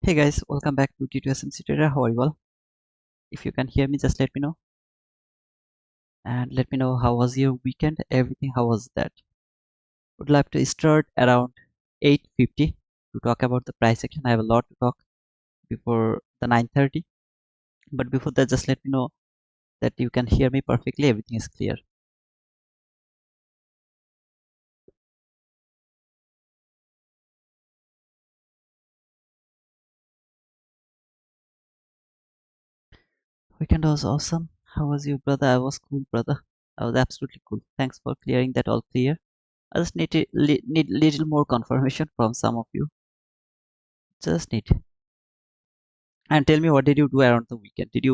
Hey guys, welcome back to T2SMC Trader. How are you all? If you can hear me, just let me know. And let me know how was your weekend, everything, how was that? Would like to start around 8:50 to talk about the price action. I have a lot to talk before the 9:30. But before that, just let me know that you can hear me perfectly, everything is clear. Weekend was awesome. How was your brother? I was cool, brother. I was absolutely cool. Thanks for clearing that all clear. I just need little more confirmation from some of you. Just need. And tell me, what did you do around the weekend? Did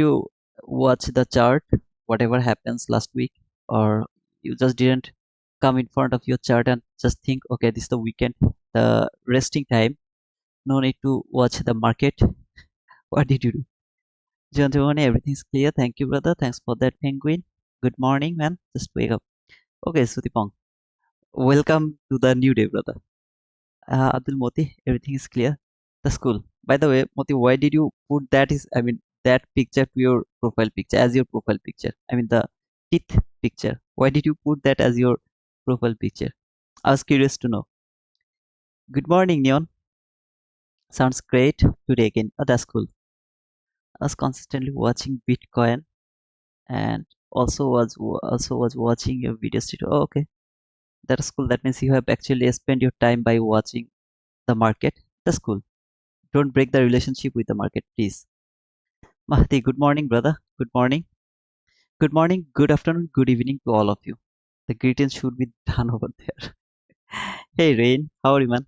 you watch the chart, whatever happens last week, or you just didn't come in front of your chart and just think, okay, this is the weekend, the resting time, no need to watch the market? What did you do? Gentlemen, everything's clear. Thank you, brother. Thanks for that, penguin. Good morning, man. Just wake up. Okay, Sutipong, welcome to the new day, brother. Abdul Moti, everything is clear. That's cool. By the way, Moti, why did you put that picture to your profile picture as your profile picture? I mean, the teeth picture. Why did you put that as your profile picture? I was curious to know. Good morning, Neon. Sounds great today again. Oh, that's cool. I was consistently watching Bitcoin and also was watching your videos too. Oh, okay, that's cool. That means you have actually spent your time by watching the market. That's cool. Don't break the relationship with the market, please. Mahdi, good morning, brother. Good morning. Good morning, good afternoon, good evening to all of you. The greetings should be done over there. Hey, Rain, how are you, man?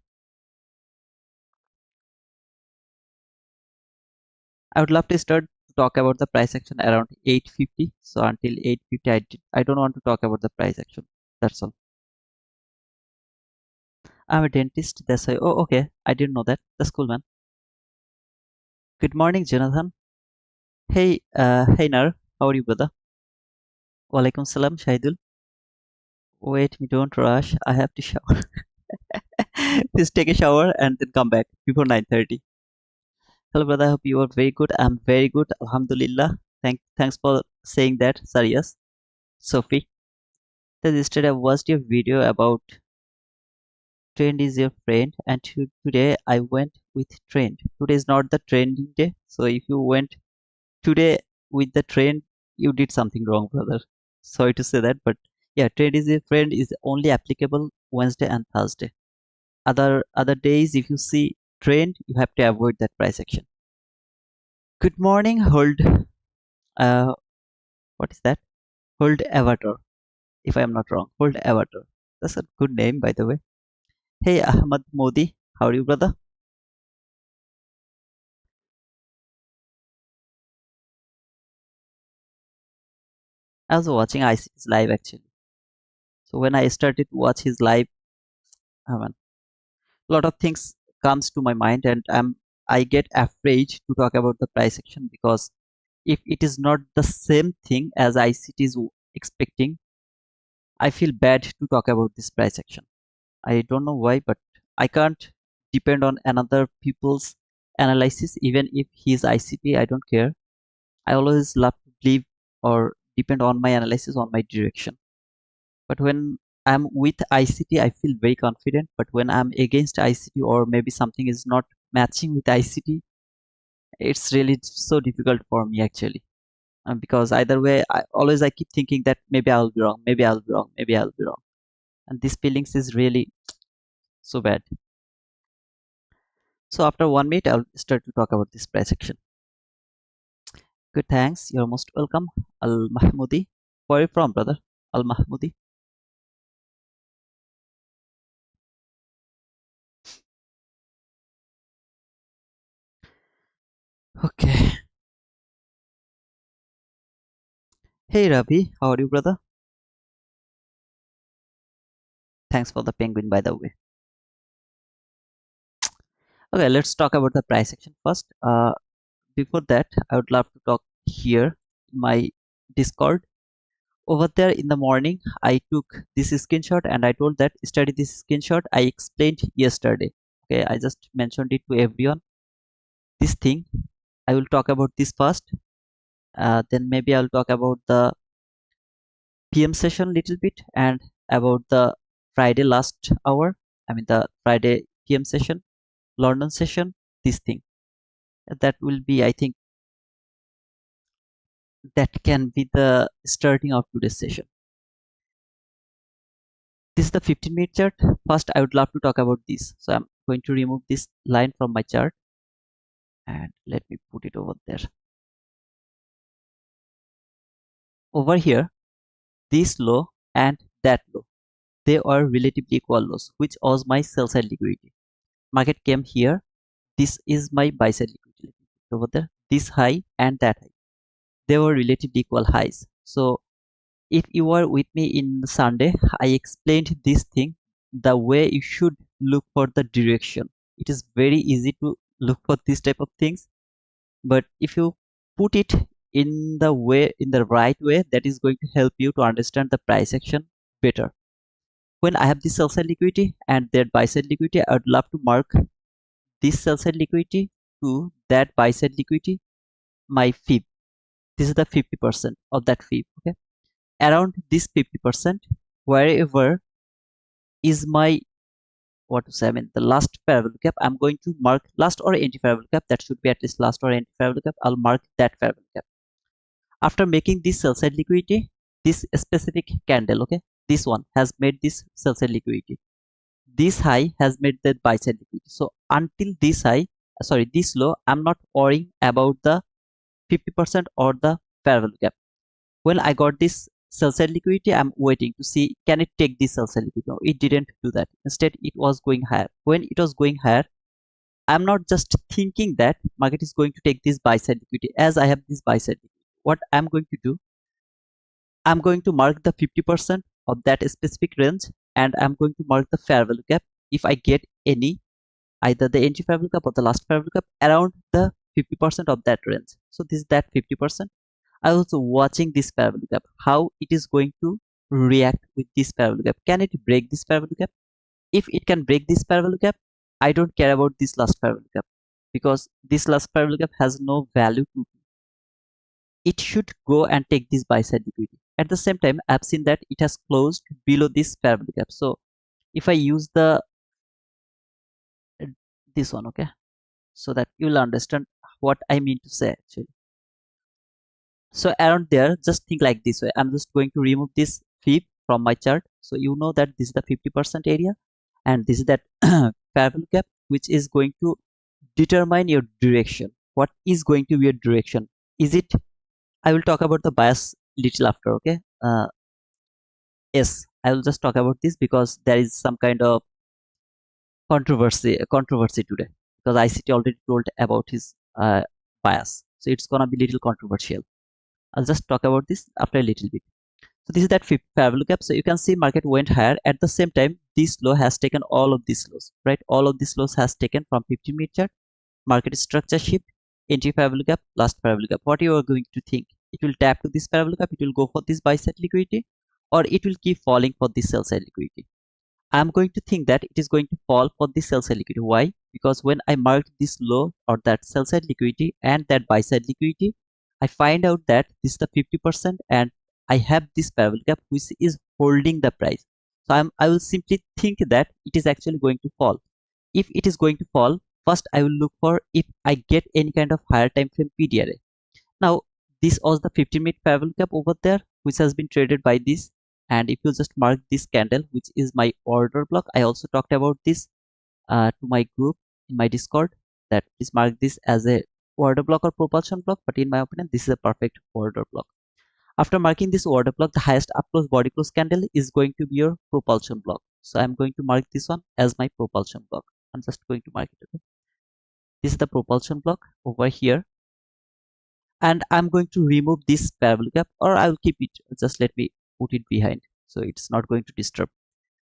I would love to start to talk about the price action around 8:50. So until 8:50, I don't want to talk about the price action. That's all. I'm a dentist. That's why. Oh, okay. I didn't know that. That's cool, man. Good morning, Jonathan. Hey, Nar. How are you, brother? Walaikum salam, Shahidul. Wait, me, don't rush. I have to shower. Please take a shower and then come back before 9:30. Hello, brother. I hope you are very good. I'm very good. Alhamdulillah. Thanks for saying that. Sorry, yes. Sophie. Then yesterday I watched your video about trend is your friend, and today I went with trend. Today is not the trending day, so if you went today with the trend, you did something wrong, brother. Sorry to say that, but yeah, trend is your friend is only applicable Wednesday and Thursday. Other days, if you see trend, you have to avoid that price action. Good morning, hold. Uh, what is that? Hold Avatar, if I am not wrong. Hold Avatar. That's a good name, by the way. Hey, Ahmad Modi. How are you, brother? I was watching ICT's live actually. So when I started to watch his live, a lot of things comes to my mind, and I get afraid to talk about the price action because if it is not the same thing as ICT is expecting, I feel bad to talk about this price action. I don't know why, but I can't depend on another people's analysis, even if he's ICT. I don't care. I always love to believe or depend on my analysis on my direction. But when I'm with ICT, I feel very confident. But when I'm against ICT or maybe something is not matching with ICT, it's really so difficult for me actually. Because either way, I keep thinking that maybe I'll be wrong, maybe I'll be wrong, maybe I'll be wrong, and this feelings is really so bad. So after 1 minute, I'll start to talk about this price action. Good, thanks. You're most welcome, Al Mahmoudi. Where are you from, brother? Al Mahmoudi. Okay. Hey Ravi, how are you, brother? Thanks for the penguin, by the way. Okay, let's talk about the price action first. Before that, I would love to talk here in my Discord. Over there in the morning, I took this screenshot and I told that study this screenshot I explained yesterday. Okay, I just mentioned it to everyone. This thing, I will talk about this first. Then maybe I'll talk about the PM session little bit and about the Friday last hour. I mean the Friday PM session, London session. This thing that will be, I think, that can be the starting of today's session. This is the 15-minute chart. First, I would love to talk about this. So I'm going to remove this line from my chart and let me put it over there. Over here, this low and that low, they are relatively equal lows, which was my sell side liquidity. Market came here. This is my buy side liquidity over there. This high and that high, they were relatively equal highs. So if you were with me in Sunday, I explained this thing, the way you should look for the direction. It is very easy to look for this type of things, but if you put it in the right way, that is going to help you to understand the price action better. When I have this sell side liquidity and that buy side liquidity, I would love to mark this sell side liquidity to that buy side liquidity, my fib. This is the 50% of that fib. Okay, around this 50%, wherever is my, what to say, I mean the last parallel gap, I'm going to mark last or anti-parallel gap. That should be at least last or anti-parallel gap. I'll mark that parallel gap. After making this sell side liquidity, this specific candle, okay, this one has made this sell side liquidity. This high has made that buy side liquidity. So until this high, sorry, this low, I'm not worrying about the 50% or the parallel gap. When I got this sell side liquidity, I'm waiting to see can it take this sell side liquidity. No, it didn't do that. Instead, it was going higher. When it was going higher, I'm not just thinking that market is going to take this buy side liquidity. As I have this buy side liquidity, what I'm going to do, I'm going to mark the 50% of that specific range, and I'm going to mark the fair value gap if I get any, either the entry fair value gap or the last fair value gap around the 50% of that range. So this is that 50%. I also watching this fair value gap, how it is going to react with this fair value gap. Can it break this fair value gap? If it can break this fair value gap, I don't care about this last fair value gap, because this last fair value gap has no value to me. It should go and take this buy side liquidity. At the same time, I've seen that it has closed below this fair value gap. So if I use the this one, okay, so that you will understand what I mean to say actually. So around there, just think like this way. I'm just going to remove this fib from my chart. So you know that this is the 50% area, and this is that fair value gap, which is going to determine your direction. What is going to be your direction? Is it? I will talk about the bias little after. Okay. Yes, I will just talk about this because there is some kind of controversy today, because ICT already told about his bias, so it's gonna be little controversial. I'll just talk about this after a little bit. So this is that fair value gap. So you can see market went higher. At the same time, this low has taken all of these lows, right? All of these lows has taken from 15-minute chart. Market structure shift, entry fair value gap, last fair value gap. What you are going to think? It will tap to this fair value gap. It will go for this buy side liquidity, or it will keep falling for this sell side liquidity. I'm going to think that it is going to fall for this sell side liquidity. Why? Because when I marked this low or that sell side liquidity and that buy side liquidity, I find out that this is the 50% and I have this parallel gap which is holding the price. So I will simply think that it is actually going to fall. If it is going to fall, first I will look for if I get any kind of higher time frame PDRA. Now this was the 15-minute parallel gap over there, which has been traded by this. And if you just mark this candle, which is my order block, I also talked about this to my group in my Discord, that please mark this as a order block or propulsion block, but in my opinion this is a perfect order block. After marking this order block, the highest up close body close candle is going to be your propulsion block. So I'm going to mark this one as my propulsion block. I'm just going to mark it. Okay, this is the propulsion block over here, and I'm going to remove this parallel gap, or I will keep it, just let me put it behind so it's not going to disturb.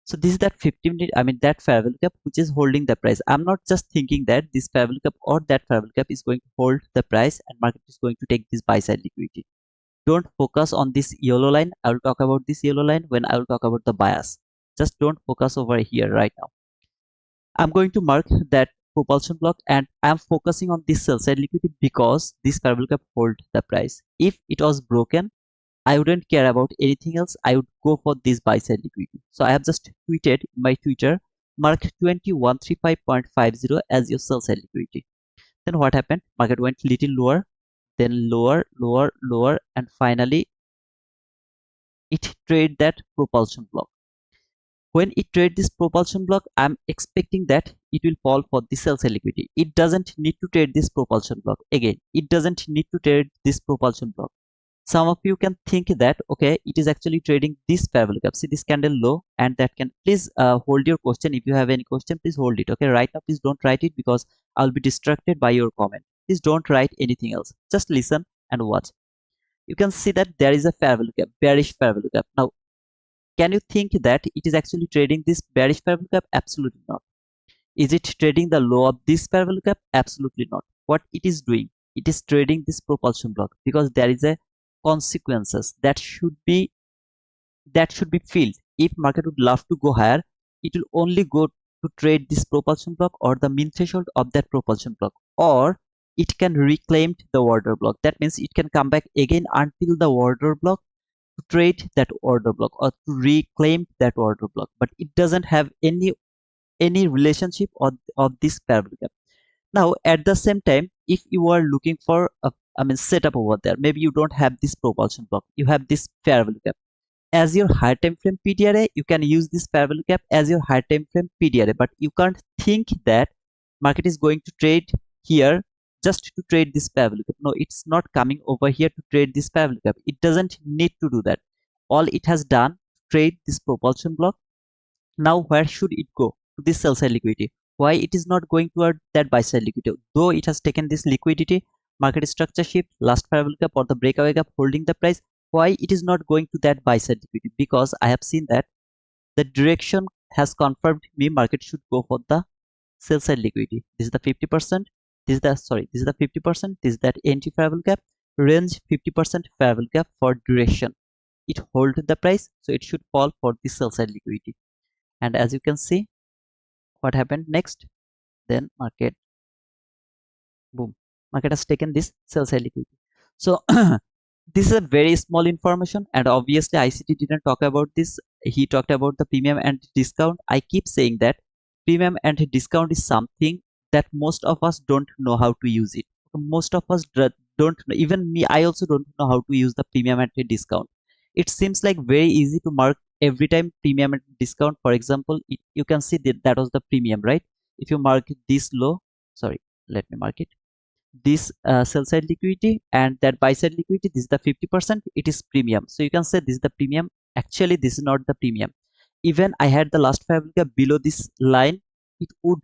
So this is that 15-minute, I mean that fair value gap which is holding the price. I'm not just thinking that this fair value gap or that fair value gap is going to hold the price and market is going to take this buy side liquidity. Don't focus on this yellow line. I will talk about this yellow line when I will talk about the bias. Just don't focus over here right now. I'm going to mark that propulsion block, and I'm focusing on this sell side liquidity because this parabolic hold the price. If it was broken, I wouldn't care about anything else. I would go for this buy side liquidity. So I have just tweeted in my Twitter, mark 2135.50 as your sell side liquidity. Then what happened? Market went little lower, then lower, lower, lower, and finally it traded that propulsion block. When it trade this propulsion block, I'm expecting that it will fall for the sell side liquidity. It doesn't need to trade this propulsion block. Again, it doesn't need to trade this propulsion block. Some of you can think that okay, it is actually trading this parabolic gap. See this candle low, and that can please hold your question. If you have any question, please hold it. Okay, right now please don't write it because I'll be distracted by your comment. Please don't write anything else. Just listen and watch. You can see that there is a parabolic gap, bearish parabolic gap. Now can you think that it is actually trading this bearish parabolic gap? Absolutely not. Is it trading the low of this parabolic gap? Absolutely not. What it is doing, it is trading this propulsion block because there is a consequences that should be filled. If market would love to go higher, it will only go to trade this propulsion block or the mean threshold of that propulsion block, or it can reclaim the order block. That means it can come back again until the order block to trade that order block or to reclaim that order block, but it doesn't have any relationship of this parabolic gap. Now at the same time, if you are looking for a setup over there, maybe you don't have this propulsion block, you have this parabolic gap as your high time frame PDRA. You can use this parabolic gap as your high time frame PDRA, but you can't think that market is going to trade here just to trade this parabolic gap. No, it's not coming over here to trade this parabolic gap. It doesn't need to do that. All it has done, trade this propulsion block. Now where should it go? To this sell side liquidity. Why it is not going toward that buy side liquidity? Though it has taken this liquidity, market structure shift, last parabolic gap or the breakaway gap holding the price, why it is not going to that buy side liquidity? Because I have seen that the direction has confirmed me market should go for the sell side liquidity. This is the 50%, this is the this is the 50%, this is that entry parabolic gap, range 50% parabolic gap for duration. It hold the price, so it should fall for the sell side liquidity. And as you can see, what happened next? Then market, boom, market has taken this sell side liquidity. So this is a very small information, and obviously ICT didn't talk about this. He talked about the premium and discount. I keep saying that premium and discount is something that most of us don't know how to use it. Most of us don't know, even me, I also don't know how to use the premium and discount. It seems like very easy to mark every time premium and discount. For example, you can see that was the premium, right? If you mark this low, sorry, let me mark it, this sell side liquidity and that buy side liquidity, this is the 50%, it is premium. So you can say this is the premium. Actually this is not the premium. Even I had the last parabolic gap below this line, it would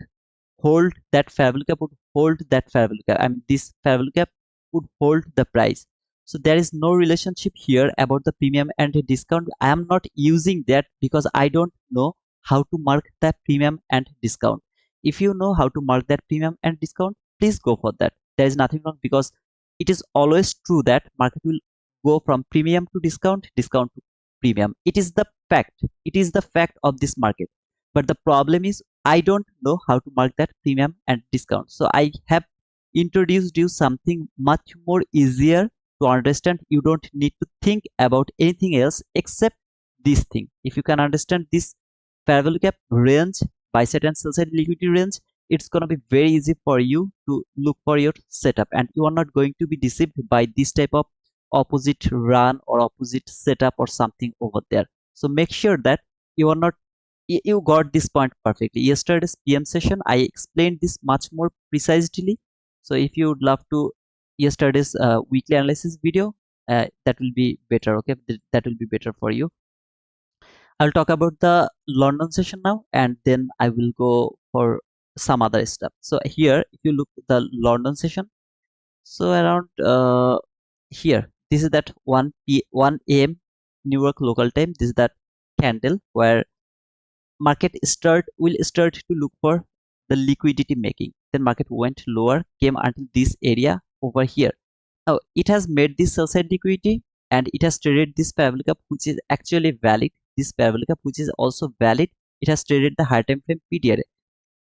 hold that parabolic gap, would hold that parabolic gap, this parabolic gap would hold the price. So there is no relationship here about the premium and the discount. I am not using that because I don't know how to mark that premium and discount. If you know how to mark that premium and discount, please go for that. There is nothing wrong, because it is always true that market will go from premium to discount, discount to premium. It is the fact. It is the fact of this market. But the problem is I don't know how to mark that premium and discount. So I have introduced you something much more easier to understand. You don't need to think about anything else except this thing. If you can understand this parabolic gap range, buy side and sell side liquidity range, it's going to be very easy for you to look for your setup, and you are not going to be deceived by this type of opposite run or opposite setup or something over there. So make sure that you are not, you got this point perfectly. Yesterday's PM session I explained this much more precisely. So if you would love to yesterday's weekly analysis video, that will be better. Okay, that will be better for you. I'll talk about the London session now, and then I will go for some other stuff. So here if you look at the London session, so around here, this is that 1 a.m. New York local time. This is that candle where market will start to look for the liquidity making. Then market went lower, came until this area over here. Now it has made this sell side liquidity, and it has traded this parabolic gap, which is actually valid. This parabolic gap, which is also valid, it has traded the high time frame PDRA.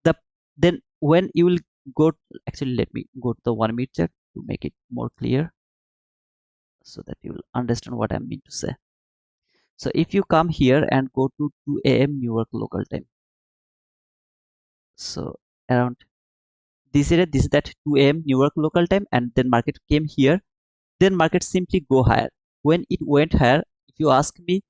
The Then when you will go, actually let me go to the 1 minute chart to make it more clear so that you will understand what I mean to say. So if you come here and go to 2 a.m. New York local time, so around this area, this is that 2 a.m. New York local time, and then market came here, then market simply go higher. When it went higher, if you ask me,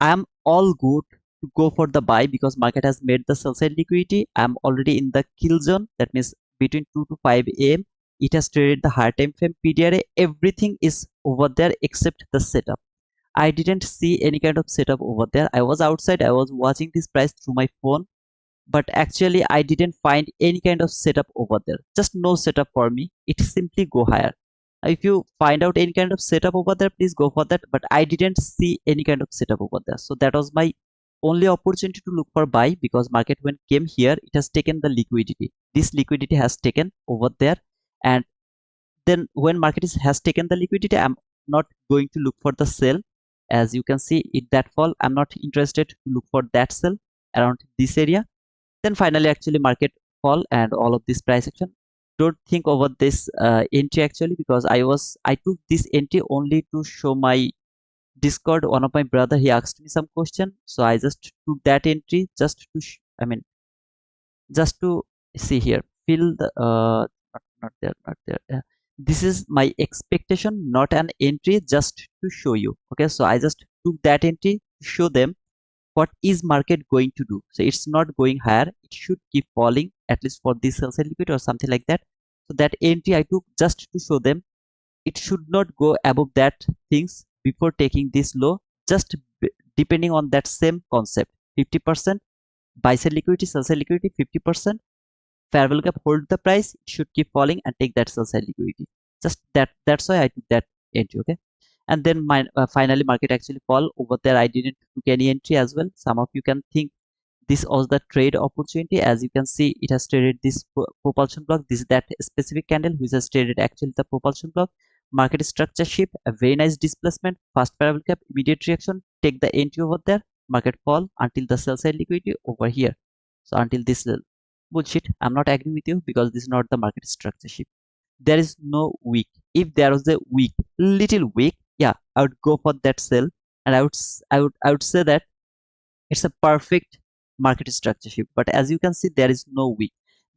I am all good to go for the buy because market has made the sell side liquidity. I am already in the kill zone. That means between 2 to 5 a.m. it has traded the higher time frame PDRA. Everything is over there except the setup. I didn't see any kind of setup over there. I was outside. I was watching this price through my phone, but actually I didn't find any kind of setup over there. Just no setup for me. It simply go higher. If you find out any kind of setup over there, please go for that. But I didn't see any kind of setup over there. So that was my only opportunity to look for buy because market when came here, it has taken the liquidity. This liquidity has taken over there, and then when market has taken the liquidity, I'm not going to look for the sell. As you can see it that fall, I'm not interested to look for that sell around this area. Then finally actually market fall and all of this price action. Don't think over this entry actually, because I took this entry only to show my Discord. One of my brother, he asked me some question, so I just took that entry just to I mean just to see here, fill the not there this is my expectation, not an entry, just to show you. Okay, so I just took that entry to show them what is market going to do. So it's not going higher, it should keep falling at least for this sell side liquid or something like that. So that entry I took just to show them it should not go above that things before taking this low, just depending on that same concept. 50% buy side liquidity, sell side liquidity, 50% fair value gap, hold the price, it should keep falling and take that sell side liquidity. Just that's why I took that entry. Okay, and then my finally market actually fall over there. I didn't took any entry as well. Some of you can think this was the trade opportunity. As you can see, it has traded this propulsion block. This is that specific candle which has traded actually the propulsion block. Market structure shift, a very nice displacement, fast parabolic gap, immediate reaction, take the entry over there. Market fall until the sell side liquidity over here. So until this bullshit, I'm not agreeing with you because this is not the market structure shift. There is no weak. If there was a weak, little weak, yeah, I would go for that sell, and I would say that it's a perfect market structure shift. But as you can see, there is no weak.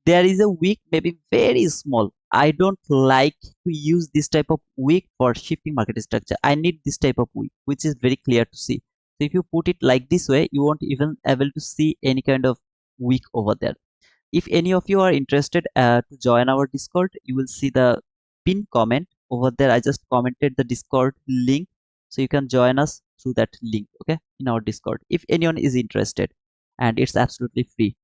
There is a weak, maybe very small. I don't like to use this type of weak for shifting market structure. I need this type of weak, which is very clear to see. So if you put it like this way, you won't even able to see any kind of weak over there. If any of you are interested to join our Discord, you will see the pin comment over there. I just commented the Discord link, so you can join us through that link, okay, in our Discord if anyone is interested, and it's absolutely free.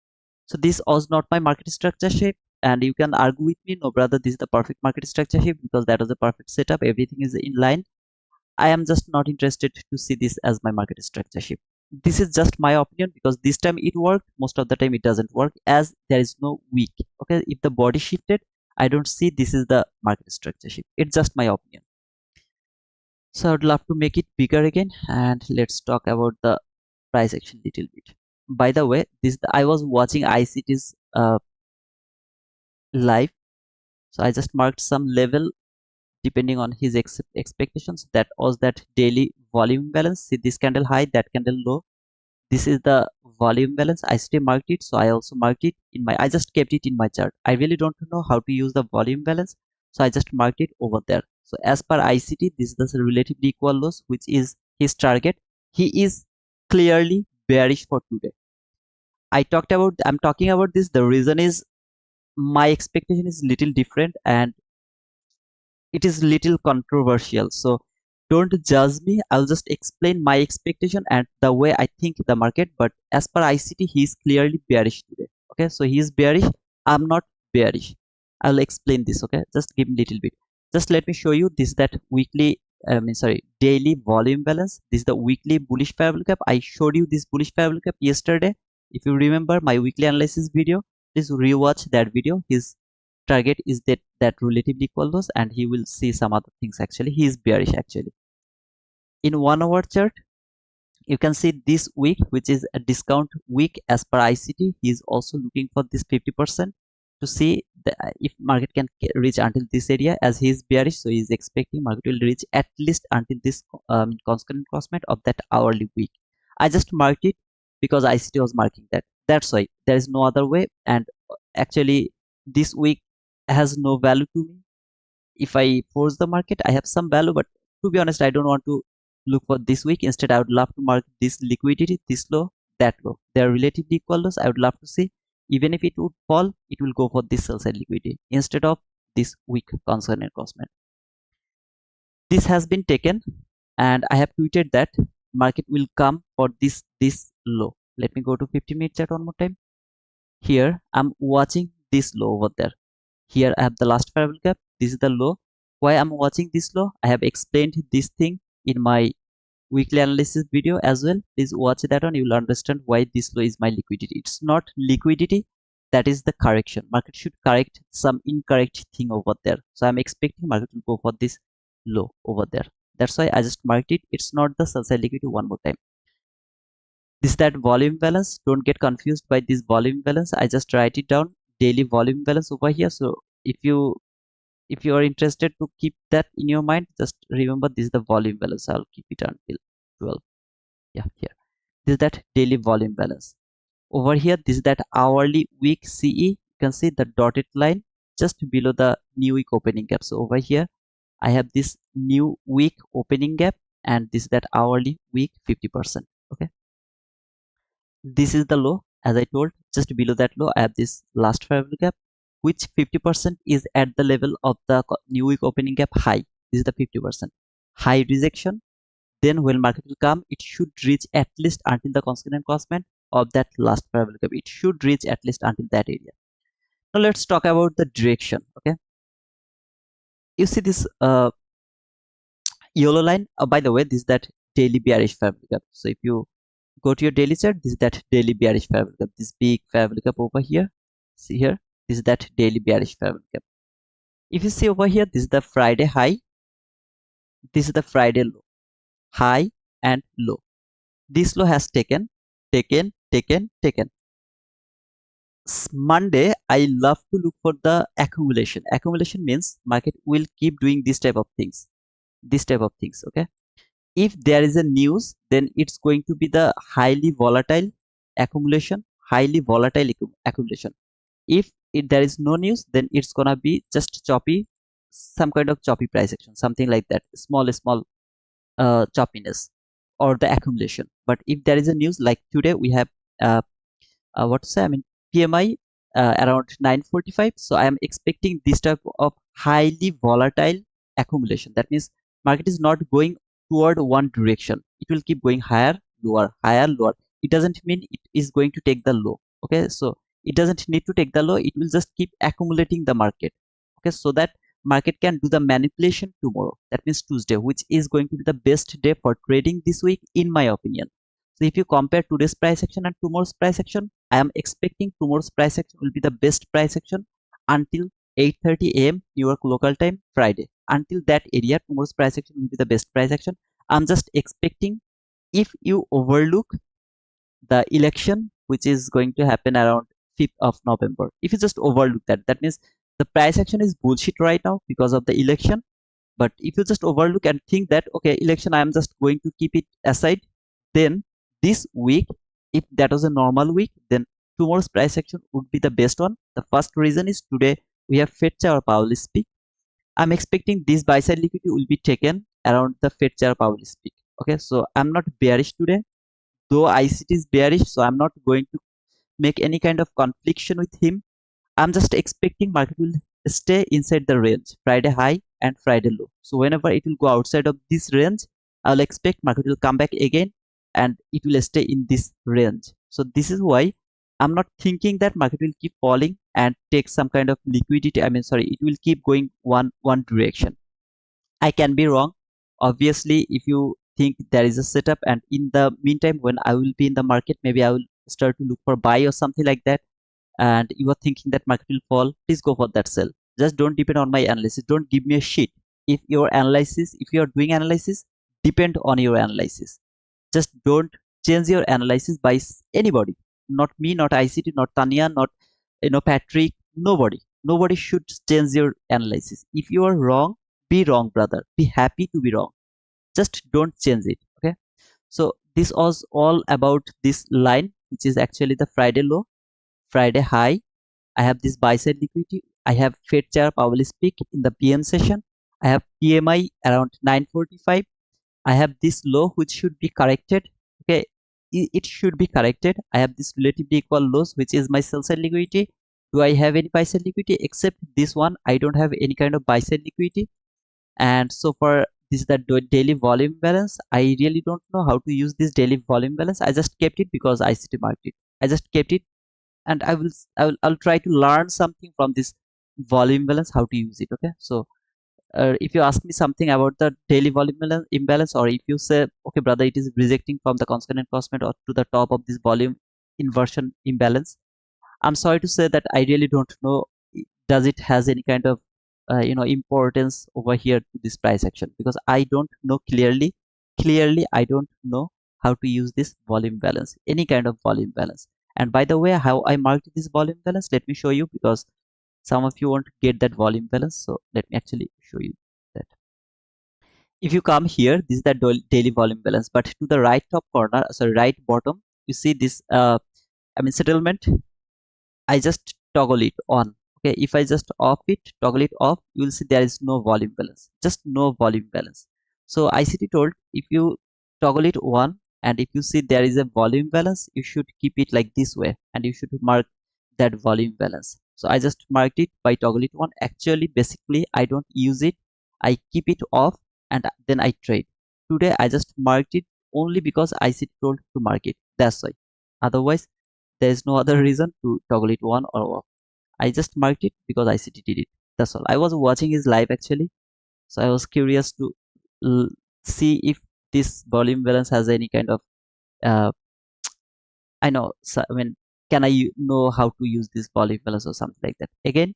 So this was not my market structure shape, and you can argue with me, no brother, this is the perfect market structure shape because that was the perfect setup, everything is in line. I am just not interested to see this as my market structure shift. This is just my opinion because this time it worked, most of the time it doesn't work as there is no weak. Okay, if the body shifted, I don't see this is the market structure shift. It's just my opinion. So I'd love to make it bigger again, and let's talk about the price action little bit. By the way, I was watching ICT's live, so I just marked some level depending on his expectations. That was that daily volume balance. See this candle high, that candle low. This is the volume balance. I still marked it, so I also marked it in my, I just kept it in my chart. I really don't know how to use the volume balance, so I just marked it over there. So as per ICT, this is the relatively equal loss, which is his target. He is clearly bearish for today. I'm talking about this. The reason is my expectation is little different and it is little controversial. So don't judge me. I'll just explain my expectation and the way I think the market. But as per ICT, he is clearly bearish today. Okay, so he is bearish. I'm not bearish. I'll explain this. Okay, just give me little bit. Just let me show you this, that weekly. Daily volume balance. This is the weekly bullish parabolic gap. I showed you this bullish parabolic gap yesterday. If you remember my weekly analysis video, please rewatch that video. His target is that relatively equal loss, and he will see some other things. Actually he is bearish actually. In 1 hour chart, You can see this week, which is a discount week as per ICT, he is also looking for this 50% to see if market can reach until this area, as he is bearish, so he is expecting market will reach at least until this constant crossment of that hourly week. I just marked it because ICT was marking that. That's why there is no other way, and actually this week has no value to me. If I force the market, I have some value, but to be honest, I don't want to look for this week. Instead, I would love to mark this liquidity, this low, that low. They are relatively equal lows. I would love to see, even if it would fall, it will go for this sell side liquidity instead of this weak concern enforcement. This has been taken, and I have tweeted that market will come for this low. Let me go to 50-minute chart one more time. Here I'm watching this low over there. Here I have the last parallel gap. This is the low. Why I'm watching this low? I have explained this thing in my weekly analysis video as well. Please watch that one. You will understand why this low is my liquidity. It's not liquidity. That is the correction. Market should correct some incorrect thing over there. So I'm expecting market will go for this low over there. That's why I just marked it. It's not the sell side liquidity. One more time. This is that volume balance. Don't get confused by this volume balance. I just write it down. Daily volume balance over here. So if you are interested to keep that in your mind, just remember this is the volume balance. I'll keep it until 12. Yeah, here. This is that daily volume balance. Over here, this is that hourly week CE. You can see the dotted line just below the new week opening gap. So over here, I have this new week opening gap, and this is that hourly week 50%. Okay. This is the low, as I told. Just below that low, I have this last parallel gap, which 50% is at the level of the new week opening gap high. This is the 50% high rejection. Then when market will come, it should reach at least until the constant crossment of that last parallel gap. It should reach at least until that area. Now let's talk about the direction. Okay, you see this yellow line. By the way, this is that daily bearish parallel gap. So if you go to your daily chart, this is that daily bearish parallel gap. This big parallel gap over here. See here, this is that daily bearish parallel gap. If you see over here, this is the Friday high. This is the Friday low. High and low. This low has taken. Monday, I love to look for the accumulation. Accumulation means market will keep doing this type of things. Okay. If there is a news, then it's going to be the highly volatile accumulation. If there is no news, then it's gonna be just choppy, some kind of choppy price action, something like that. Small choppiness or the accumulation. But if there is a news, like today we have what to say, I mean PMI around 945, so I am expecting this type of highly volatile accumulation. That means market is not going toward one direction. It will keep going higher, lower, higher, lower. It doesn't mean it is going to take the low. Okay, so it doesn't need to take the low. It will just keep accumulating the market. Okay, so that market can do the manipulation tomorrow. That means Tuesday, which is going to be the best day for trading this week, in my opinion. So if you compare today's price action and tomorrow's price action, I am expecting tomorrow's price action will be the best price action until 8:30 a.m. New York local time Friday. Until that area, tomorrow's price action will be the best price action. I'm just expecting, if you overlook the election, which is going to happen around 5th of November, if you just overlook that, that means the price action is bullshit right now because of the election. But if you just overlook and think that, okay, election, I am just going to keep it aside, then this week, if that was a normal week, then tomorrow's price action would be the best one. The first reason is today we have Fed Chair Powell speak. I'm expecting this buy side liquidity will be taken around the Fed Chair Powell speak. Okay, so I'm not bearish today, though ICT is bearish, so I'm not going to make any kind of confliction with him. I'm just expecting market will stay inside the range, Friday high and Friday low. So whenever it will go outside of this range, I'll expect market will come back again and it will stay in this range. So this is why I'm not thinking that market will keep falling and take some kind of liquidity. I mean, sorry, it will keep going one direction. I can be wrong. Obviously, if you think there is a setup, and in the meantime, when I will be in the market, maybe I will start to look for buy or something like that, and you are thinking that market will fall, please go for that sell. Just don't depend on my analysis. Don't give me a shit. If you are doing analysis, depend on your analysis. Just don't change your analysis by anybody, not me, not ICT, not Tanya, not Patrick, nobody should change your analysis. If you are wrong, be wrong, brother, be happy to be wrong, just don't change it. Okay, so this was all about this line, which is actually the Friday low, Friday high. I have this buy side liquidity. I have Fed chair Powell speak in the PM session. I have PMI around 945. I have this low which should be corrected. Okay, it should be corrected. I have this relatively equal lows, which is my sell side liquidity. Do I have any buy side liquidity? Except this one, I don't have any kind of buy side liquidity. And so far, this is the daily volume balance. I really don't know how to use this daily volume balance. I just kept it because ICT marked it. I just kept it, and I'll try to learn something from this volume balance, how to use it. Okay, so if you ask me something about the daily volume imbalance, or if you say, okay brother, it is rejecting from the constant cosmet or to the top of this volume inversion imbalance, I'm sorry to say that I really don't know, does it has any kind of importance over here to this price action, because I don't know clearly I don't know how to use this volume balance, any kind of volume balance. And by the way, how I marked this volume balance, let me show you, because some of you won't get that volume balance, so let me actually show you that. If you come here, this is the daily volume balance, but to the right top corner, sorry, right bottom, you see this settlement. I just toggle it on. Okay, if I just off it, toggle it off, you will see there is no volume balance, just no volume balance. So ICT told, if you toggle it on, and if you see there is a volume balance, you should keep it like this way, and you should mark that volume balance. So I just marked it by toggle it on. Actually, basically, I don't use it. I keep it off, and then I trade. Today, I just marked it only because ICT told to mark it. That's why. Otherwise, there is no other reason to toggle it on or off. I just marked it because ICT did it. That's all. I was watching his live actually, so I was curious to see if this volume balance has any kind of uh, I know. So, can I know how to use this volume balance or something like that? Again,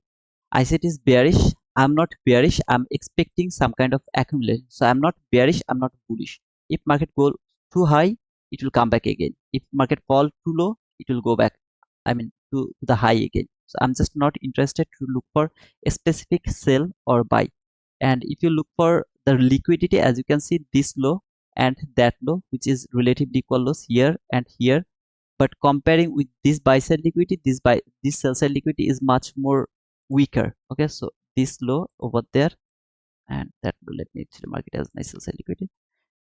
I said is bearish. I'm not bearish. I'm expecting some kind of accumulation. So I'm not bearish. I'm not bullish. If market go too high, it will come back again. If market fall too low, it will go back. To the high again. So I'm just not interested to look for a specific sell or buy. And if you look for the liquidity, as you can see, this low and that low, which is relatively equal lows here and here, but comparing with this buy side liquidity, this sell side liquidity is much more weaker. Okay, so this low over there and that low, let me actually mark it as my sell side liquidity.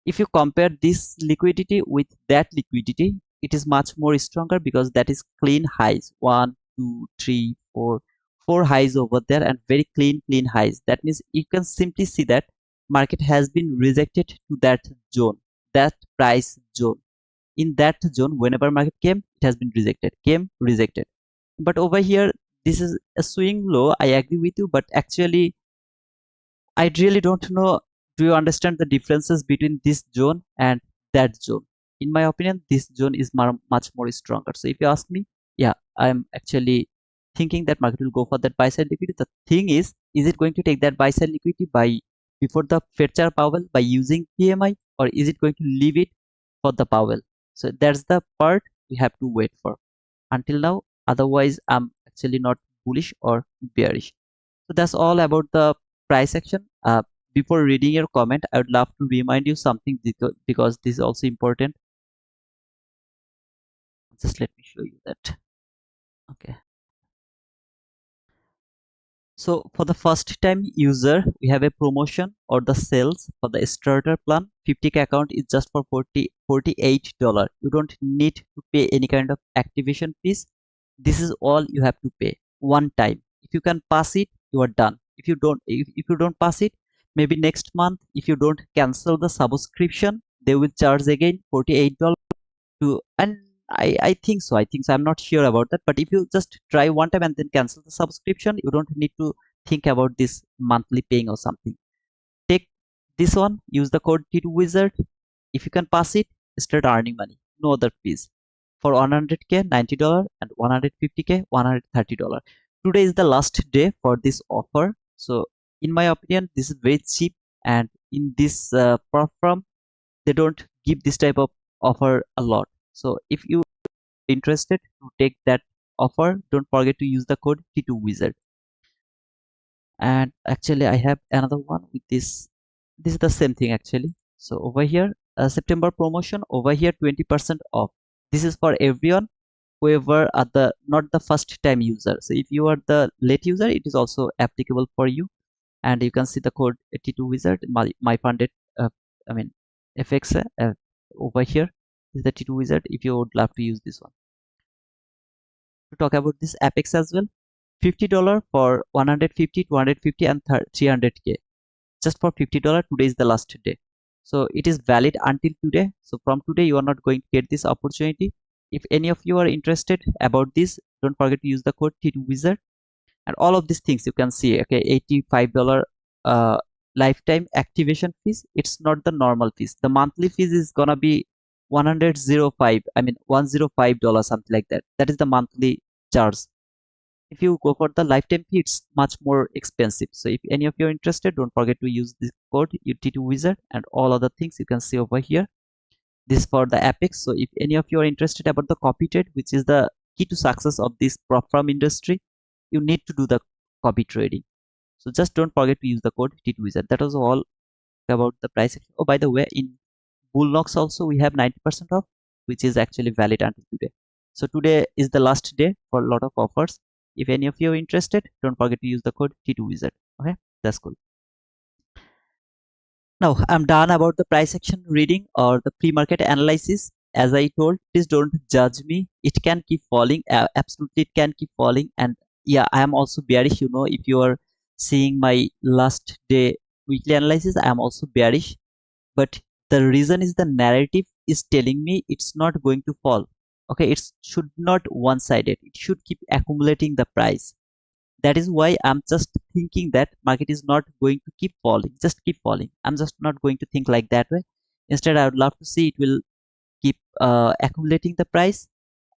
If you compare this liquidity with that liquidity, it is much more stronger, because that is clean highs, 1 2 3 4 highs over there, and very clean highs. That means you can simply see that market has been rejected to that zone, that price zone. In that zone, whenever market it has been rejected. But over here, this is a swing low, I agree with you, but actually I really don't know, do you understand the differences between this zone and that zone? In my opinion, this zone is much more stronger. So if you ask me, yeah, I'm actually thinking that market will go for that buy side liquidity. The thing is it going to take that buy side liquidity by before the Fed chair Powell by using PMI, or is it going to leave it for the Powell? So that's the part we have to wait for until now. Otherwise, I'm actually not bullish or bearish. So that's all about the price action. Before reading your comment, I would love to remind you something, because this is also important. Just let me show you that. Okay. So for the first time user, we have a promotion or the sales for the starter plan. 50k account is just for $48. You don't need to pay any kind of activation fees. This is all you have to pay one time. If you can pass it, you are done. If you don't pass it, maybe next month, if you don't cancel the subscription, they will charge again $48 to, and I think so. I'm not sure about that. But if you just try one time and then cancel the subscription, you don't need to think about this monthly paying or something. Take this one, use the code T2 Wizard. If you can pass it, start earning money. No other fees. For 100k, $90, and 150k, $130. Today is the last day for this offer. So in my opinion, this is very cheap, and in this Propfirm, they don't give this type of offer a lot. So if you are interested to take that offer, don't forget to use the code T2Wizard. And actually I have another one with this is the same thing actually. So over here, September promotion, over here 20% off. This is for everyone whoever are the not the first time user. So if you are the late user, it is also applicable for you. And you can see the code T2Wizard, my funded I mean FX over here is the T2Wizard if you would love to use this one. To talk about this Apex as well, $50 for 150, 250 and 300k, just for $50. Today is the last day, so it is valid until today. So from today you are not going to get this opportunity. If any of you are interested about this, don't forget to use the code T2Wizard. And all of these things you can see, okay, $85 lifetime activation fees. It's not the normal fees. The monthly fees is gonna be 105, I mean $105, something like that. That is the monthly charge. If you go for the lifetime fee, it's much more expensive. So if any of you are interested, don't forget to use this code T2Wizard. And all other things you can see over here. This for the Apex. So if any of you are interested about the copy trade, which is the key to success of this Propfirm industry, you need to do the copy trading. So just don't forget to use the code T2Wizard. That was all about the price. Oh, by the way, in Bluenox also we have 90% off, which is actually valid until today. So today is the last day for a lot of offers. If any of you are interested, don't forget to use the code T2Wizard. Okay, that's cool. Now I'm done about the price action reading or the pre-market analysis. As I told, please don't judge me. It can keep falling. Absolutely, it can keep falling. And yeah, I am also bearish. You know, if you are seeing my last day weekly analysis, I am also bearish. But the reason is the narrative is telling me it's not going to fall. Okay, it should not one-sided. It should keep accumulating the price. That is why I'm just thinking that market is not going to keep falling, just keep falling. I'm just not going to think like that way. Instead, I would love to see it will keep accumulating the price.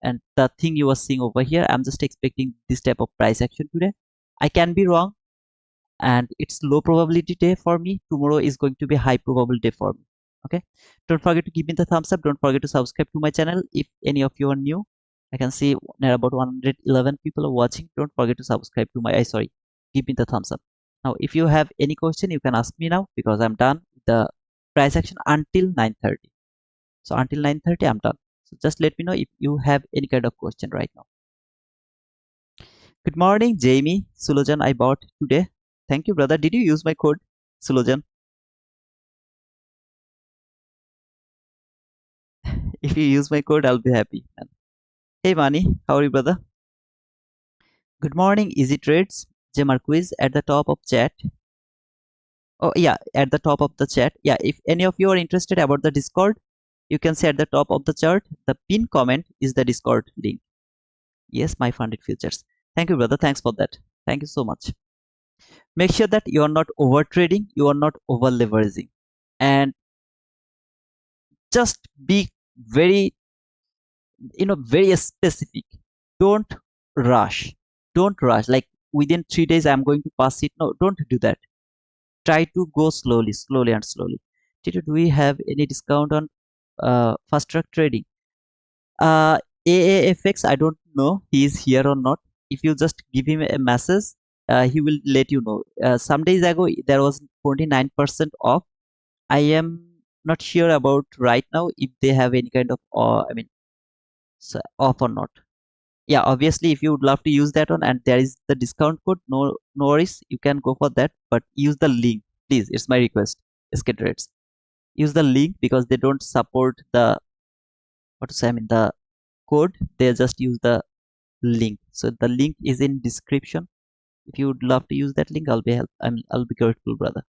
And the thing you are seeing over here, I'm just expecting this type of price action today. I can be wrong, and it's low probability day for me. Tomorrow is going to be high probable day for me. Okay, don't forget to give me the thumbs up. Don't forget to subscribe to my channel if any of you are new. I can see there are about 111 people are watching. Don't forget to subscribe to my sorry, give me the thumbs up. Now if you have any question, you can ask me now, because I'm done with the price action until 9:30. So until 9:30 I'm done. So just let me know if you have any kind of question right now. Good morning, Jamie. Sulojan, I bought today. Thank you, brother. Did you use my code, Sulojan? If you use my code, I'll be happy, man. Hey, Mani. How are you, brother? Good morning, Easy Trades. J Marquez at the top of chat. Oh, yeah, at the top of the chat. Yeah, if any of you are interested about the Discord, you can see at the top of the chart, the pin comment is the Discord link. Yes, my funded futures. Thank you, brother. Thanks for that. Thank you so much. Make sure that you are not over trading, you are not over leveraging, and just be very, very specific. Don't rush. Don't rush. Like within 3 days, I'm going to pass it. No, don't do that. Try to go slowly, slowly and slowly. Tito, do we have any discount on fast track trading? AAFX, I don't know he is here or not. If you just give him a message, he will let you know. Some days ago there was 49% off. I am not sure about right now if they have any kind of off or not. Yeah, obviously if you would love to use that one and there is the discount code, no worries, you can go for that, but use the link, please. It's my request. Skate rates, use the link, because they don't support the what to say, the code. They just use the link. So the link is in description. If you would love to use that link, I'll be grateful, brother.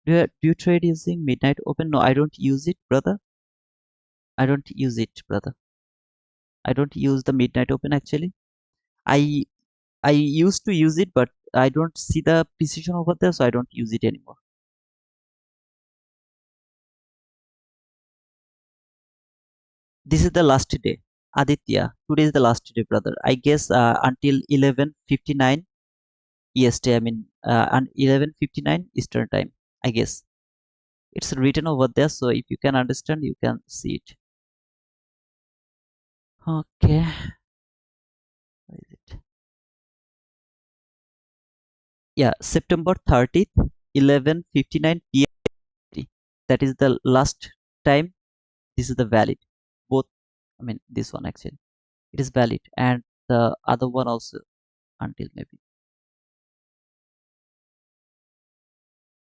Do you trade using midnight open? No, I don't use it, brother. I don't use it, brother. I don't use the midnight open actually. I used to use it, but I don't see the precision over there, so I don't use it anymore. This is the last day, Aditya. Today is the last day, brother. I guess until 11:59 EST. And 11:59 Eastern time. I guess it's written over there, so if you can understand, you can see it. Okay, where is it? Yeah, September 30th, 11:59 p.m. That is the last time. This is the valid. Both, I mean, this one actually, it is valid, and the other one also until maybe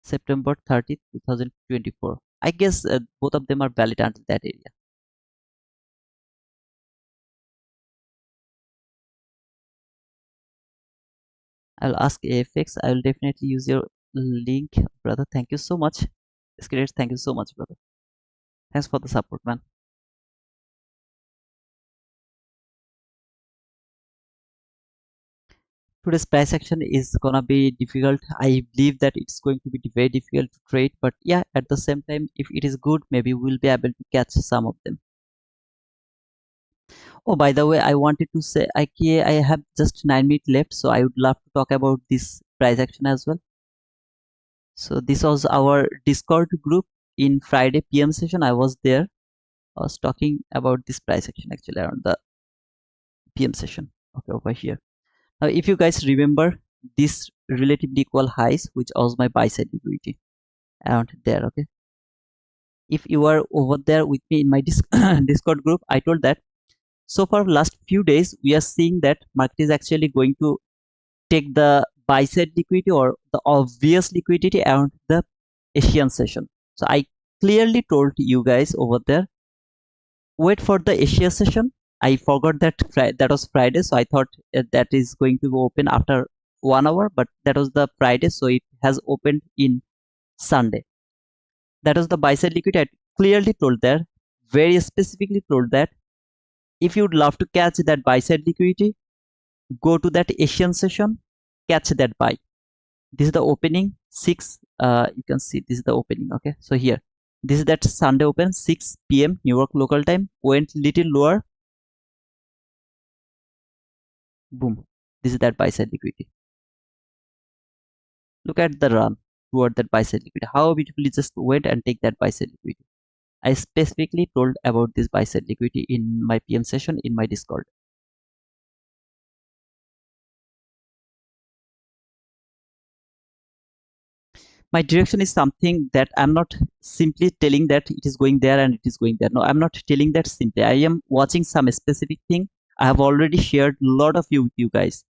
September 30th, 2024. I guess both of them are valid until that area. I'll ask AFX. I will definitely use your link, brother. Thank you so much. It's great. Thank you so much, brother. Thanks for the support, man. Today's price action is gonna be difficult. I believe that it's going to be very difficult to trade, but yeah, at the same time, if it is good, maybe we'll be able to catch some of them. Oh, by the way, I wanted to say, I have just 9 minutes left, so I would love to talk about this price action as well. So this was our Discord group in Friday PM session. I was there. I was talking about this price action actually around the PM session. Okay, over here. Now, if you guys remember this relatively equal highs, which was my buy side liquidity around there. Okay, if you are over there with me in my Discord group, I told that so far last few days we are seeing that market is actually going to take the buy side liquidity or the obvious liquidity around the Asian session. So I clearly told you guys over there, wait for the Asia session. I forgot that that was Friday, so I thought that is going to open after 1 hour, but that was the Friday, so it has opened in Sunday. That was the buy side liquidity. I clearly told there, very specifically told that if you'd love to catch that buy side liquidity, go to that Asian session, catch that buy. This is the opening 6. You can see this is the opening. Okay, so here this is that Sunday open 6 p.m. New York local time, went little lower, boom, this is that buy side liquidity. Look at the run toward that buy side liquidity, how beautifully just went and take that buy side liquidity. I specifically told about this buy side liquidity in my PM session in my Discord. My direction is something that I'm not simply telling that it is going there and it is going there. No, I'm not telling that simply. I am watching some specific thing. I have already shared a lot of you with you guys.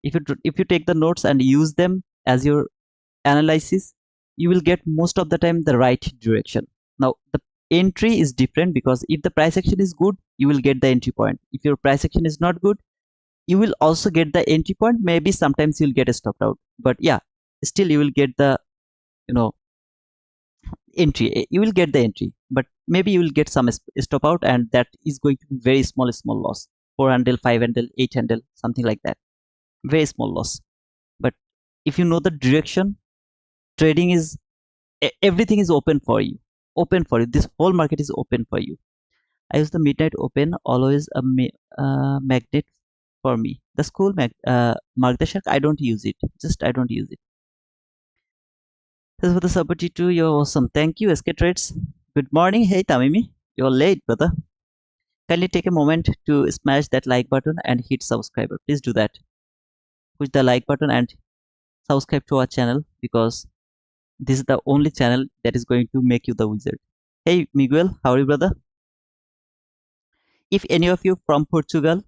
If you take the notes and use them as your analysis, you will get most of the time the right direction. Now the entry is different, because if the price action is good, you will get the entry point. If your price action is not good, you will also get the entry point. Maybe sometimes you'll get stopped out, but yeah, still you will get the, you know, entry. You will get the entry, but maybe you will get some stop out, and that is going to be very small loss. 4 handle, 5 handle, 8 handle, something like that. Very small loss. But if you know the direction, trading is everything is open for you. Open for you. This whole market is open for you. I use the midnight open, always a magnet for me. The school Margdashak, I don't use it. Just I don't use it. This is for the support too. You're awesome. Thank you, SK Trades. Good morning. Hey Tamimi. You're late, brother. Kindly take a moment to smash that like button and hit subscriber. Please do that. Push the like button and subscribe to our channel, because this is the only channel that is going to make you the wizard. Hey Miguel, how are you, brother? If any of you from Portugal,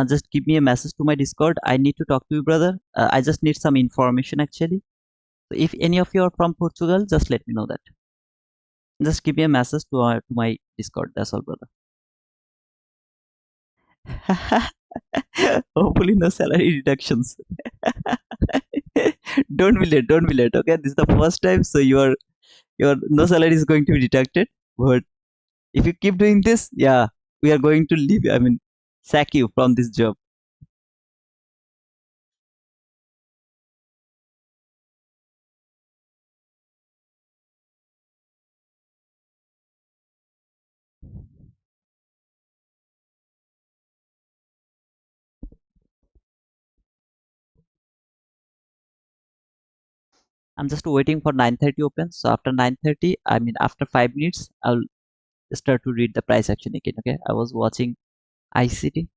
just give me a message to my Discord. I need to talk to you, brother. I just need some information actually. So if any of you are from Portugal, just let me know that. Just give me a message to my Discord. That's all, brother. Hopefully no salary reductions. Don't be late. Don't be late. Okay, this is the first time, so your no salary is going to be deducted. But if you keep doing this, yeah, we are going to leave. I mean, sack you from this job. I'm just waiting for 9:30 open. So after 9:30, I mean after 5 minutes, I'll start to read the price action again. Okay, I was watching ICT.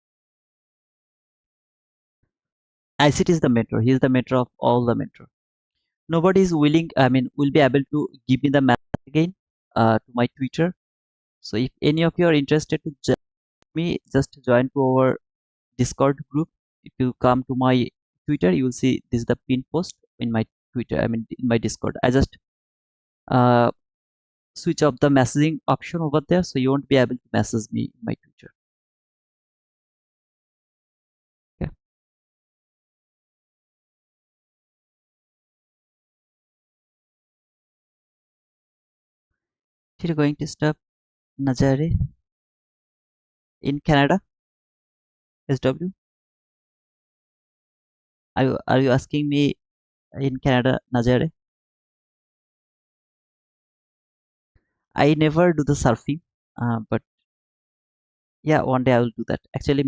ICT is the mentor. He is the mentor of all the mentor. Nobody is willing, I mean, will be able to give me the message again to my Twitter. So if any of you are interested to join me, just join to our Discord group. If you come to my Twitter, you will see this is the pin post in my Twitter. I mean, in my Discord. I just uh, switch off the messaging option over there, so you won't be able to message me in my Twitter. Okay. You're going to stop Nazare in Canada, SW. Are you asking me in Canada, Nazare? I never do the surfing, but yeah, one day I will do that. Actually,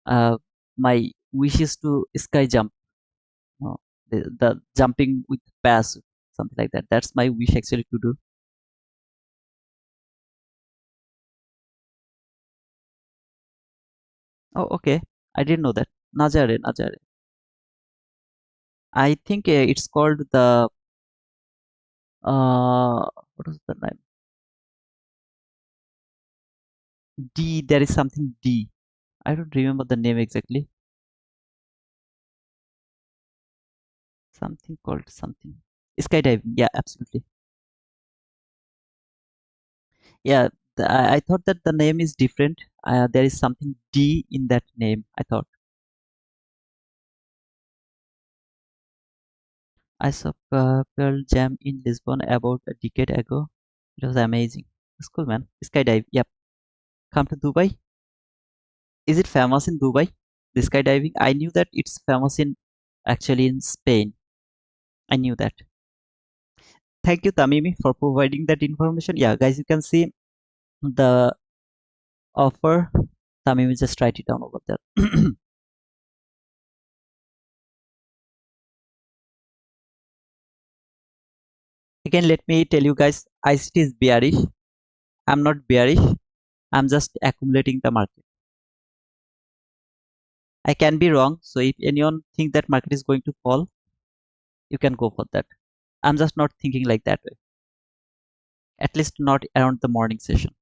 uh, my wish is to sky jump, uh, the jumping with parachute, something like that. That's my wish actually to do. Oh, okay. I didn't know that. Nazare, Nazare. I think it's called the what was the name? D. There is something D. I don't remember the name exactly. Something called something. Skydiving. Yeah, absolutely. Yeah, I thought that the name is different. There is something D in that name. I thought. I saw Pearl Jam in Lisbon about a decade ago. It was amazing. It's cool, man. Skydive. Yep. Come to Dubai. Is it famous in Dubai? The skydiving. I knew that it's famous in actually in Spain. I knew that. Thank you, Tamimi, for providing that information. Yeah, guys, you can see the offer. Tamimi just write it down over there. Again, let me tell you guys, ICT is bearish. I'm not bearish. I'm just accumulating the market. I can be wrong. So if anyone think that market is going to fall, you can go for that. I'm just not thinking like that way. At least not around the morning session.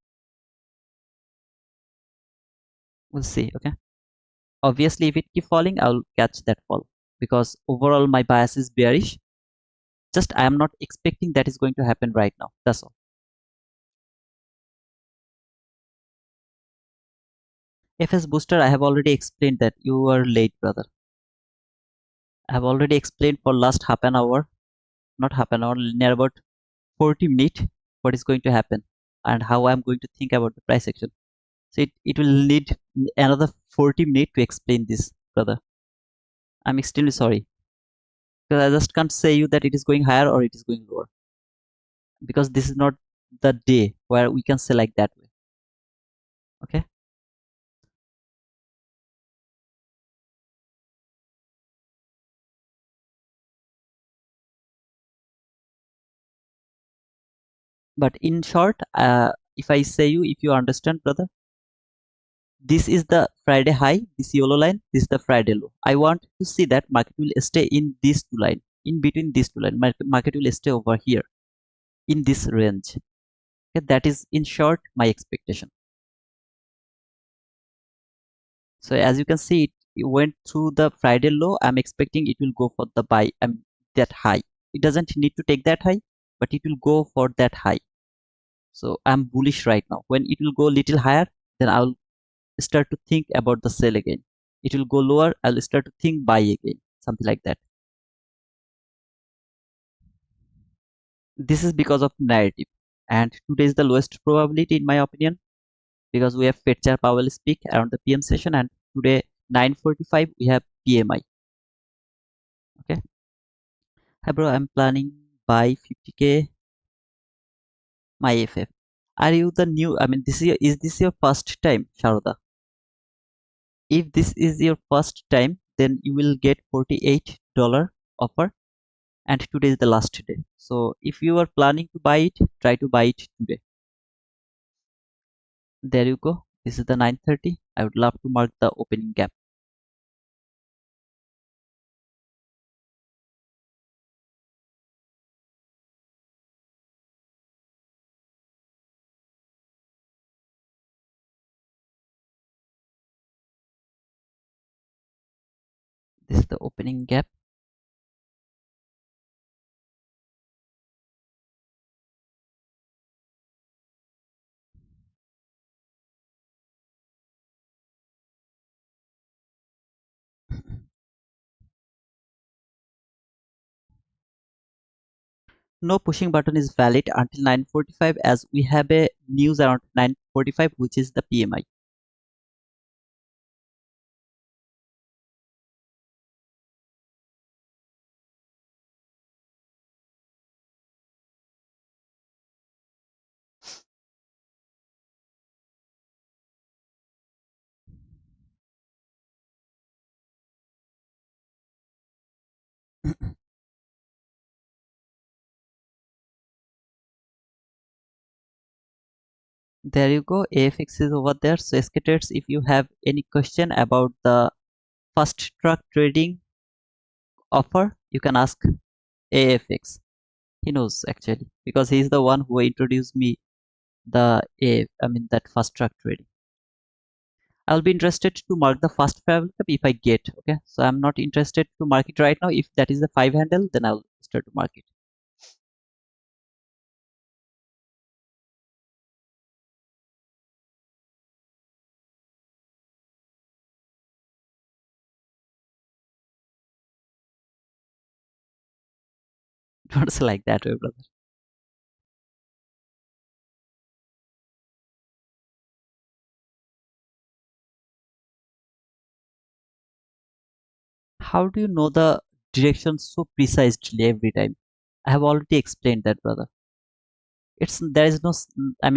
We'll see. Okay. Obviously, if it keep falling, I'll catch that fall because overall my bias is bearish. Just I am not expecting that is going to happen right now. That's all. FS booster, I have already explained that you are late, brother. I have already explained for last half an hour, not half an hour, near about 40 minutes, what is going to happen and how I'm going to think about the price action. So it will need another 40 minutes to explain this, brother. I'm extremely sorry because I just can't say you that it is going higher or it is going lower because this is not the day where we can say like that way. Okay. But in short, if I say you, if you understand, brother, this is the Friday high, this yellow line, this is the Friday low. I want to see that market will stay in these two line, in between these two line. Market will stay over here in this range. Okay, that is in short my expectation. So as you can see, it went through the Friday low. I'm expecting it will go for the buy. That high. It doesn't need to take that high, but it will go for that high. So I'm bullish right now. When it will go a little higher, then I'll start to think about the sell again. It will go lower, I'll start to think buy again, something like that. This is because of narrative. And today is the lowest probability in my opinion because we have Fed Chair Powell speak around the PM session and today 9:45 we have PMI. Okay. Hi bro, I'm planning buy 50k my FF. Are you the new? I mean, is this your first time, Sharoda? If this is your first time, then you will get $48 offer, and today is the last day. So if you are planning to buy it, try to buy it today. There you go. This is the 9:30. I would love to mark the opening gap. This is the opening gap. No pushing button is valid until 9:45 as we have a news around 9:45 which is the PMI. There you go, AFX is over there. So skaters, if you have any question about the fast track trading offer, you can ask AFX. He knows actually because he's the one who introduced me that fast track trading. I'll be interested to mark the first parallel if I get. Okay, so I'm not interested to mark it right now. If that is the 5 handle, then I'll start to mark it. Don't say like that way, brother. How do you know the direction so precisely every time? I have already explained that, brother. There is no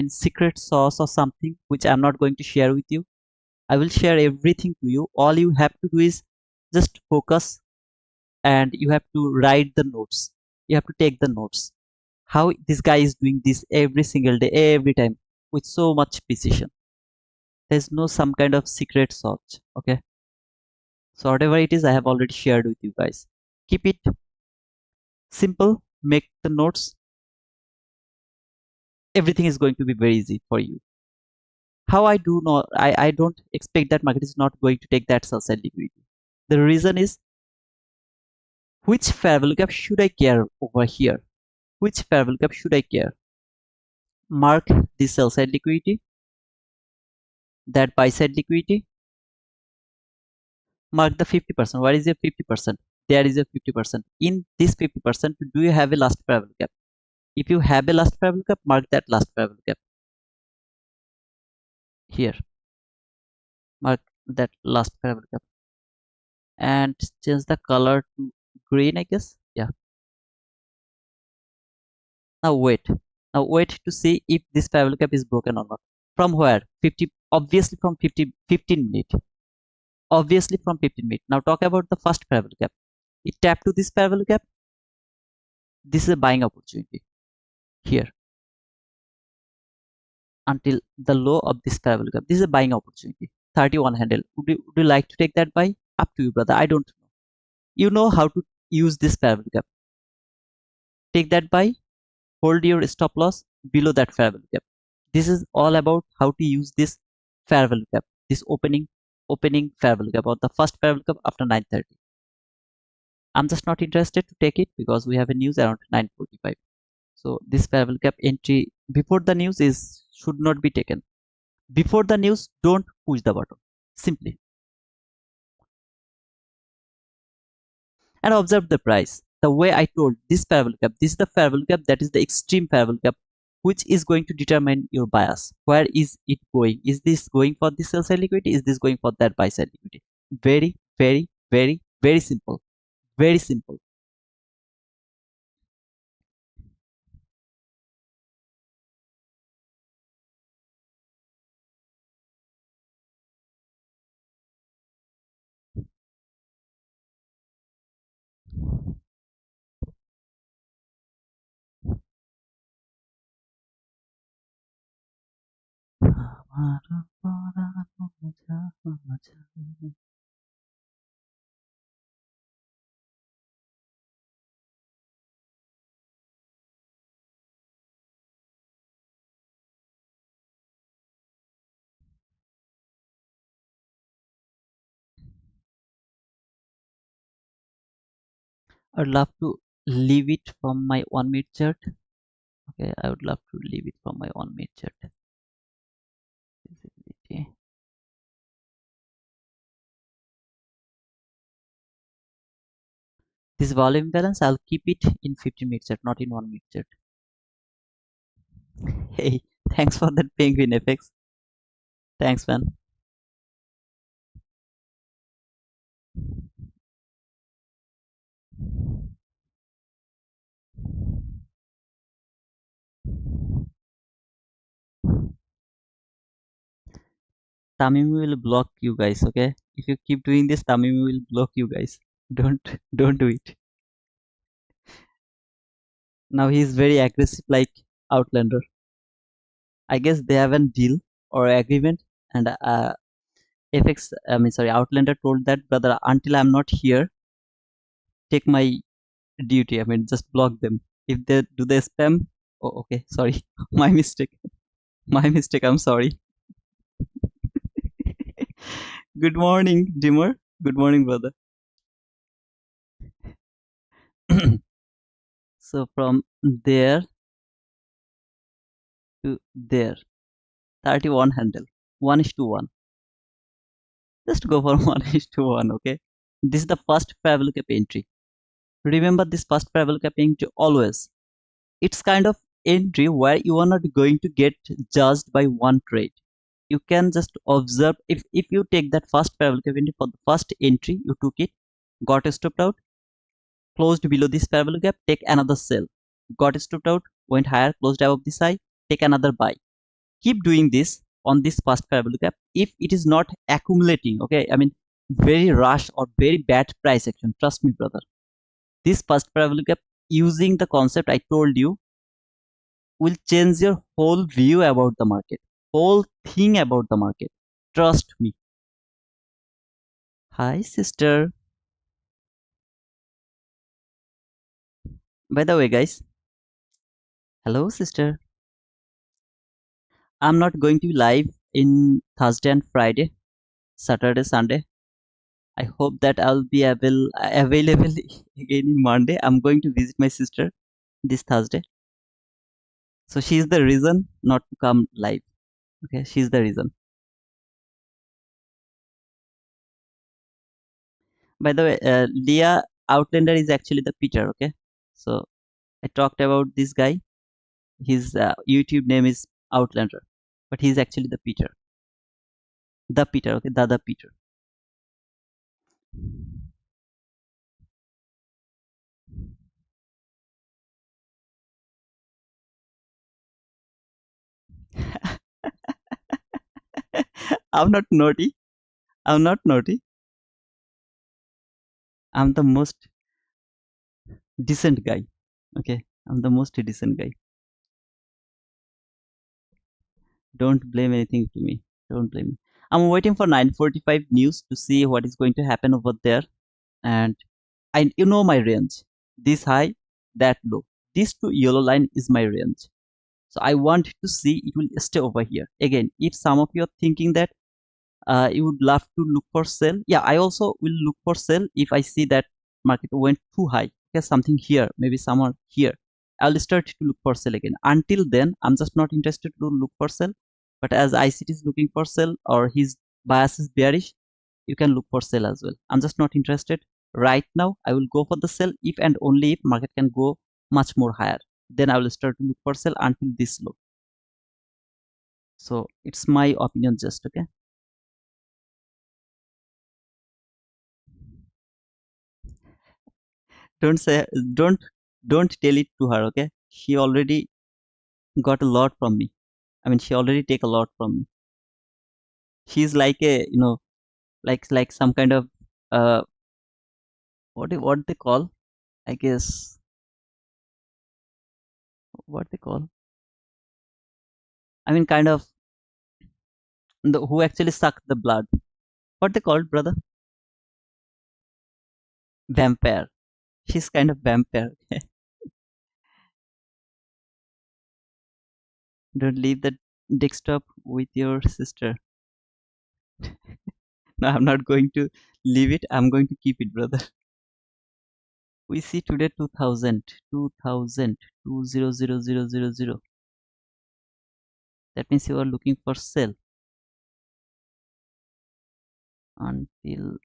secret sauce or something which I'm not going to share with you. I will share everything to you. All you have to do is just focus and you have to write the notes. You have to take the notes. How this guy is doing this every single day, every time, with so much precision. There's no some kind of secret sauce. Okay. So whatever it is, I have already shared with you guys. Keep it simple. Make the notes. Everything is going to be very easy for you. How I do not, I don't expect that market is not going to take that sell side liquidity. The reason is which fair value gap should I care over here? Which fair value gap should I care? Mark the sell side liquidity, that buy side liquidity, mark the 50%. What is your 50%? There is a 50%. In this 50%, do you have a last fair value gap? If you have a last fair value gap, mark that last fair value gap. Here, mark that last fair value gap. And change the color to green, I guess. Yeah. Now wait. Now wait to see if this fair value gap is broken or not. From where? 50, obviously from 15 minute. Obviously from 15 minute. Now talk about the first fair value gap. It tap to this fair value gap. This is a buying opportunity here until the low of this fair value gap. This is a buying opportunity. 31 handle. Would you like to take that buy? Up to you, brother. I don't know. You know how to use this fair value gap. Take that buy. Hold your stop loss below that fair value gap. This is all about how to use this fair value gap. This opening fair value gap or the first fair value gap after 9:30. I'm just not interested to take it because we have a news around 9:45. So this fair value gap entry before the news is should not be taken. Before the news, don't push the button. Simply. And observe the price. The way I told this fair value gap, this is the fair value gap that is the extreme fair value gap, which is going to determine your bias. Where is it going? Is this going for this sell side liquidity? Is this going for that buy side liquidity? Very, very, very, very simple. Very simple. I'd love to leave it from my 1 minute chat. Okay, I would love to leave it from my 1 minute chat. Visibility. This volume balance, I'll keep it in 15 minute chat, not in 1 minute chat. Hey, thanks for that penguin effects. Thanks, man. Tamimi will block you guys, okay? If you keep doing this, Tamimi will block you guys. Don't do it. Now he's very aggressive like Outlander. I guess they have a deal or agreement, and FX, I mean, sorry, Outlander told that brother, until I'm not here, take my duty. I mean, just block them. If they do they spam, oh, okay, sorry, my mistake, my mistake. I'm sorry. Good morning, Dimmer. Good morning, brother. So from there to there, 31 handle, 1:1. Just go for 1:1, okay? This is the first parallel cap entry. Remember this first parallel cap entry always. It's kind of entry where you are not going to get judged by one trade. You can just observe if you take that first parallel cap entry for the first entry, you took it, got stopped out, closed below this parallel gap, take another sell, got stopped out, went higher, closed above this high, take another buy. Keep doing this on this first parabolic gap if it is not accumulating, okay? I mean, very rush or very bad price action, trust me, brother. This first parabolic gap, using the concept I told you, will change your whole view about the market, whole thing about the market, trust me. Hi sister. By the way, guys, hello sister. I'm not going to be live in Thursday and Friday, Saturday, Sunday. I hope that I'll be available again in Monday. I'm going to visit my sister this Thursday. So she's the reason not to come live. Okay, she's the reason. By the way, Leah Outlander is actually the Peter. Okay, so I talked about this guy. His YouTube name is Outlander, but he's actually the Peter. The Peter. Okay, the Peter. I'm not naughty. I'm not naughty. I'm the most decent guy. Okay, I'm the most decent guy. Don't blame anything to me. Don't blame me. I'm waiting for 9:45 news to see what is going to happen over there. And you know my range. This high, that low. This two yellow line is my range. So I want to see it will stay over here. Again, if some of you are thinking that you would love to look for sell, yeah, I also will look for sell if I see that market went too high. Okay, something here, maybe somewhere here. I'll start to look for sell again. Until then, I'm just not interested to look for sell. But as ICT is looking for sell or his bias is bearish, you can look for sell as well. I'm just not interested right now. I will go for the sell if and only if market can go much more higher. Then I will start to look for sell until this low. So it's my opinion, just okay. Don't say don't don't tell it to her, okay? She already got a lot from me. I mean, she already take a lot from me. She's like a like some kind of uh what they call, I guess, what they call, I mean, kind of Who actually suck the blood. What they called, brother? Vampire. She's kind of vampire. Don't leave the desktop with your sister. No, I'm not going to leave it. I'm going to keep it, brother. We see today 2000, 2000, 200000. That means you are looking for sell until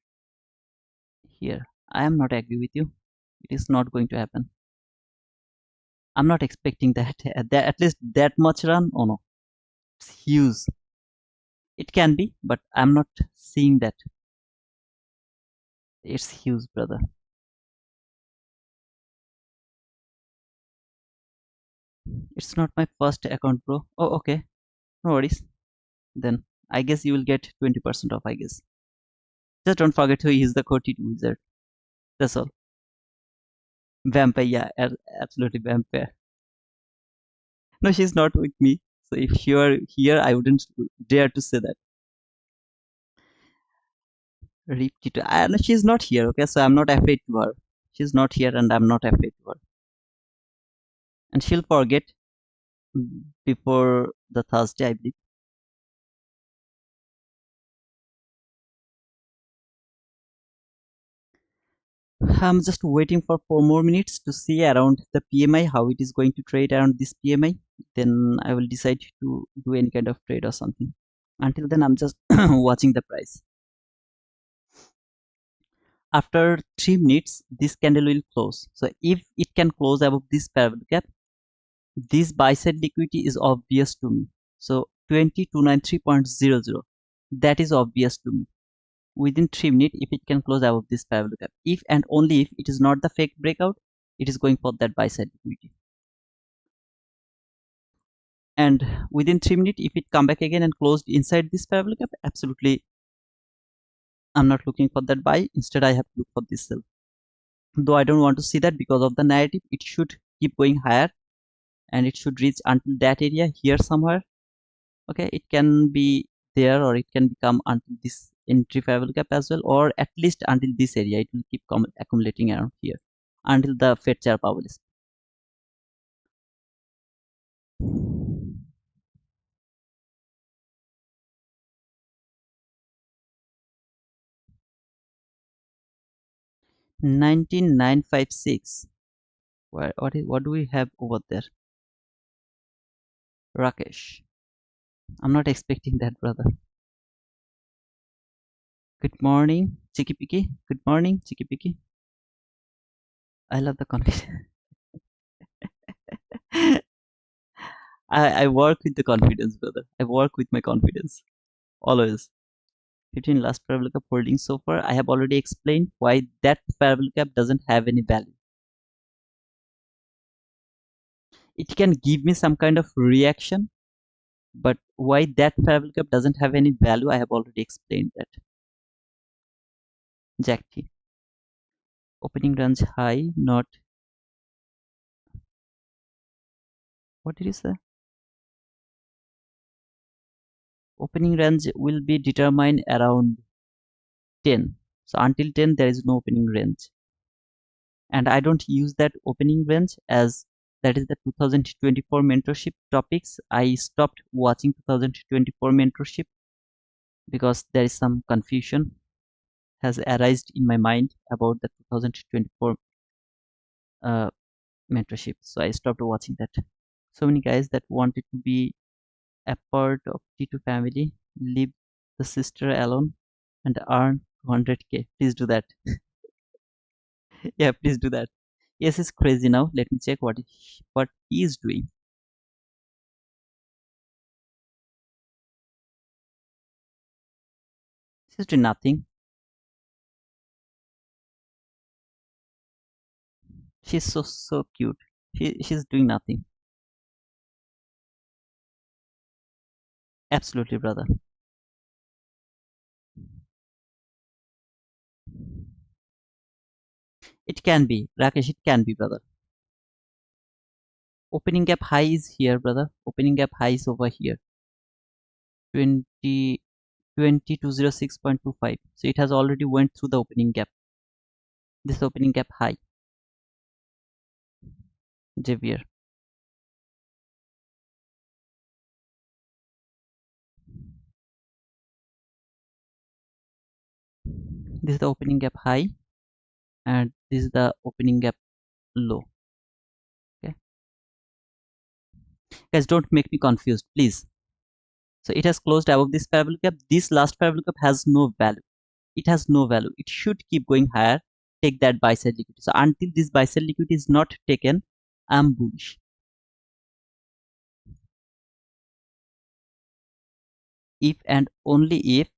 here. I am not agree with you. It is not going to happen. I'm not expecting that. At least that much run. Oh no, it's huge. It can be, but I'm not seeing that. It's huge, brother. It's not my first account, bro. Oh, okay. No worries. Then I guess you will get 20% off, I guess. Just don't forget to use the code T2 wizard. That's all. Vampire, yeah, absolutely vampire. No, she's not with me. So if she were here, I wouldn't dare to say that. Rip T2. No, she's not here, okay? So I'm not afraid to her. She's not here and I'm not afraid to her. And she'll forget before the Thursday, I believe. I'm just waiting for 4 more minutes to see around the PMI how it is going to trade around this PMI. Then I will decide to do any kind of trade or something. Until then, I'm just watching the price. After 3 minutes, this candle will close. So if it can close above this parabolic gap, this buy side liquidity is obvious to me. So 20293.00, that is obvious to me. Within 3 minutes, if it can close above this parabolic gap, if and only if it is not the fake breakout, it is going for that buy side liquidity. And within 3 minutes, if it come back again and closed inside this parabolic gap, absolutely I'm not looking for that buy. Instead, I have to look for this sell. Though I don't want to see that because of the narrative, it should keep going higher and it should reach until that area here somewhere. Okay, it can be there or it can become until this entry parabolic gap as well, or at least until this area. It will keep accumulating around here until the Fed chair publishes. $19,956. What do we have over there? Rakesh. I'm not expecting that, brother. Good morning, Chicky Picky. Good morning, Chicky Picky. I love the confidence. I work with the confidence, brother. I work with my confidence. Always. 15 last parabolic gap holding so far. I have already explained why that parabolic gap doesn't have any value. It can give me some kind of reaction, but why that parabolic gap doesn't have any value, I have already explained that. Jack T. Opening range high, not. What did you say? Opening range will be determined around 10. So until 10, there is no opening range. And I don't use that opening range as that is the 2024 mentorship topics. I stopped watching 2024 mentorship because there is some confusion has arisen in my mind about the 2024 mentorship. So I stopped watching that. So many guys that wanted to be a part of T2 family leave the sister alone and earn 200k. Please do that. Yeah, please do that. Yes, it's crazy now. Let me check what he is doing. She's doing nothing. She's so cute. She's doing nothing. Absolutely, brother. It can be, Rakesh. It can be, brother. Opening gap high is here, brother. Opening gap high is over here. 20. 2206.25. So it has already went through the opening gap. This opening gap high. Javier. This is the opening gap high, and this is the opening gap low. Okay, guys, don't make me confused, please. So it has closed above this parabolic gap. This last parabolic gap has no value. It has no value. It should keep going higher. Take that buy side liquidity. So until this buy side liquidity is not taken, I'm bullish. If and only if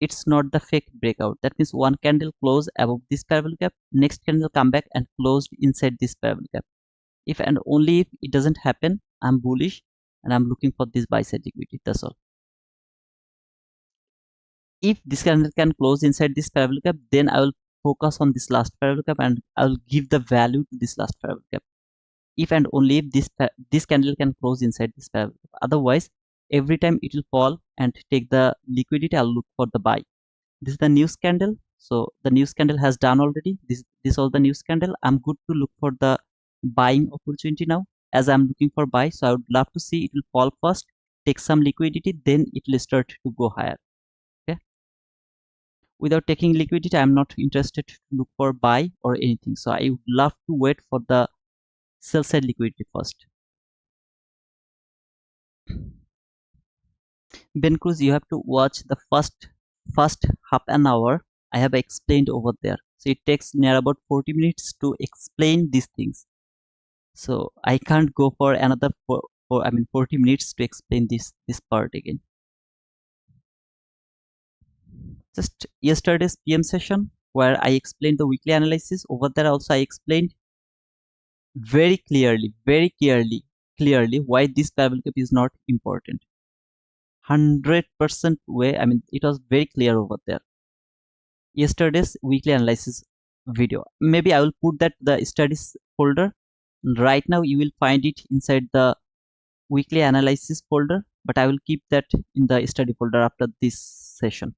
it's not the fake breakout. That means one candle close above this parabolic gap, next candle come back and closed inside this parabolic gap. If and only if it doesn't happen, I'm bullish and I'm looking for this buy side liquidity. That's all. If this candle can close inside this parabolic gap, then I will focus on this last parabolic gap and I will give the value to this last parabolic gap. If and only if this candle can close inside this parabolic gap. Otherwise, every time it will fall and take the liquidity, I'll look for the buy. This is the news candle. So the news candle has done already. This all the news candle. I'm good to look for the buying opportunity now. As I'm looking for buy, so I would love to see it will fall first, take some liquidity, then it will start to go higher. Okay. Without taking liquidity, I'm not interested to look for buy or anything. So I would love to wait for the sell side liquidity first. Ben Cruz, you have to watch the first half an hour. I have explained over there. So it takes near about 40 minutes to explain these things. So I can't go for another 40 minutes to explain this part again. Just yesterday's PM session where I explained the weekly analysis. Over there also I explained very clearly why this parabolic gap is not important. 100% way. I mean, it was very clear over there. Yesterday's weekly analysis video. Maybe I will put that the studies folder. Right now you will find it inside the weekly analysis folder, but I will keep that in the study folder after this session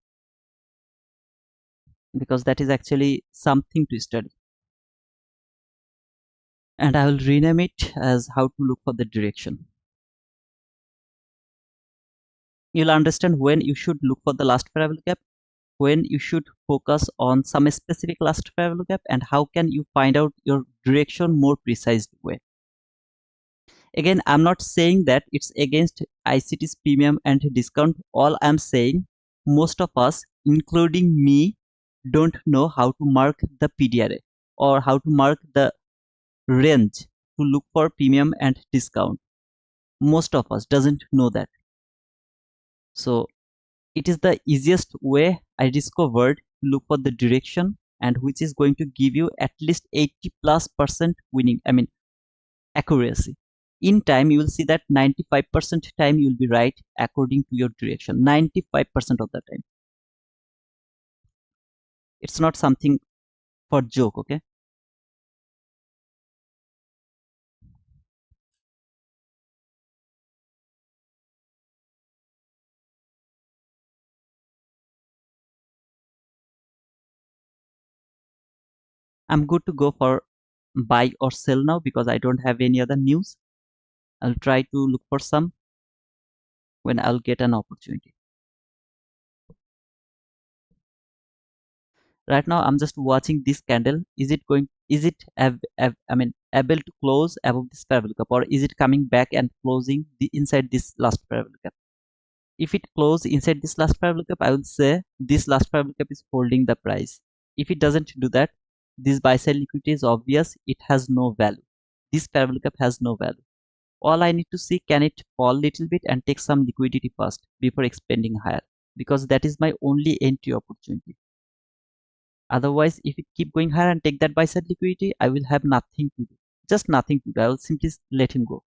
because that is actually something to study. And I will rename it as how to look for the direction. You'll understand when you should look for the last parabolic gap, when you should focus on some specific last parabolic gap, and how can you find out your direction more precise way. Again, I'm not saying that it's against ICT's premium and discount. All I'm saying, most of us, including me, don't know how to mark the PDRA or how to mark the range to look for premium and discount. Most of us doesn't know that. So it is the easiest way I discovered to look for the direction, and which is going to give you at least 80+% winning, I mean accuracy. In time you will see that 95% time you will be right according to your direction. 95% of the time. It's not something for joke, okay? I'm good to go for buy or sell now because I don't have any other news. I'll try to look for some when I'll get an opportunity. Right now I'm just watching this candle. Is it able to close above this parabolic gap, or is it coming back and closing inside this last parabolic gap? If it close inside this last parabolic gap, I would say this last parabolic gap is holding the price. If it doesn't do that, this buy side liquidity is obvious. It has no value. This parabolic gap has no value. All I need to see, can it fall little bit and take some liquidity first before expanding higher, because that is my only entry opportunity. Otherwise, if it keep going higher and take that buy side liquidity, I will have nothing to do. Just nothing to do. I will simply let him go.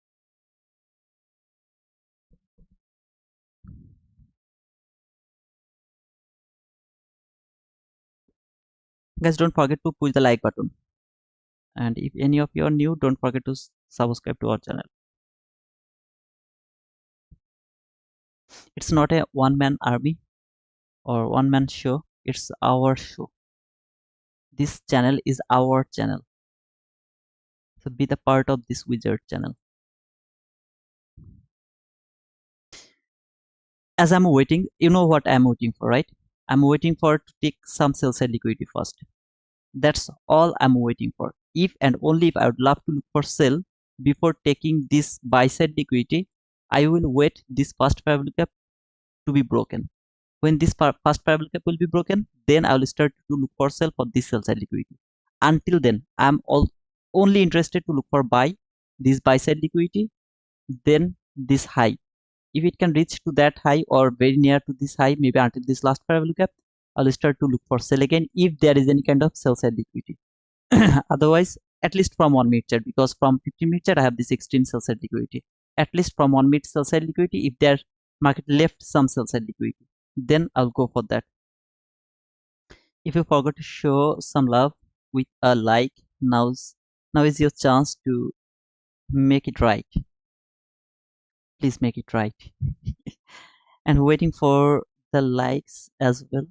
Guys, don't forget to push the like button. And if any of you are new, don't forget to subscribe to our channel. It's not a one-man army. or one man show. It's our show. This channel is our channel. So be the part of this wizard channel. As I'm waiting, you know what I'm waiting for, right? I'm waiting for to take some sell side liquidity first. That's all I'm waiting for. If and only if I would love to look for sell before taking this buy side liquidity, I will wait this first parabolic gap to be broken. When this first parabolic gap will be broken, then I will start to look for sell for this sell side liquidity. Until then, I'm only interested to look for buy this buy side liquidity, then this high. If it can reach to that high or very near to this high, maybe until this last parabolic gap, I'll start to look for sell again if there is any kind of sell side liquidity. Otherwise, at least from 1 minute chart, because from 15-minute chart I have this extreme sell side liquidity. At least from 1 minute sell side liquidity, if their market left some sell side liquidity, then I'll go for that. If you forgot to show some love with a like, now is your chance to make it right. Please make it right. And waiting for the likes as well.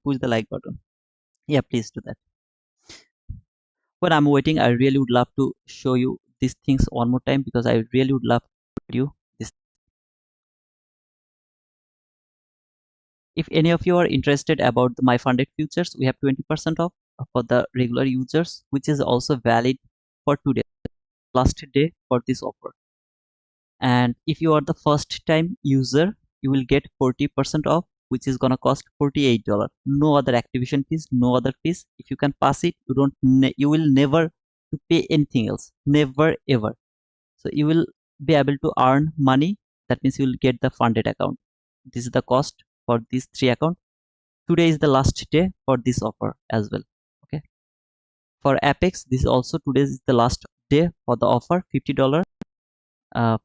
Push the like button. Yeah, please do that. When I'm waiting, I really would love to show you these things one more time, because I really would love to you this. If any of you are interested about the my funded futures, we have 20% off for the regular users, which is also valid for today, last day for this offer. And if you are the first time user, you will get 40% off, which is gonna cost $48. No other activation fees, no other fees. If you can pass it, you will never to pay anything else, never ever. So you will be able to earn money. That means you will get the funded account. This is the cost for these 3 accounts. Today is the last day for this offer as well. Okay. For Apex, this is also today is the last day for the offer. $50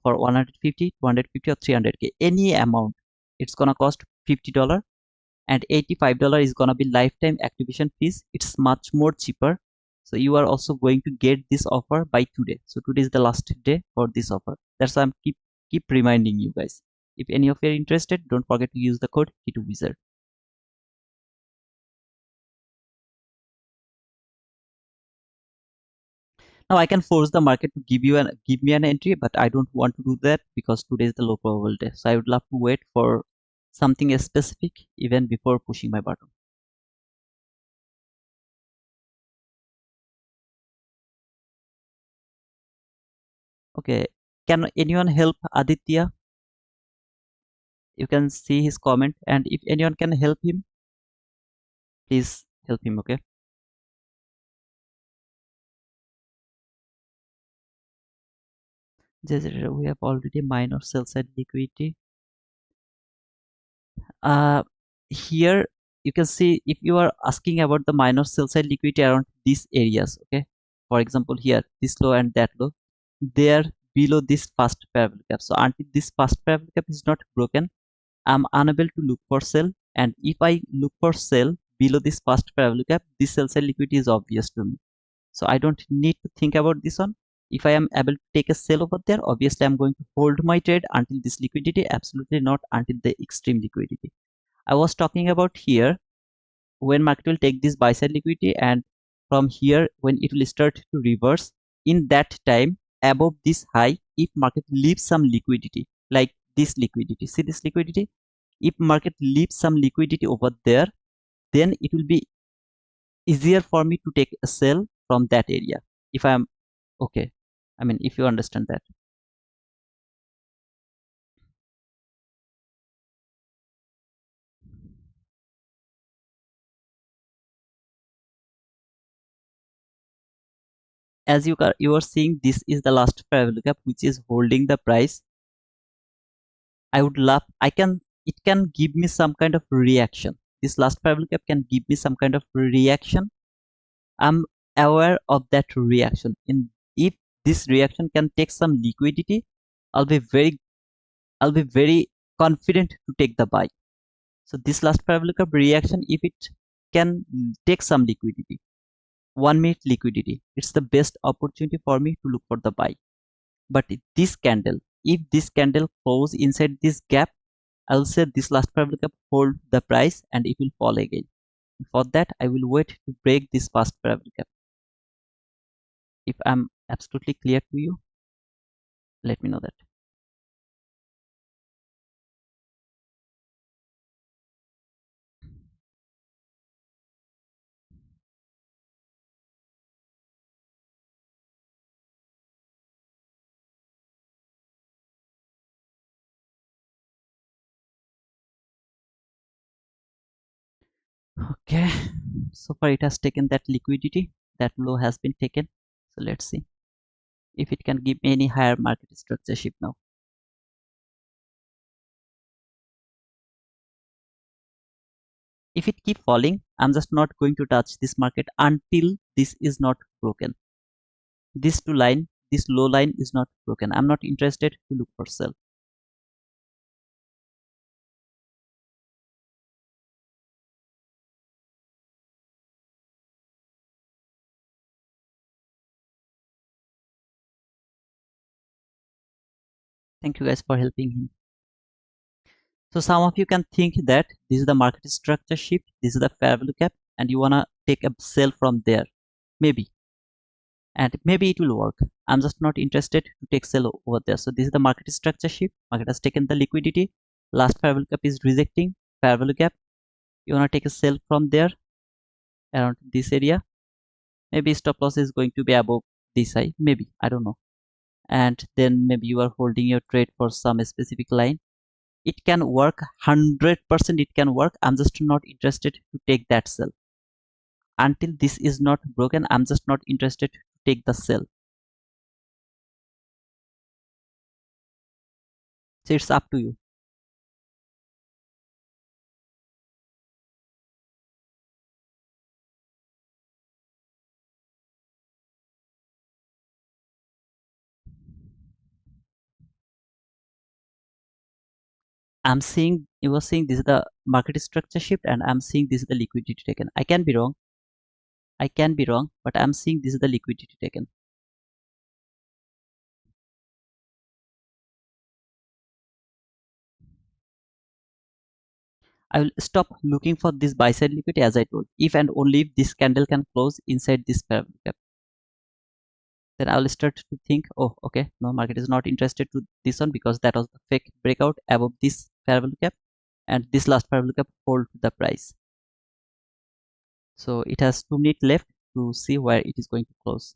for 150, 250 or 300k, any amount, it's gonna cost $50, and $85 is gonna be lifetime activation fees. It's much more cheaper. So you are also going to get this offer by today. So today is the last day for this offer. That's why I'm keep reminding you guys. If any of you are interested, don't forget to use the code K2Wizard. Now I can force the market to give me an entry, but I don't want to do that because today is the low probable day. So I would love to wait for something specific even before pushing my button. Okay, can anyone help Aditya? You can see his comment, and if anyone can help him, please help him. Okay. We have already minor sell side liquidity. Here you can see, if you are asking about the minor sell side liquidity around these areas, okay, for example here this low and that low, they are below this first parabolic gap. So until this first parabolic gap is not broken, I'm unable to look for sell. And if I look for sell below this first parabolic gap, this sell side liquidity is obvious to me, so I don't need to think about this one. If I am able to take a sell over there, obviously I'm going to hold my trade until this liquidity, absolutely not until the extreme liquidity. I was talking about here when market will take this buy side liquidity, and from here when it will start to reverse, in that time above this high, if market leaves some liquidity like this liquidity, see this liquidity, if market leaves some liquidity over there, then it will be easier for me to take a sell from that area. If I am okay, I mean, if you understand that. As you are seeing, this is the last parabolic gap which is holding the price. I would love, it can give me some kind of reaction. This last parabolic gap can give me some kind of reaction. I'm aware of that reaction. And if this reaction can take some liquidity, I'll be very confident to take the buy. So this last parabolic gap reaction, if it can take some liquidity, 1 minute liquidity, it's the best opportunity for me to look for the buy. But this candle, if this candle falls inside this gap, I'll say this last parallel gap hold the price and it will fall again. For that, I will wait to break this first parallel gap. If I'm absolutely clear to you, let me know that. Okay, so far it has taken that liquidity, that low has been taken. So let's see if it can give me any higher market structure shift now. If it keep falling, I'm just not going to touch this market until this is not broken. This two line, this low line is not broken. I'm not interested to look for sell. Thank you guys for helping him. So some of you can think that this is the market structure shift, this is the fair value cap, and you wanna take a sell from there. Maybe. And maybe it will work. I'm just not interested to take sell over there. So this is the market structure shift. Market has taken the liquidity. Last fair value cap is rejecting fair value gap. You wanna take a sell from there around this area. Maybe stop loss is going to be above this high. Maybe, I don't know. And then maybe you are holding your trade for some specific line. It can work 100%. It can work. I'm just not interested to take that sell until this is not broken. I'm just not interested to take the sell. So it's up to you. I'm seeing, you were saying this is the market structure shift, and I'm seeing this is the liquidity taken. I can be wrong. I can be wrong, but I'm seeing this is the liquidity taken. I will stop looking for this buy side liquidity, as I told. If and only if this candle can close inside this fair value gap, then I will start to think, oh, okay, no, market is not interested to this one because that was the fake breakout above this fair value gap, and this last fair value gap hold the price. So it has 2 minutes left to see where it is going to close.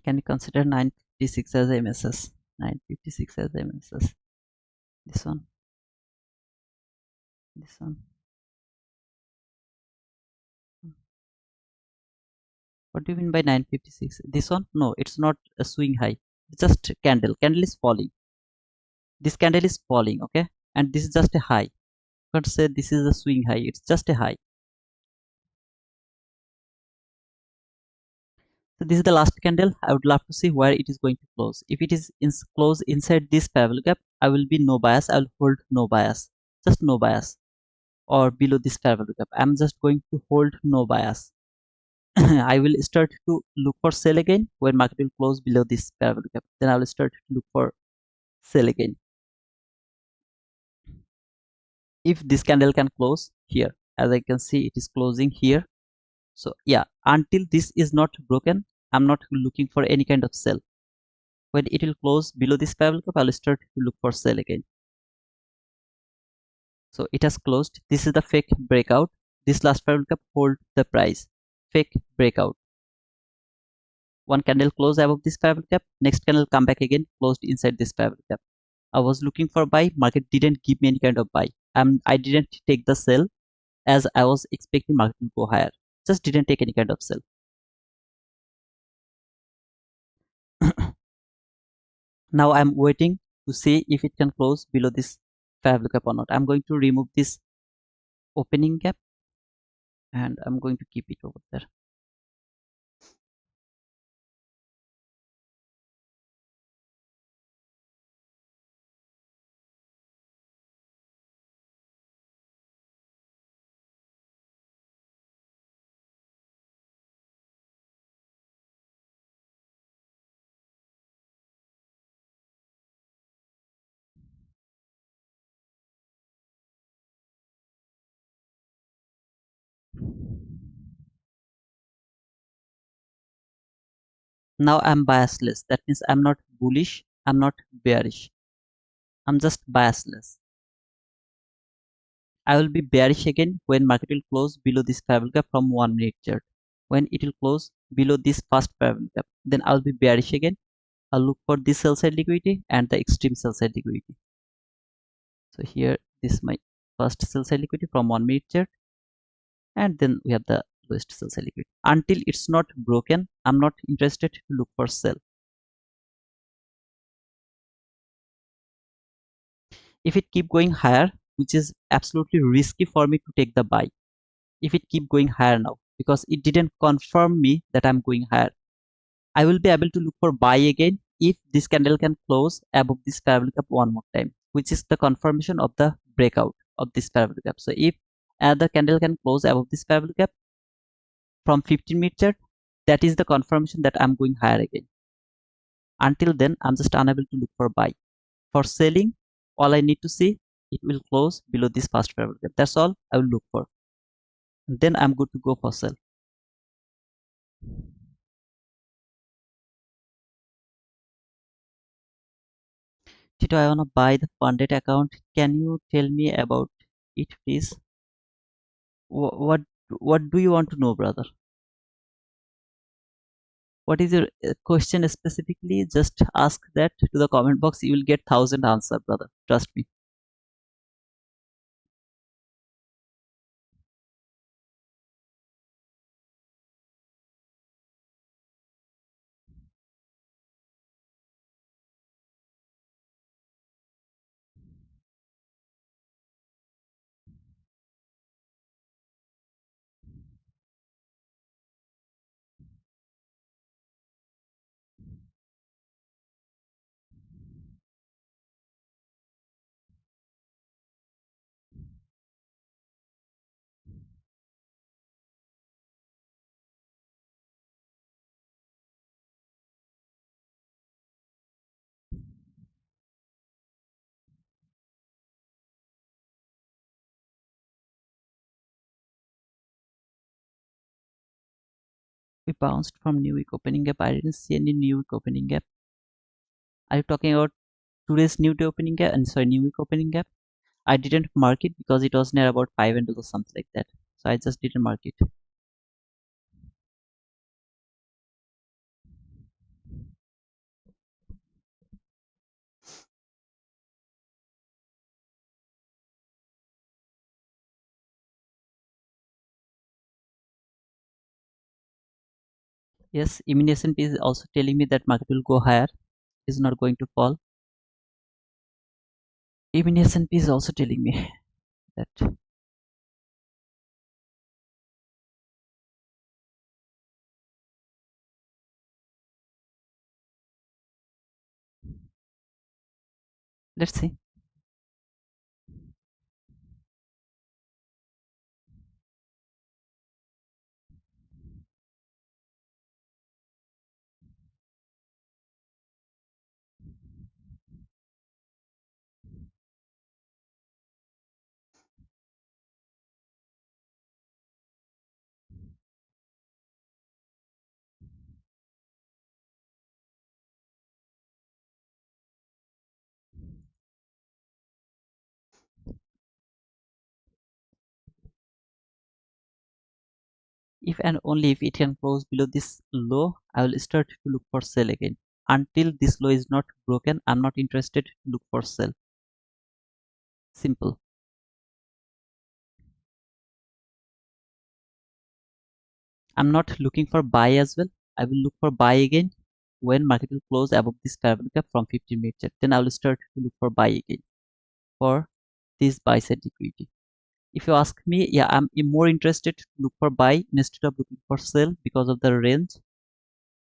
Can you consider 956 as MSS? 956 as MSS. This one. This one. What do you mean by 956? This one? No, it's not a swing high. It's just a candle. Candle is falling. This candle is falling, okay? And this is just a high. You can't say this is a swing high. It's just a high. So this is the last candle. I would love to see where it is going to close. If it is close inside this parallel gap, I will be no bias. I will hold no bias. Just no bias. Or below this parallel gap, I'm just going to hold no bias. I will start to look for sell again when market will close below this parallel gap. Then I will start to look for sell again. If this candle can close here, as I can see, it is closing here. So yeah, until this is not broken, I'm not looking for any kind of sell. When it will close below this parallel gap, I'll start to look for sell again. So it has closed. This is the fake breakout. this last parallel gap hold the price. Fake breakout. One candle close above this parallel gap, next candle come back again, closed inside this parallel gap. I was looking for buy, market didn't give me any kind of buy. I didn't take the sell as I was expecting market to go higher. Just didn't take any kind of sell. Now I'm waiting to see if it can close below this parallel gap or not. I'm going to remove this opening gap and I'm going to keep it over there. Now I'm biasless. That means I'm not bullish, I'm not bearish. I'm just biasless. I will be bearish again when market will close below this parallel gap from 1 minute chart. When it will close below this first parallel gap, then I'll be bearish again. I'll look for this sell side liquidity and the extreme sell side liquidity. So here this is my first sell side liquidity from 1 minute chart, and then we have the lowest sell side liquidity. Until it's not broken, I'm not interested to look for sell. If it keep going higher, which is absolutely risky for me to take the buy, if it keep going higher now, because it didn't confirm me that I'm going higher, I will be able to look for buy again if this candle can close above this parallel gap one more time, which is the confirmation of the breakout of this parallel gap. So if another candle can close above this parallel gap from 15-minute chart, that is the confirmation that I'm going higher again. Until then, I'm just unable to look for buy. For selling, all I need to see, it will close below this first parallel gap. That's all I will look for. And then I'm good to go for sell. Tito, I wanna buy the funded account. Can you tell me about it, please? What do you want to know, brother? What is your question specifically? Just ask that to the comment box. You will get 1,000 answer, brother. Trust me. We bounced from new week opening gap. I didn't see any new week opening gap. Are you talking about today's new day opening gap? And sorry, new week opening gap. I didn't mark it because it was near about 500 or something like that. So I just didn't mark it. Yes, imminent is also telling me that market will go higher. Is not going to fall. Even S&P is also telling me that. Let's see. If and only if it can close below this low, I will start to look for sell again. Until this low is not broken, I'm not interested to look for sell. Simple. I'm not looking for buy as well. I will look for buy again when market will close above this parabolic gap from 15-minute chart. Then I will start to look for buy again for this buy side liquidity. If you ask me, yeah, I'm more interested to look for buy instead of looking for sell because of the range.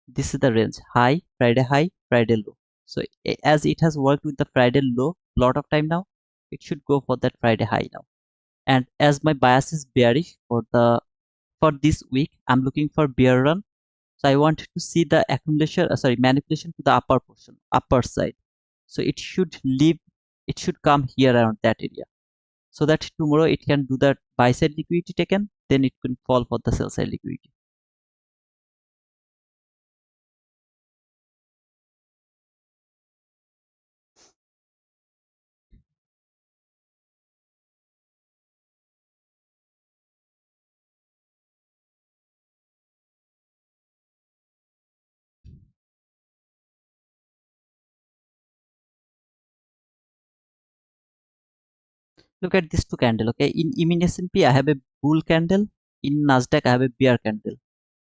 This is the range: high, Friday low. So as it has worked with the Friday low a lot of time now, it should go for that Friday high now. And as my bias is bearish for this week, I'm looking for bear run. So I want to see the accumulation, manipulation to the upper portion, upper side. So it should leave, it should come here around that area. So that tomorrow it can do that buy side liquidity taken, then it can fall for the sell side liquidity. Look at these two candle. Okay, in S&P I have a bull candle, in Nasdaq I have a bear candle.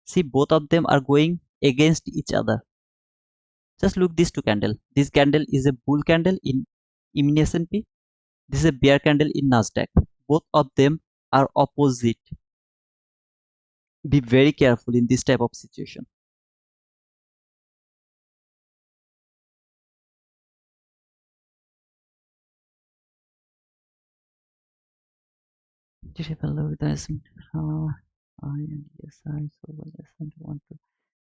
See, both of them are going against each other. Just look these two candle. This candle is a bull candle in S&P. This is a bear candle in Nasdaq. Both of them are opposite. Be very careful in this type of situation. Below the I and yes, I so well, yes, and want to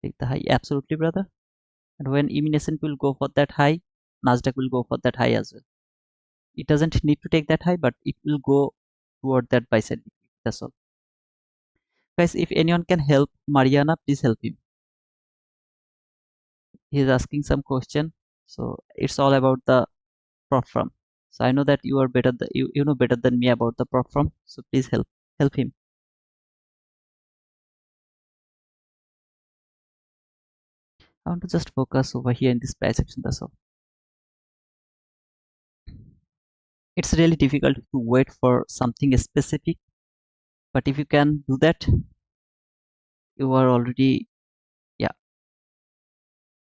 take the high. Absolutely, brother. And when S&P will go for that high, Nasdaq will go for that high as well. It doesn't need to take that high, but it will go toward that buy side. That's all. Guys, if anyone can help Mariana, please help him. He's asking some question. So it's all about the Propfirm. So I know that you are better you know better than me about the Propfirm. So please help him. I want to just focus over here in this price action. That's all. It's really difficult to wait for something specific, but if you can do that, you are already, yeah,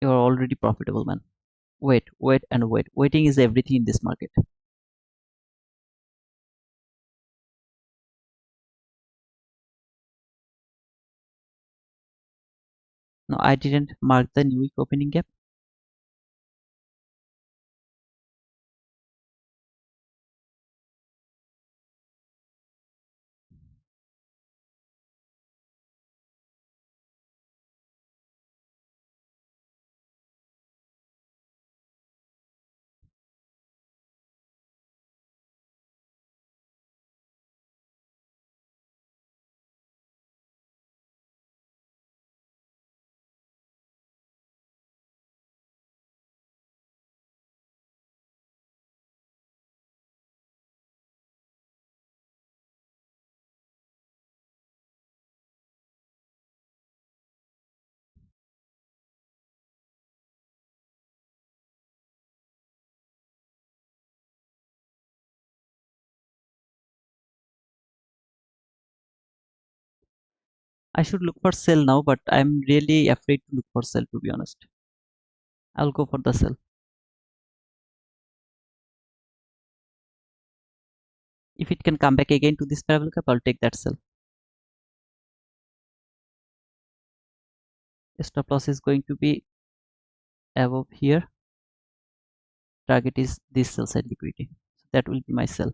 you are already profitable, man. Wait and wait. Waiting is everything in this market. No, I didn't mark the new week opening gap. I should look for sell now, but I'm really afraid to look for sell, to be honest. I'll go for the sell. If it can come back again to this parabolic gap, I'll take that sell. Stop loss is going to be above here. Target is this sell side liquidity. So that will be my sell.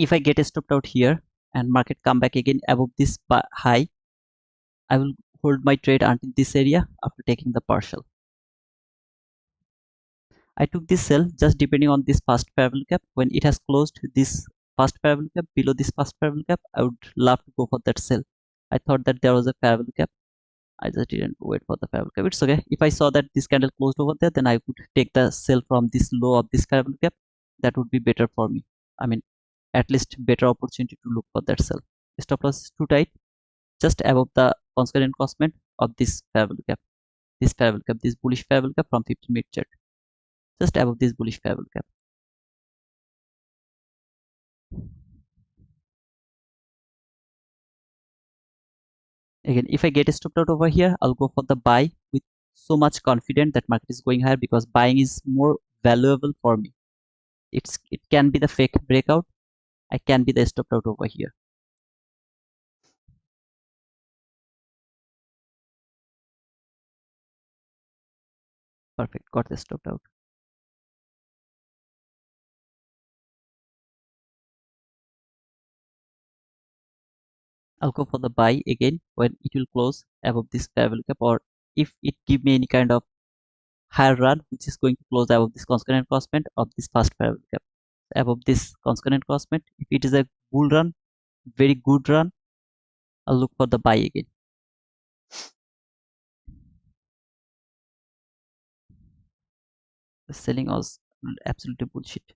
If I get stopped out here and market come back again above this high, I will hold my trade until this area after taking the partial. I took this sell just depending on this past parallel gap. When it has closed this past parallel gap below this past parallel gap, I would love to go for that sell. I thought that there was a parallel gap. I just didn't wait for the parallel gap. It's okay. If I saw that this candle closed over there, then I would take the sell from this low of this parallel gap. That would be better for me. I mean, at least better opportunity to look for that sell. Stop loss is too tight, just above the constant encroachment of this parallel gap. This parallel gap, this bullish parallel gap from 15-minute chart. Just above this bullish parallel gap. Again, if I get stopped out over here, I'll go for the buy with so much confident that market is going higher, because buying is more valuable for me. It can be the fake breakout. I can be the stopped out over here. Perfect, got the stopped out. I'll go for the buy again when it will close above this parallel gap, or if it give me any kind of higher run which is going to close above this constant encroachment of this first parallel gap. Above this constant encroachment, if it is a bull run, very good run, I'll look for the buy again. The selling was absolutely bullshit.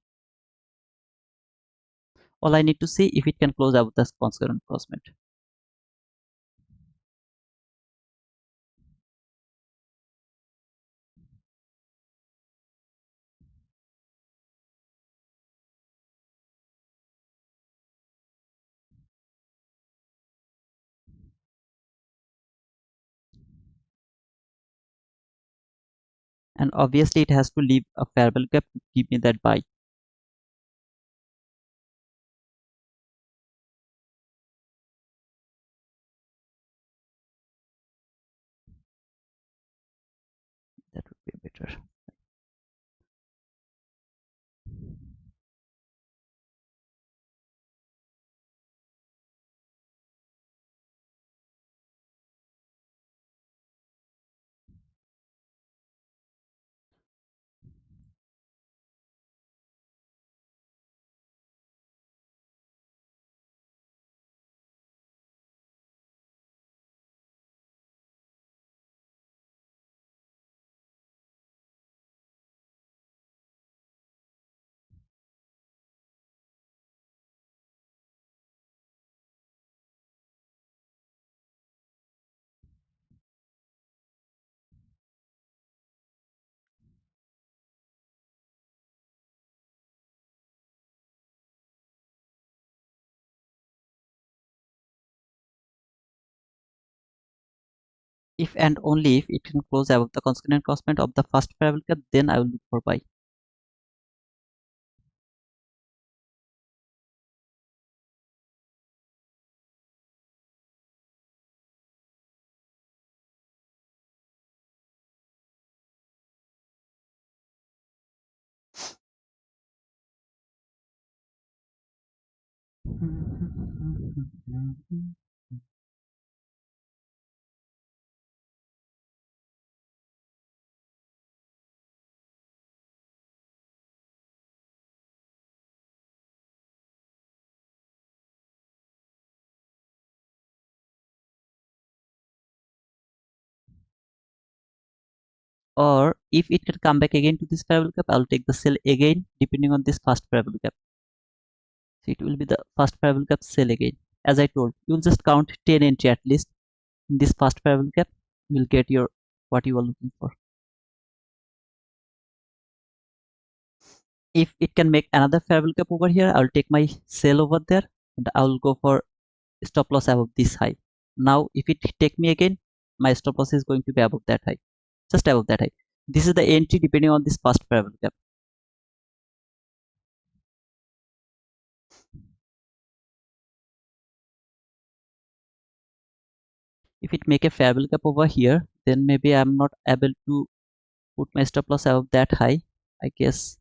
All I need to see if it can close above this constant encroachment. And obviously it has to leave a parallel gap to give me that buy. That would be better. If and only if it can close above the constant encroachment of the first parallel gap, then I will look for buy. Or if it can come back again to this parallel gap, I'll take the sell again depending on this first parallel gap. So it will be the first parallel gap sell again. As I told, you'll just count 10 entry at least in this first parallel gap. You will get your what you are looking for. If it can make another parallel gap over here, I'll take my sell over there and I'll go for stop loss above this high. Now if it take me again, my stop loss is going to be above that high, just above that high. This is the entry depending on this first parallel gap. If it make a parallel gap over here, then maybe I'm not able to put my stop loss above that high. I guess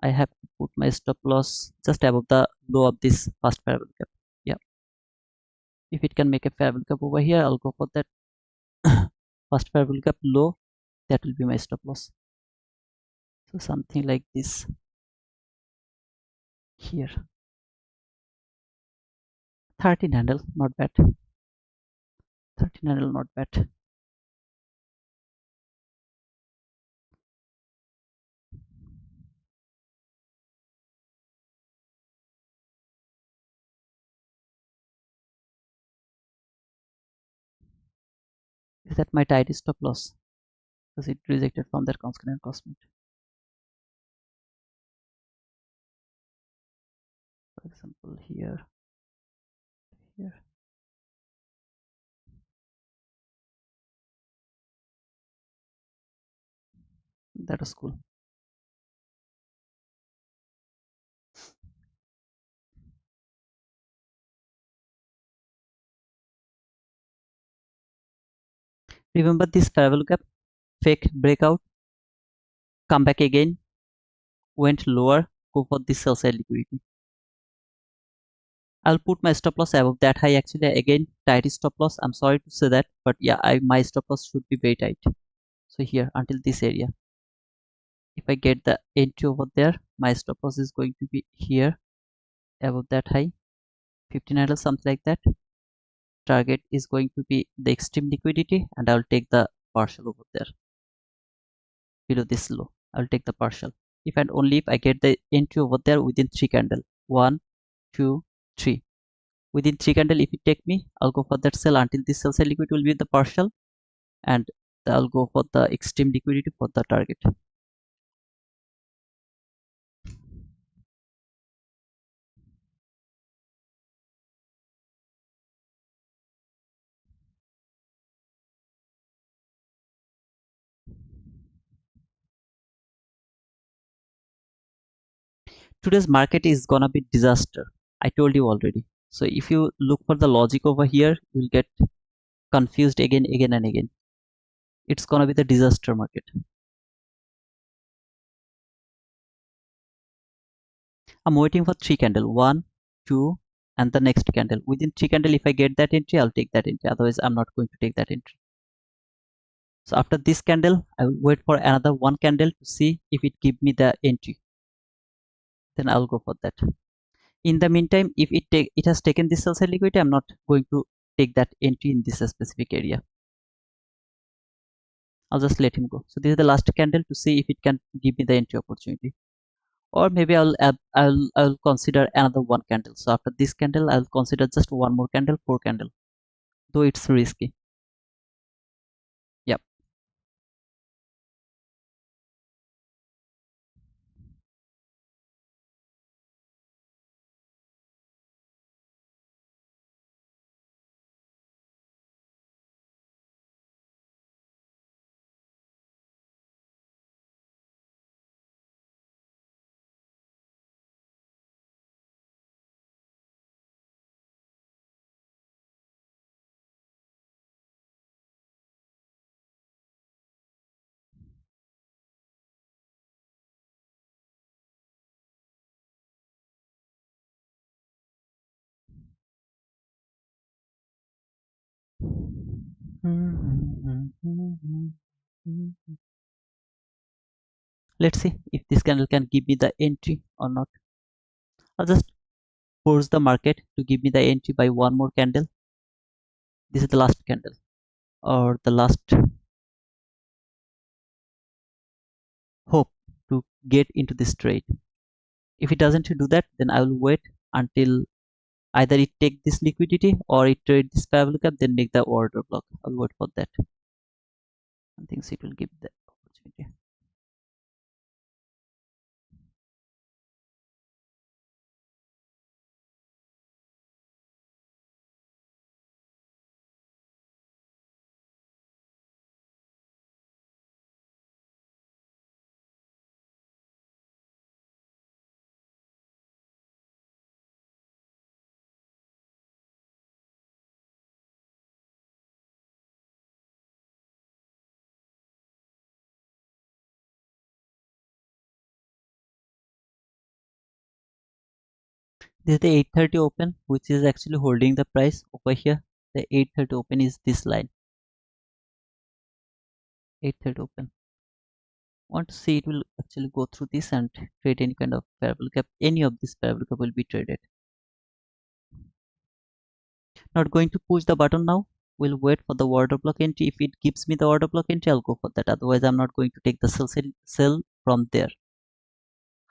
I have to put my stop loss just above the low of this first parabolic gap. Yeah, if it can make a parabolic gap over here, I'll go for that first parabolic gap low. That will be my stop loss. So something like this here. 13 handle, not bad. 13 handle, not bad. Is that my tight stop loss? Because it rejected from that constant cosmate. For example, here. That was cool. Remember this parabolic gap, fake breakout, come back again, went lower, go for this sell side liquidity. I'll put my stop loss above that high. Actually, again, tight stop loss. I'm sorry to say that, but yeah, my stop loss should be very tight. So here until this area. If I get the entry over there, my stop loss is going to be here above that high, 1500, something like that. Target is going to be the extreme liquidity, and I'll take the partial over there below this low. I'll take the partial. If and only if I get the entry over there within 3 candle. 1, 2, 3. Within 3 candle, if it take me, I'll go for that sell until this sell side liquidity will be the partial, and I'll go for the extreme liquidity for the target. Today's market is gonna be disaster. I told you already. So if you look for the logic over here, you'll get confused again and again. It's gonna be the disaster market. I'm waiting for 3 candle. 1, 2, and the next candle. Within 3 candle, if I get that entry, I'll take that entry. Otherwise, I'm not going to take that entry. So after this candle, I will wait for another 1 candle to see if it give me the entry. Then I'll go for that. In the meantime, if it has taken this sell side liquidity, I'm not going to take that entry in this specific area. I'll just let him go. So this is the last candle to see if it can give me the entry opportunity, or maybe I'll consider another 1 candle. So after this candle, I'll consider just 1 more candle, 4 candle, though it's risky. Yep. Let's see if this candle can give me the entry or not. I'll just force the market to give me the entry by 1 more candle. This is the last candle, or the last hope to get into this trade. If it doesn't do that, then I will wait until either it take this liquidity or it trade this parabolic gap, then make the order block. I'll wait for that. I think it will give the opportunity. This is the 830 open, which is actually holding the price over here. The 830 open is this line. 830 open. Want to see it will actually go through this and trade any kind of parabol gap. Any of this parabol gap will be traded. Not going to push the button now. We'll wait for the order block entry. If it gives me the order block entry, I'll go for that. Otherwise, I'm not going to take the sell from there.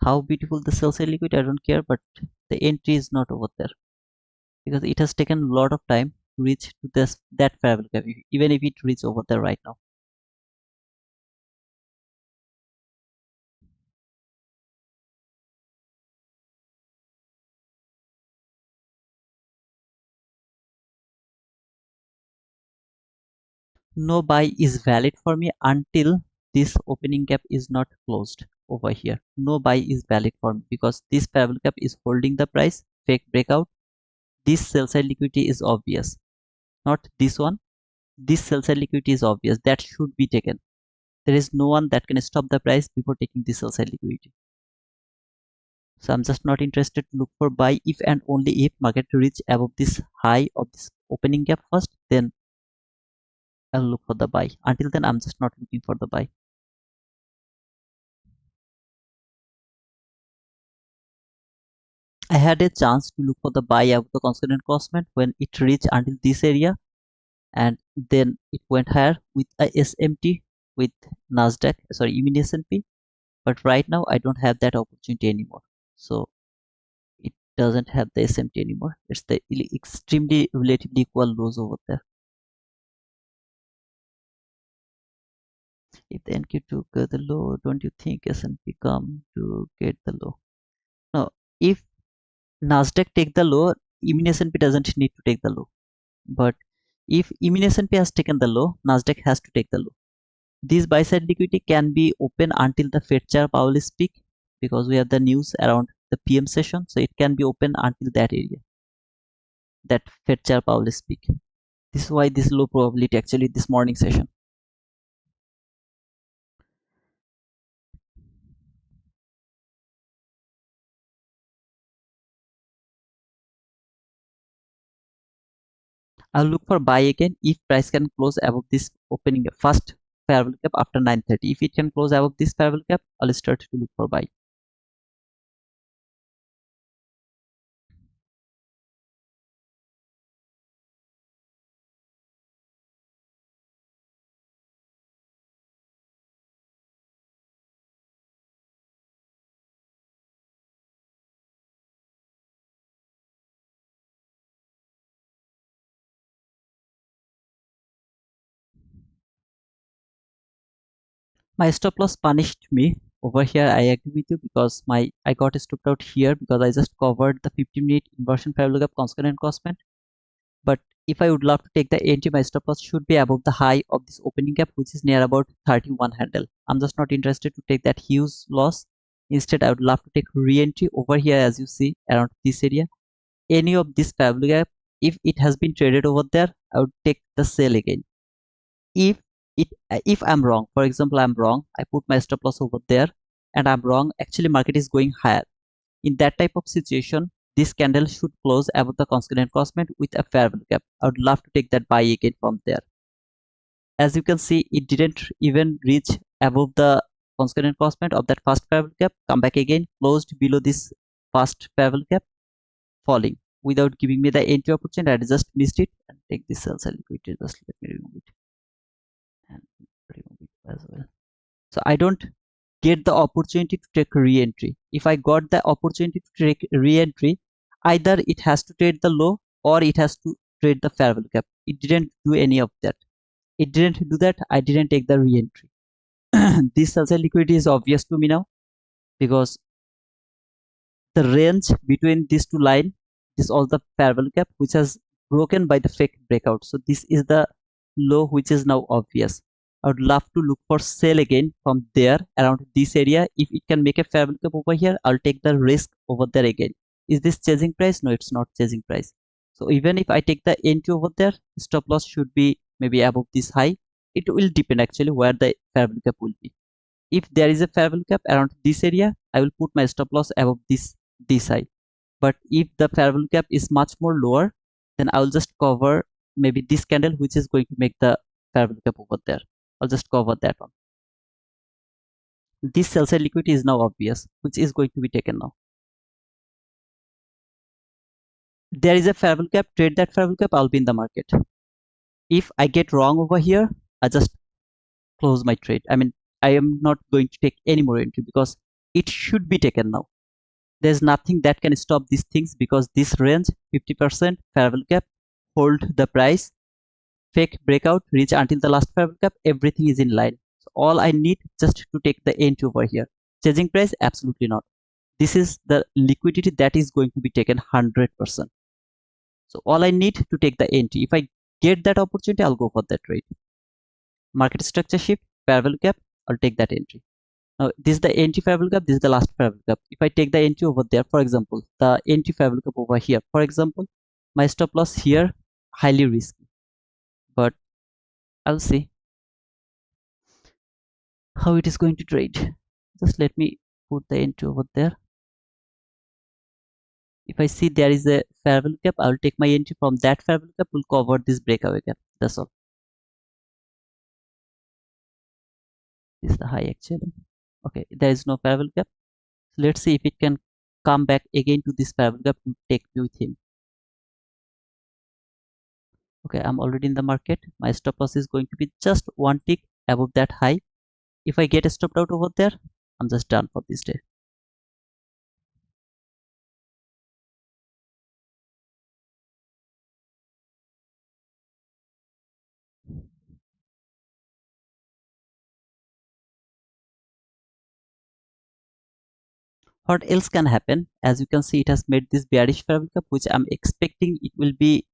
How beautiful the sell liquid, I don't care, but the entry is not over there because it has taken a lot of time to reach to that parabol gap, even if it reaches over there right now. No buy is valid for me until this opening gap is not closed over here. No buy is valid for me because this parabol gap is holding the price. Fake breakout. This sell side liquidity is obvious, not this one. This sell side liquidity is obvious, that should be taken. There is no one that can stop the price before taking this sell side liquidity. So I'm just not interested to look for buy if and only if market reach above this high of this opening gap first, then I'll look for the buy. Until then, I'm just not looking for the buy. I had a chance to look for the buy of the constant cosmet when it reached until this area, and then it went higher with a SMT with Nasdaq, sorry, even S&P. But right now I don't have that opportunity anymore. So it doesn't have the SMT anymore. It's the extremely relatively equal lows over there. If the NQ took the low, don't you think S&P come to get the low? No, if Nasdaq take the low, even S&P doesn't need to take the low. But if even S&P has taken the low, Nasdaq has to take the low. This buy side liquidity can be open until the Fed chair Powell speak, because we have the news around the PM session, so it can be open until that area, that Fed chair Powell speak. This is why this low probability actually this morning session. I'll look for buy again if price can close above this opening first parabol gap after 9:30. If it can close above this parabol gap, I'll start to look for buy. My stop loss punished me over here. I agree with you because I got stopped out here because I just covered the 15-minute inversion parabol gap constant and cosmet. But if I would love to take the entry, my stop loss should be above the high of this opening gap, which is near about 31 handle. I'm just not interested to take that huge loss. Instead, I would love to take re-entry over here, as you see around this area. Any of this parabol gap, if it has been traded over there, I would take the sell again. If if I'm wrong, for example, I'm wrong, I put my stop loss over there and I'm wrong, actually market is going higher. In that type of situation, this candle should close above the constant cosmet with a parabol gap. I would love to take that buy again from there. As you can see, it didn't even reach above the constant cosmet of that first parabol gap, come back again, closed below this first parabol gap, falling without giving me the entry opportunity. I just missed it and take this sell side liquidity. Just let me remove it and remove it as well. So I don't get the opportunity to take re-entry. If I got the opportunity to take re-entry, either it has to trade the low or it has to trade the parabol gap. It didn't do any of that. It didn't do that. I didn't take the re-entry. This sell side liquidity is obvious to me now because the range between these two lines is all the parabol gap which has broken by the fake breakout. So this is the low which is now obvious. I would love to look for sell again from there around this area. If it can make a parabol gap over here, I'll take the risk over there again. Is this chasing price? No, it's not chasing price. So even if I take the entry over there, stop loss should be maybe above this high. It will depend actually where the parabol gap will be. If there is a parabol gap around this area, I will put my stop loss above this high. But if the fair value gap is much more lower, then I will just cover maybe this candle, which is going to make the fair value gap over there. I'll just cover that one. This sell side liquidity is now obvious, which is going to be taken now. There is a fair value gap, trade that fair value gap, I'll be in the market. If I get wrong over here, I just close my trade. I mean, I am not going to take any more entry because it should be taken now. There's nothing that can stop these things because this range 50% fair value gap, hold the price, fake breakout, reach until the last fair value gap, everything is in line. So all I need just to take the entry over here. Changing price, absolutely not. This is the liquidity that is going to be taken 100%. So all I need to take the entry. If I get that opportunity, I'll go for that trade. Market structure shift, fair value gap, I'll take that entry. Now this is the entry fair value gap, this is the last fair value gap. If I take the entry over there, for example, the entry fair value gap over here, for example, my stop loss here, highly risky. But I'll see how it is going to trade. Just let me put the entry over there. If I see there is a fair value gap, I will take my entry from that fair value gap, will cover this breakaway gap. That's all. This is the high actually. Okay, there is no fair value gap. So let's see if it can come back again to this fair value gap to take me with him. Okay, I'm already in the market. My stop loss is going to be just one tick above that high. If I get stopped out over there, I'm just done for this day. What else can happen? As you can see, it has made this bearish fair value gap, which I'm expecting it will be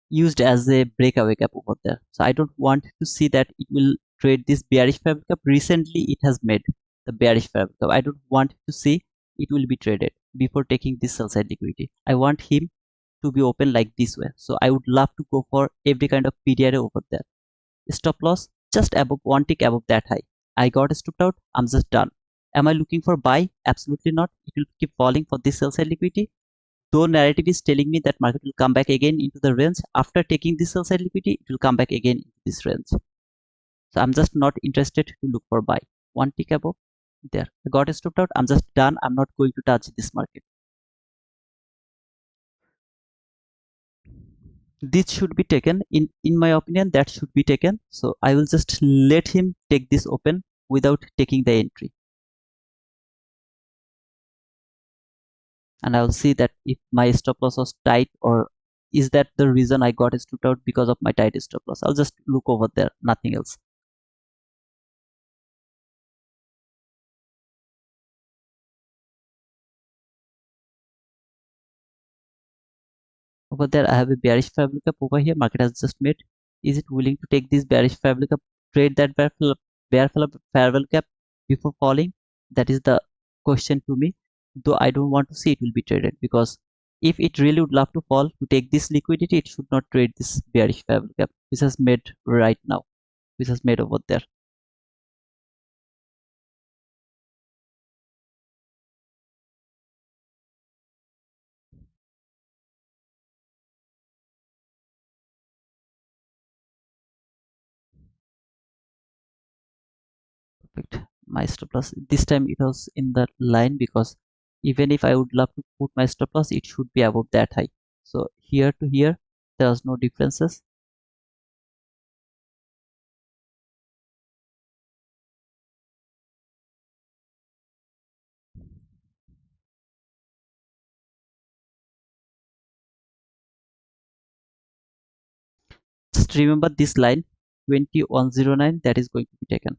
used as a breakaway gap over there. So I don't want to see that it will trade this bearish fair value gap. Recently, it has made the bearish fair value gap. I don't want to see it will be traded before taking this sell side liquidity. I want him to be open like this way. So I would love to go for every kind of PDRA over there. Stop loss just above one tick above that high. I got stopped out. I'm just done. Am I looking for buy? Absolutely not. It will keep falling for this sell side liquidity. Though narrative is telling me that market will come back again into the range after taking this sell side liquidity, it will come back again into this range. So I'm just not interested to look for buy. One tick above there. I got stopped out. I'm just done. I'm not going to touch this market. This should be taken in my opinion. That should be taken. So I will just let him take this open without taking the entry. And I'll see that if my stop loss was tight or is that the reason I got stopped out because of my tight stop loss. I'll just look over there, nothing else. Over there I have a bearish fabric up over here, market has just made. Is it willing to take this bearish fabric up, trade that fair cap before falling? That is the question to me, though I don't want to see it will be traded, because if it really would love to fall to take this liquidity, it should not trade this bearish fabric cap which has made right now, which has made over there. Perfect. My stop loss this time it was in the line, because even if I would love to put my stop loss, it should be above that high. So here to here there was no differences. Just remember this line 2109, that is going to be taken.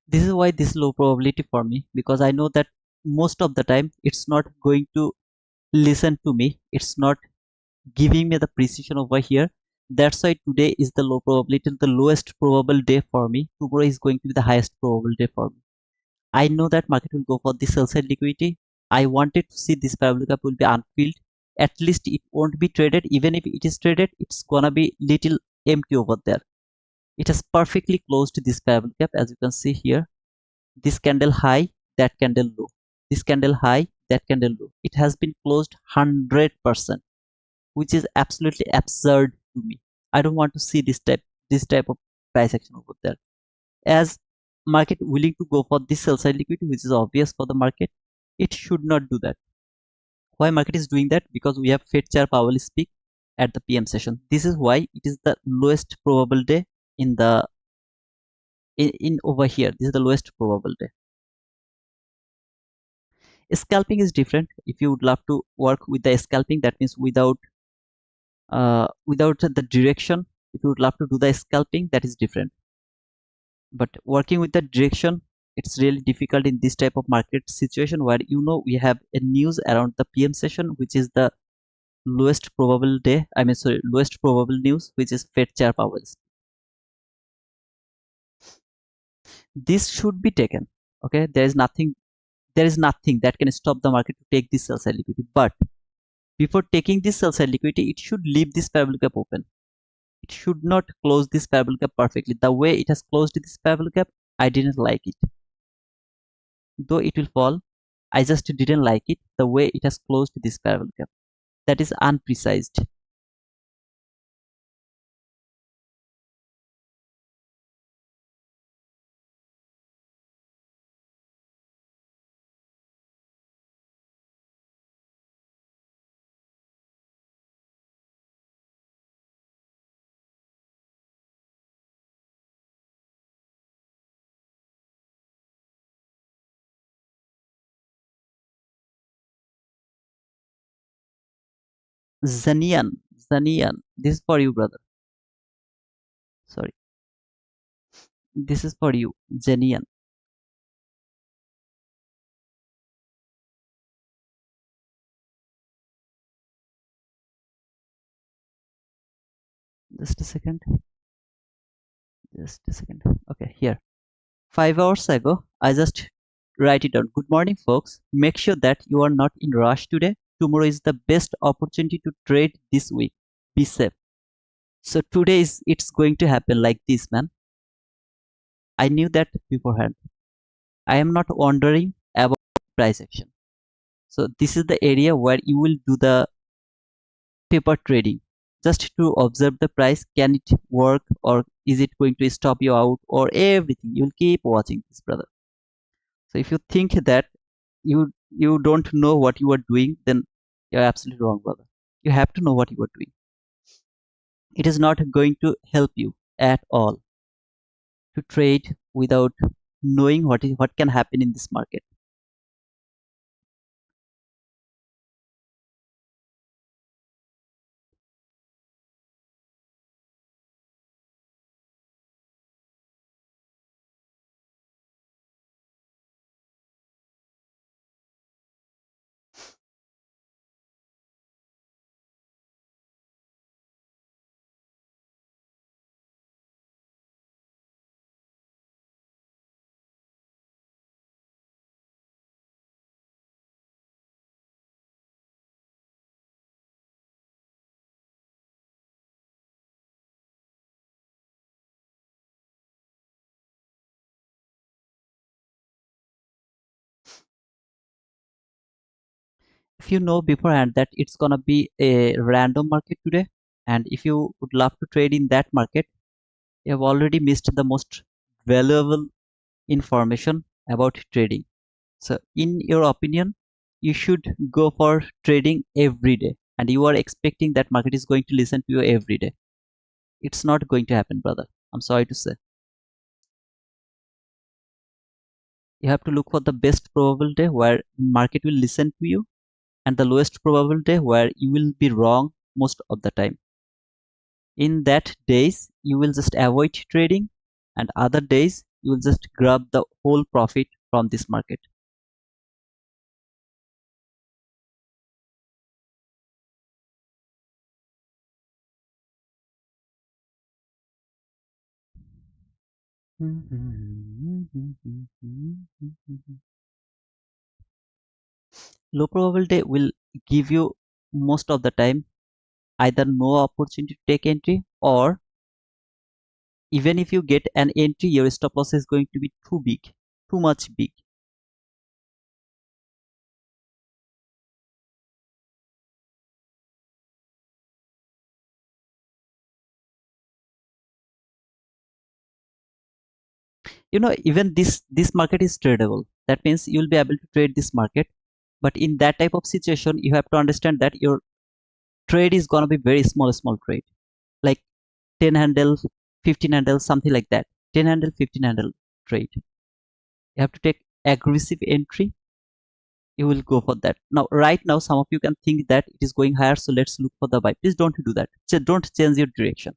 This is why this low probability for me, because I know that most of the time it's not going to listen to me. It's not giving me the precision over here. That's why today is the low probability, the lowest probable day for me. Tomorrow is going to be the highest probable day for me. I know that market will go for the sell side liquidity. I wanted to see this parabolic gap will be unfilled. At least it won't be traded. Even if it is traded, it's gonna be little empty over there. It has perfectly closed this parabolic gap, as you can see here. This candle high, that candle low. This candle high, that candle low. It has been closed 100%, which is absolutely absurd to me. I don't want to see this type of price action over there. As market willing to go for this sell side liquidity, which is obvious for the market, it should not do that. Why market is doing that? Because we have Fed Chair Powell speak at the PM session. This is why it is the lowest probable day in the in over here. This is the lowest probable day. Scalping is different. If you would love to work with the scalping, that means without the direction. If you would love to do the scalping, that is different. But working with the direction, it's really difficult in this type of market situation where we have a news around the PM session, which is the lowest probable day. I mean, sorry, lowest probable news, which is Fed Chair Powell's. This should be taken. Okay, there is nothing that can stop the market to take this sell side liquidity. But before taking this sell side liquidity, it should leave this parabolic gap open. It should not close this parabolic gap perfectly. The way it has closed this parabolic gap, I didn't like it. Though it will fall, I just didn't like it the way it has closed this parabolic gap. That is unprecise. Zanian, this is for you, brother. Sorry, this is for you, Zanian. Just a second. Just a second. Okay, here. 5 hours ago, I just write it down. Good morning, folks. Make sure that you are not in rush today. Tomorrow is the best opportunity to trade this week. Be safe. So today it's going to happen like this, man. I knew that beforehand. I am not wondering about price action. So this is the area where you will do the paper trading, just to observe the price. Can it work, or is it going to stop you out, or everything? You'll keep watching this, brother. So if you think that you don't know what you are doing, then you're absolutely wrong, brother. You have to know what you are doing. It is not going to help you at all to trade without knowing what can happen in this market. If you know beforehand that it's gonna be a random market today, and if you would love to trade in that market, you have already missed the most valuable information about trading. So in your opinion, you should go for trading every day, and you are expecting that market is going to listen to you every day. It's not going to happen, brother. I'm sorry to say. You have to look for the best probable day where market will listen to you, and the lowest probable day where you will be wrong most of the time. In that days, you will just avoid trading, and other days you will just grab the whole profit from this market. Low probability will give you most of the time either no opportunity to take entry, or even if you get an entry, your stop loss is going to be too big, too much big. You know, even this market is tradable. That means you'll be able to trade this market, but in that type of situation you have to understand that your trade is going to be very small trade, like 10 handle, 15 handle, something like that. 10 handle, 15 handle trade. You have to take aggressive entry, you will go for that. Now right now some of you can think that it is going higher, so let's look for the buy. Please don't do that. Don't change your direction.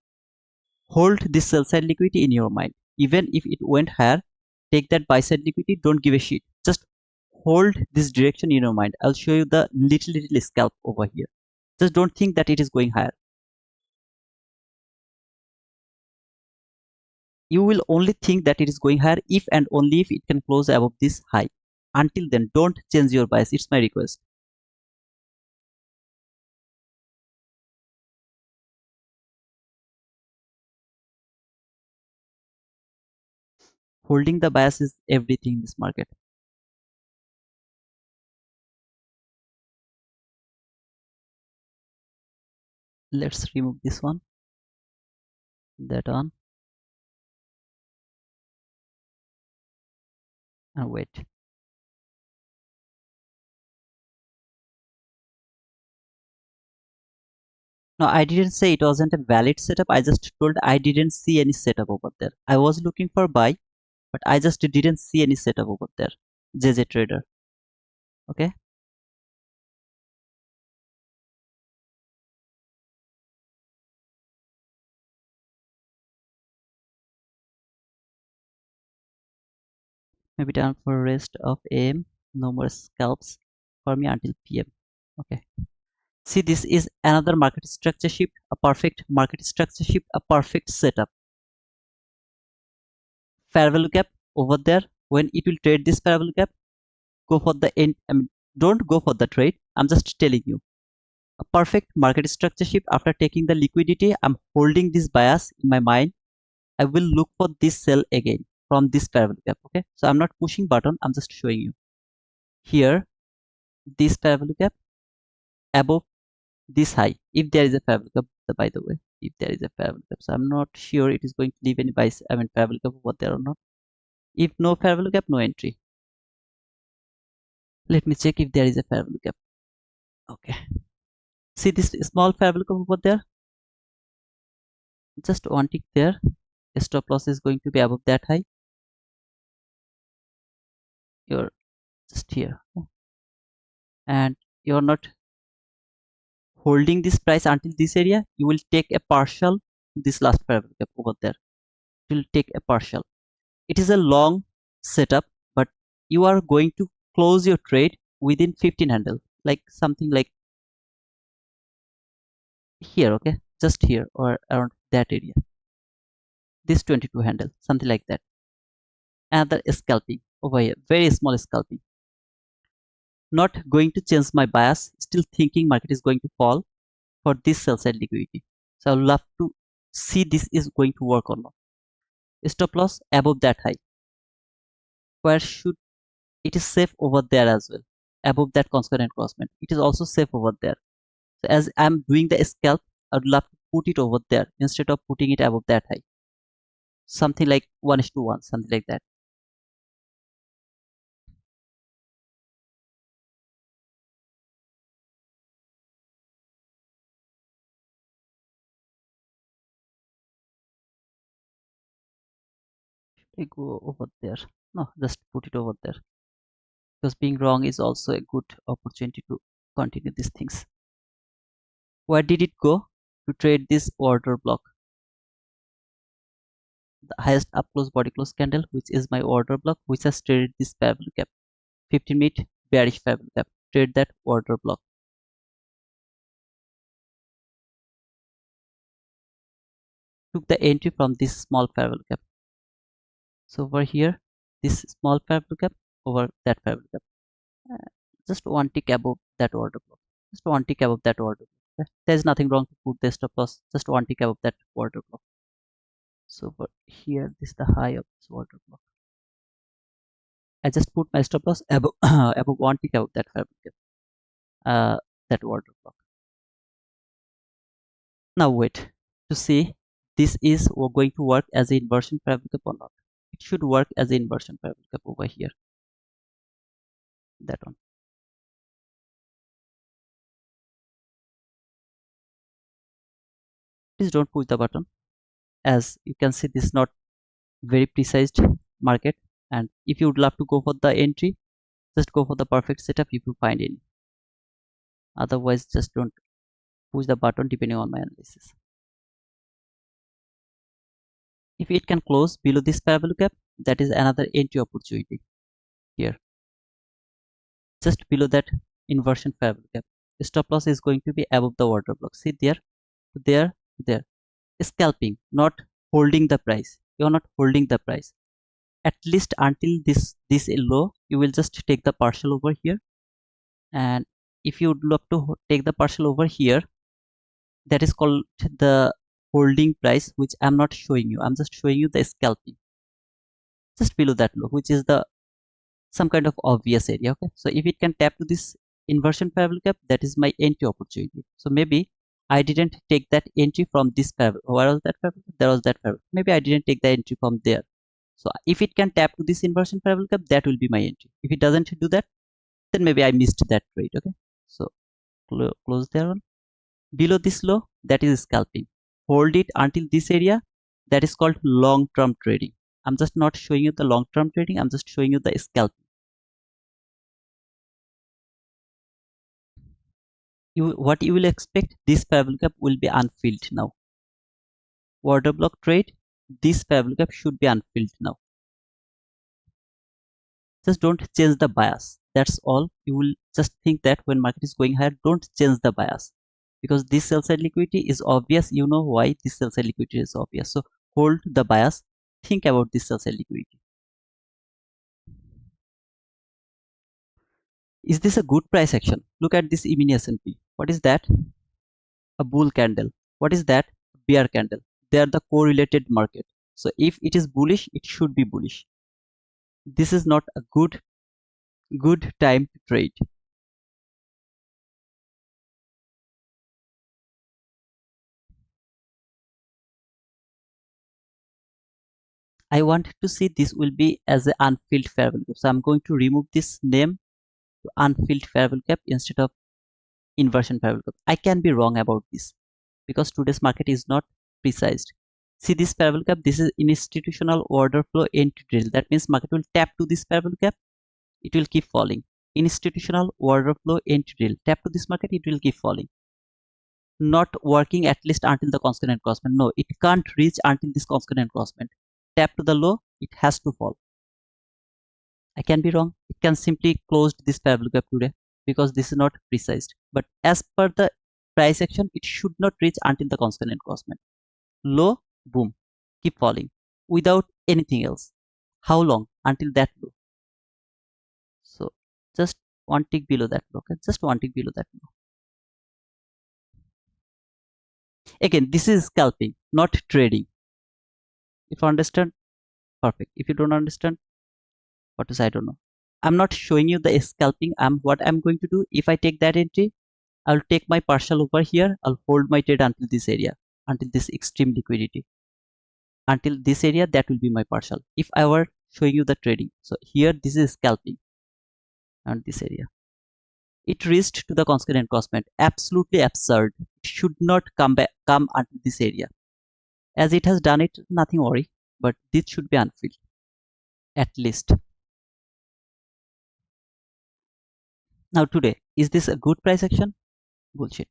Hold this sell side liquidity in your mind. Even if it went higher, take that buy side liquidity, don't give a shit. Just hold this direction in your mind. I'll show you the little scalp over here. Just don't think that it is going higher. You will only think that it is going higher if and only if it can close above this high. Until then, don't change your bias. It's my request. Holding the bias is everything in this market. Let's remove this one, that on, and wait. No, I didn't say it wasn't a valid setup. I just told I didn't see any setup over there. I was looking for buy, but I just didn't see any setup over there. JJ Trader. Okay. Maybe down for rest of AM. No more scalps for me until PM. Okay. See, this is another market structure shift, a perfect market structure shift, a perfect setup. Fair value gap over there. When it will trade this fair value gap, go for the end. I mean, don't go for the trade. I'm just telling you. A perfect market structure shift. After taking the liquidity, I'm holding this bias in my mind. I will look for this sell again from this fair value gap. Okay. So I'm not pushing button. I'm just showing you. Here, this fair value gap above this high, if there is a fair value gap, by the way, if there is a fair value gap, so I'm not sure it is going to leave any bias, I mean fair value gap over there or not. If no fair value gap, no entry. Let me check if there is a fair value gap. Okay, see this small fair value gap over there, just one tick there. Stop loss is going to be above that high. You're just here, and you're not holding this price until this area. You will take a partial this last fair value gap over there. It will take a partial. It is a long setup, but you are going to close your trade within 15 handle, like something like here. Okay, just here or around that area, this 22 handle, something like that. Another scalping over here, very small scalping. Not going to change my bias, still thinking market is going to fall for this sell side liquidity. So I'll love to see this is going to work or not. Stop loss above that high. Where should it is safe over there as well, above that constant crossment. It is also safe over there. So as I'm doing the scalp, I would love to put it over there instead of putting it above that high. Something like 1:1, something like that. I go over there. No, just put it over there. Because being wrong is also a good opportunity to continue these things. Where did it go? To trade this order block. the highest up close body close candle, which is my order block, which has traded this parallel gap. 15-minute bearish parallel gap. Trade that order block. Took the entry from this small parallel gap. So over here, this small parallel gap over that parallel gap. Just one tick above that order block. Just one tick above that order block. Okay? There's nothing wrong to put the stop loss. Just one tick above that order block. So over here, this is the high of this order block. I just put my stop loss above above one tick above that parallel gap. That order block. Now wait to see this is going to work as an inversion parallel gap or not. It should work as an inversion parallel gap over here. That one. Please don't push the button. As you can see, this is not very precise market, and if you would love to go for the entry, just go for the perfect setup if you find any. Otherwise, just don't push the button depending on my analysis. If it can close below this parallel gap, that is another entry opportunity here. Just below that inversion parallel gap, the stop loss is going to be above the order block. See there, there, there. Scalping, not holding the price. You are not holding the price. At least until this low, you will just take the partial over here. And if you would love to take the partial over here, that is called the holding price, which I'm not showing you. I'm just showing you the scalping just below that low, which is the some kind of obvious area. Okay, so if it can tap to this inversion parallel gap, that is my entry opportunity. So maybe I didn't take that entry from this parallel. Where was that parallel? There was that parallel. Maybe I didn't take the entry from there. So if it can tap to this inversion parallel gap, that will be my entry. If it doesn't do that, then maybe I missed that trade. Okay, so close there one. Below this low, that is scalping. Hold it until this area, that is called long-term trading. I'm just not showing you the long-term trading, I'm just showing you the scalping. What you will expect, this parallel gap will be unfilled now. Order block trade, this parallel gap should be unfilled now. Just don't change the bias. That's all. You will just think that when market is going higher, don't change the bias. Because this sell side liquidity is obvious. You know why this sell side liquidity is obvious. So hold the bias. Think about this sell side liquidity. Is this a good price action? Look at this E-mini S&P. What is that? A bull candle. What is that? Bear candle. They are the correlated market. So if it is bullish, it should be bullish. This is not a good time to trade. I want to see this will be as an unfilled fair value gap. So I'm going to remove this name to unfilled fair value gap instead of inversion fair value gap. I can be wrong about this because today's market is not precise. See this fair value gap, this is institutional order flow entry drill. That means market will tap to this fair value gap, it will keep falling. Institutional order flow entry drill. Tap to this market, it will keep falling. Not working at least until the constant encroachment. No, it can't reach until this constant encroachment. Tap to the low, it has to fall. I can be wrong. It can simply close this parallel gap today because this is not precise. But as per the price action, it should not reach until the constant encroachment. Low, boom, keep falling without anything else. How long? Until that low. So just one tick below that low. Okay? Just one tick below that low. Again, this is scalping, not trading. If you understand, perfect. If you don't understand, what is I don't know. I'm not showing you the scalping. What I'm going to do. If I take that entry, I'll take my partial over here. I'll hold my trade until this area, until this extreme liquidity. Until this area, that will be my partial. If I were showing you the trading, so here this is scalping, and this area. It reached to the constant encroachment. Absolutely absurd. It should not come until this area. As it has done it, nothing worry. But this should be unfilled, at least. Now today, is this a good price action? Bullshit.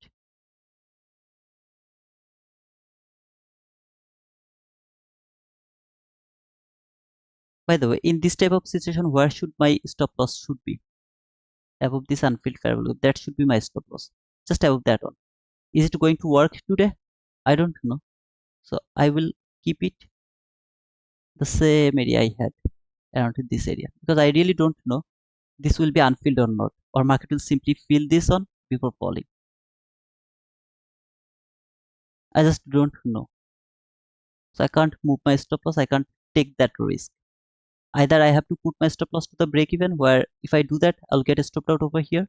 By the way, in this type of situation, where should my stop loss should be? Above this unfilled fair value, that should be my stop loss. Just above that one. Is it going to work today? I don't know. So I will keep it the same area I had around this area, because I really don't know this will be unfilled or not, or market will simply fill this on before falling. I just don't know. So I can't move my stop loss. I can't take that risk. Either I have to put my stop loss to the break even, where if I do that, I'll get stopped out over here,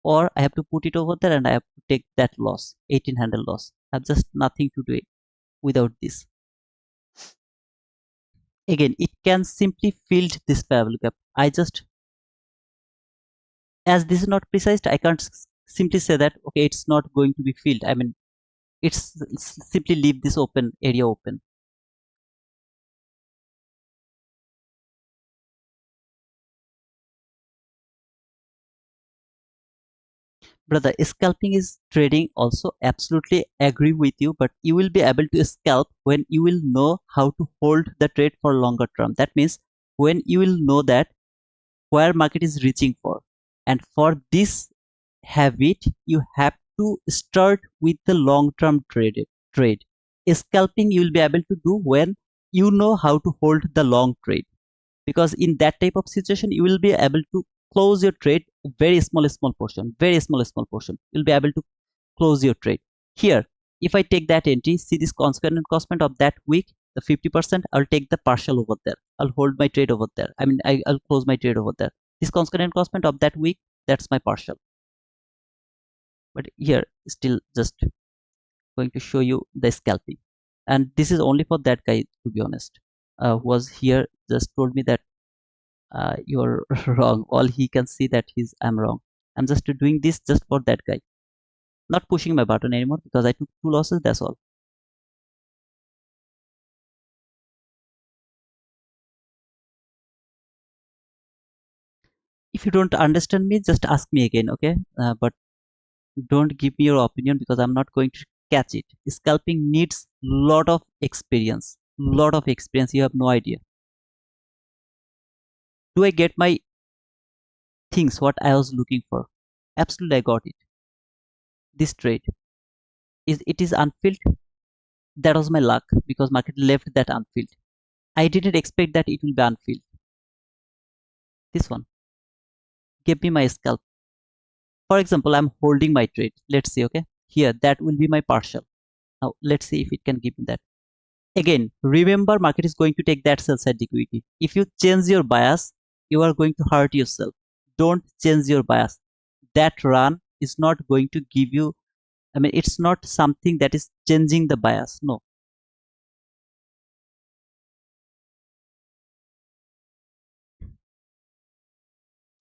or I have to put it over there and I have to take that loss, 18 handle loss. I have just nothing to do it without this. Again, it can simply fill this parallel gap. I just, as this is not precise, I can't simply say that okay, it's not going to be filled. I mean, it's simply leave this open area open. Brother, scalping is trading also, absolutely agree with you, but you will be able to scalp when you will know how to hold the trade for longer term. That means when you will know that where market is reaching for, and for this habit you have to start with the long term trade. Scalping you will be able to do when you know how to hold the long trade, because in that type of situation you will be able to close your trade very small portion, very small portion. You'll be able to close your trade. Here, if I take that entry, see this constant costant of that week, the 50%, I'll take the partial over there. I'll hold my trade over there. I mean, I'll close my trade over there. This constant costant of that week, that's my partial. But here, still just going to show you the scalping. And this is only for that guy, to be honest, who was here, just told me that you're wrong. All he can see that I'm wrong. I'm just doing this just for that guy, not pushing my button anymore, because I took two losses, that's all. If you don't understand me, just ask me again, okay? But don't give me your opinion, because I'm not going to catch it. Scalping needs lot of experience, you have no idea. Do I get my things what I was looking for? Absolutely, I got it. This trade is, it is unfilled. That was my luck, because market left that unfilled. I didn't expect that it will be unfilled. This one give me my scalp. For example, I'm holding my trade. Let's see, okay? Here, that will be my partial. Now, let's see if it can give me that. Again, remember, market is going to take that sell side liquidity. If you change your bias, you are going to hurt yourself. Don't change your bias. That run is not going to give you, I mean, it's not something that is changing the bias. No.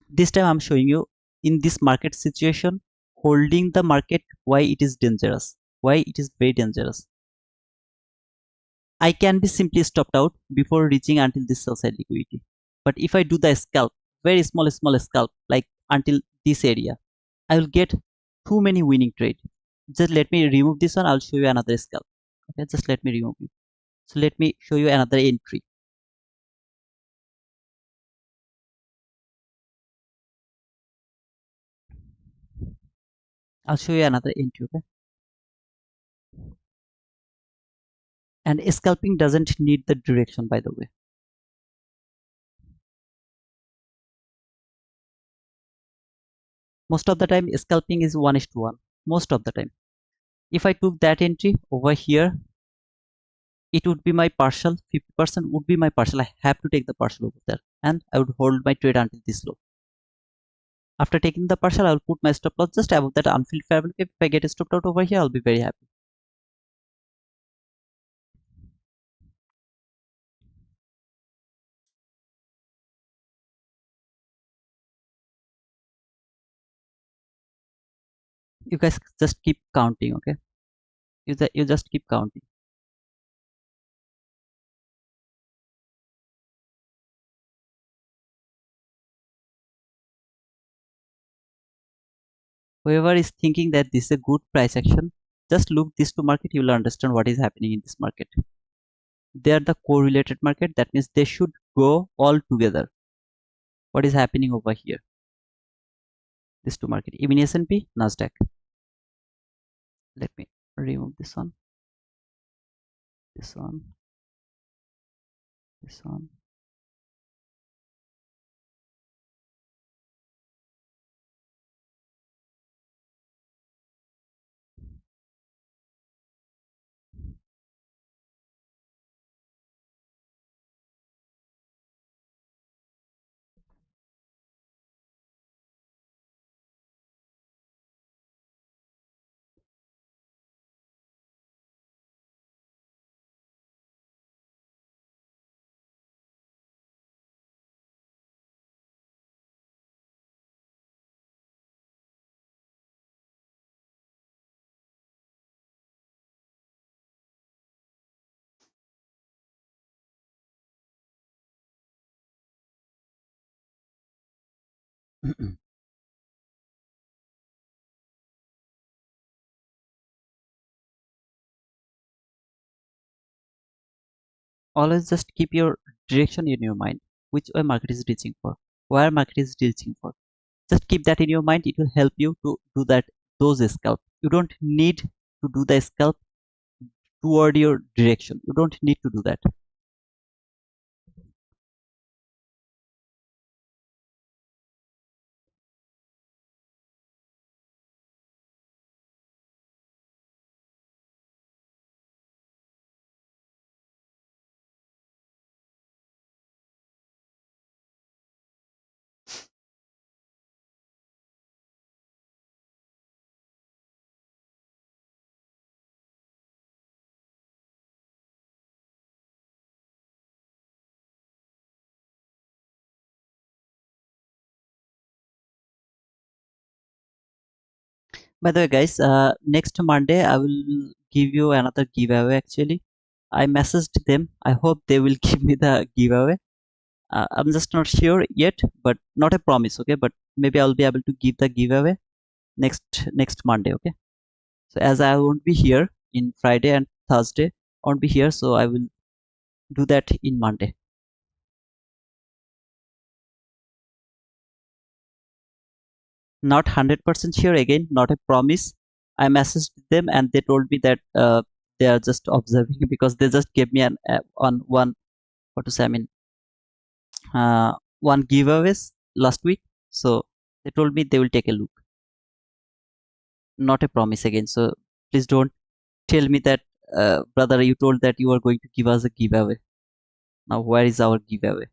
This time I'm showing you in this market situation, holding the market, why it is dangerous. Why it is very dangerous. I can be simply stopped out before reaching until this sell side liquidity. But if I do the scalp, very small scalp, like until this area, I will get too many winning trade. Just let me remove this one. I'll show you another scalp. Okay, just let me remove it. So let me show you another entry. I'll show you another entry. Okay, and scalping doesn't need the direction, by the way. Most of the time, scalping is 1:1. Most of the time, if I took that entry over here, it would be my partial. 50% would be my partial. I have to take the partial over there, and I would hold my trade until this low. After taking the partial, I will put my stop loss just above that unfilled fair value. If I get stopped out over here, I'll be very happy. You guys just keep counting, okay? You just keep counting. Whoever is thinking that this is a good price action, just look this to market. You will understand what is happening in this market. They are the correlated market. That means they should go all together. What is happening over here? These two market, even S&P, Nasdaq. Let me remove this one, this one, this one. Always just keep your direction in your mind, which way market is reaching for, where market is reaching for. Just keep that in your mind. It will help you to do that, those scalp. You don't need to do the scalp toward your direction. You don't need to do that. By the way, guys, next Monday I will give you another giveaway. Actually, I messaged them. I hope they will give me the giveaway. I'm just not sure yet, but not a promise. Okay, but maybe I'll be able to give the giveaway next Monday. Okay. So as I won't be here in Friday and Thursday, I won't be here, so I will do that in Monday. Not 100% sure, again, not a promise. I messaged them and they told me that they are just observing because they just gave me an on one, what to say, I mean, one giveaways last week. So they told me they will take a look. Not a promise again. So please don't tell me that, brother, you told that you are going to give us a giveaway. Now where is our giveaway?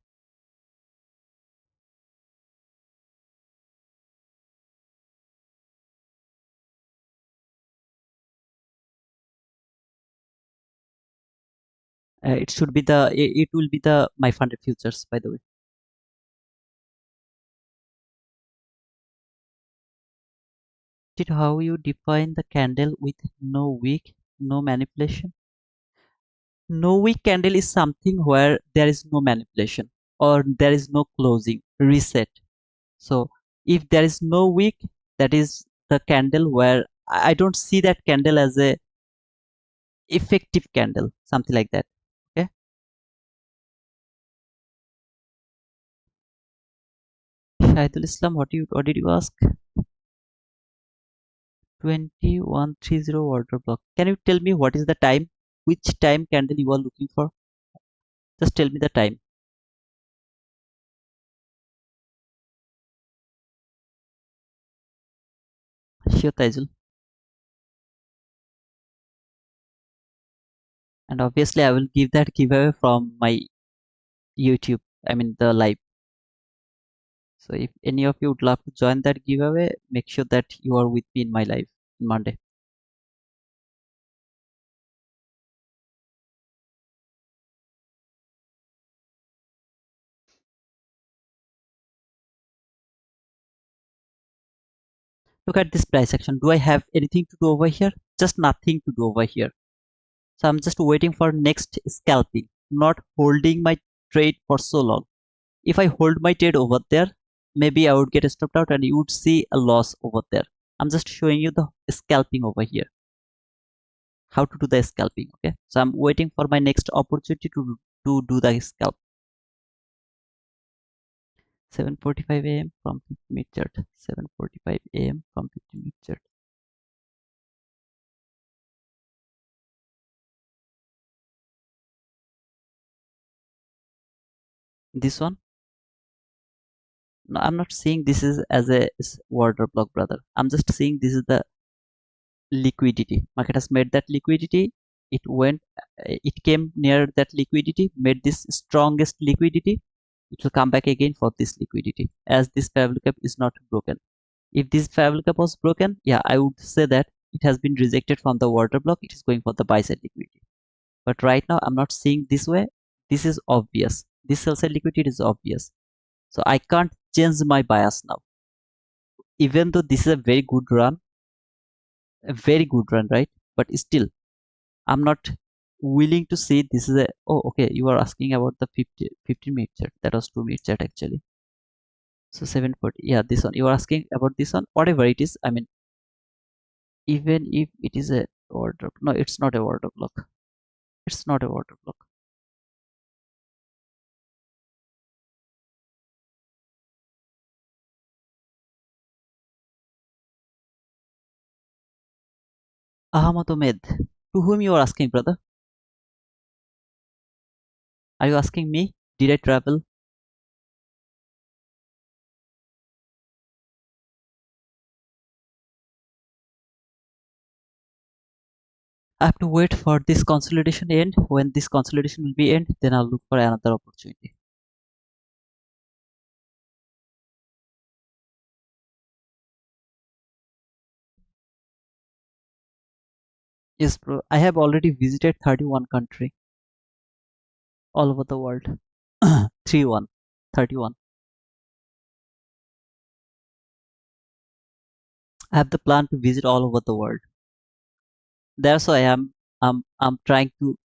It should be it will be the my funded futures, by the way. Did how you define the candle with no wick, no manipulation? No wick candle is something where there is no manipulation or there is no closing, reset. So if there is no wick, that is the candle where I don't see that candle as a effective candle, something like that. Okay. Shahidul Islam, what did you ask? 2130 order block. Can you tell me what is the time? Which time candle you are looking for? Just tell me the time. Sure, Taizul. And obviously, I will give that giveaway from my YouTube. I mean, the live. So if any of you would love to join that giveaway, make sure that you are with me in my live on Monday. Look at this price action. Do I have anything to do over here? Just nothing to do over here. So I'm just waiting for next scalping, not holding my trade for so long. If I hold my trade over there, maybe I would get stopped out and you would see a loss over there. I'm just showing you the scalping over here. how to do the scalping. Okay, so I'm waiting for my next opportunity to do the scalp. 7:45 a.m. from 15-minute chart. 7:45 a.m. from 15-minute chart. This one. No, I'm not saying this is as a order block, brother. I'm just saying this is the liquidity. Market has made that liquidity. It went, it came near that liquidity, made this strongest liquidity. It will come back again for this liquidity as this favorable cap is not broken. If this favorable cap was broken, yeah, I would say that it has been rejected from the order block. It is going for the buy side liquidity. But right now, I'm not seeing this way. This is obvious. This sell side liquidity is obvious. So I can't change my bias now. Even though this is a very good run, right? But still, I'm not willing to say this is a. Oh, okay. You are asking about the 15-minute chart. That was 2-minute chart actually. So 740. Yeah, this one. You are asking about this one. Whatever it is. I mean, even if it is a order. No, it's not a order block. It's not a order block. Ahmad Omed. To whom you are asking, brother? Are you asking me? Did I travel? I have to wait for this consolidation end. When this consolidation will be end, then I'll look for another opportunity. Yes, bro. I have already visited 31 country all over the world. 31, 31. I have the plan to visit all over the world. That's why I'm trying to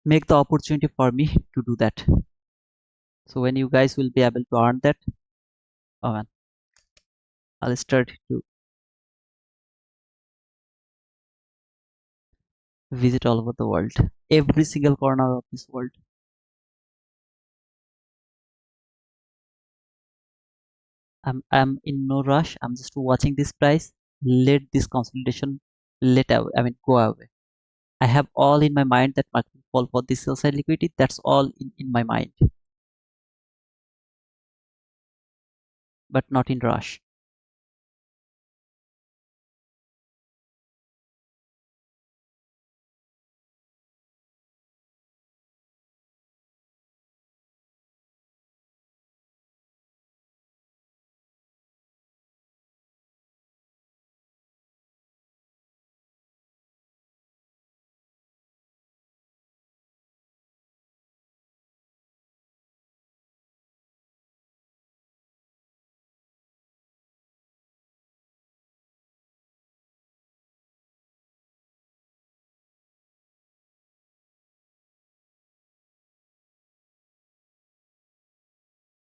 make the opportunity for me to do that. So when you guys will be able to earn that, oh man, I'll start to visit all over the world, every single corner of this world. I'm in no rush. I'm just watching this price. Let this consolidation go away. I have all in my mind that market will fall for this sell side liquidity. That's all in my mind, but not in rush.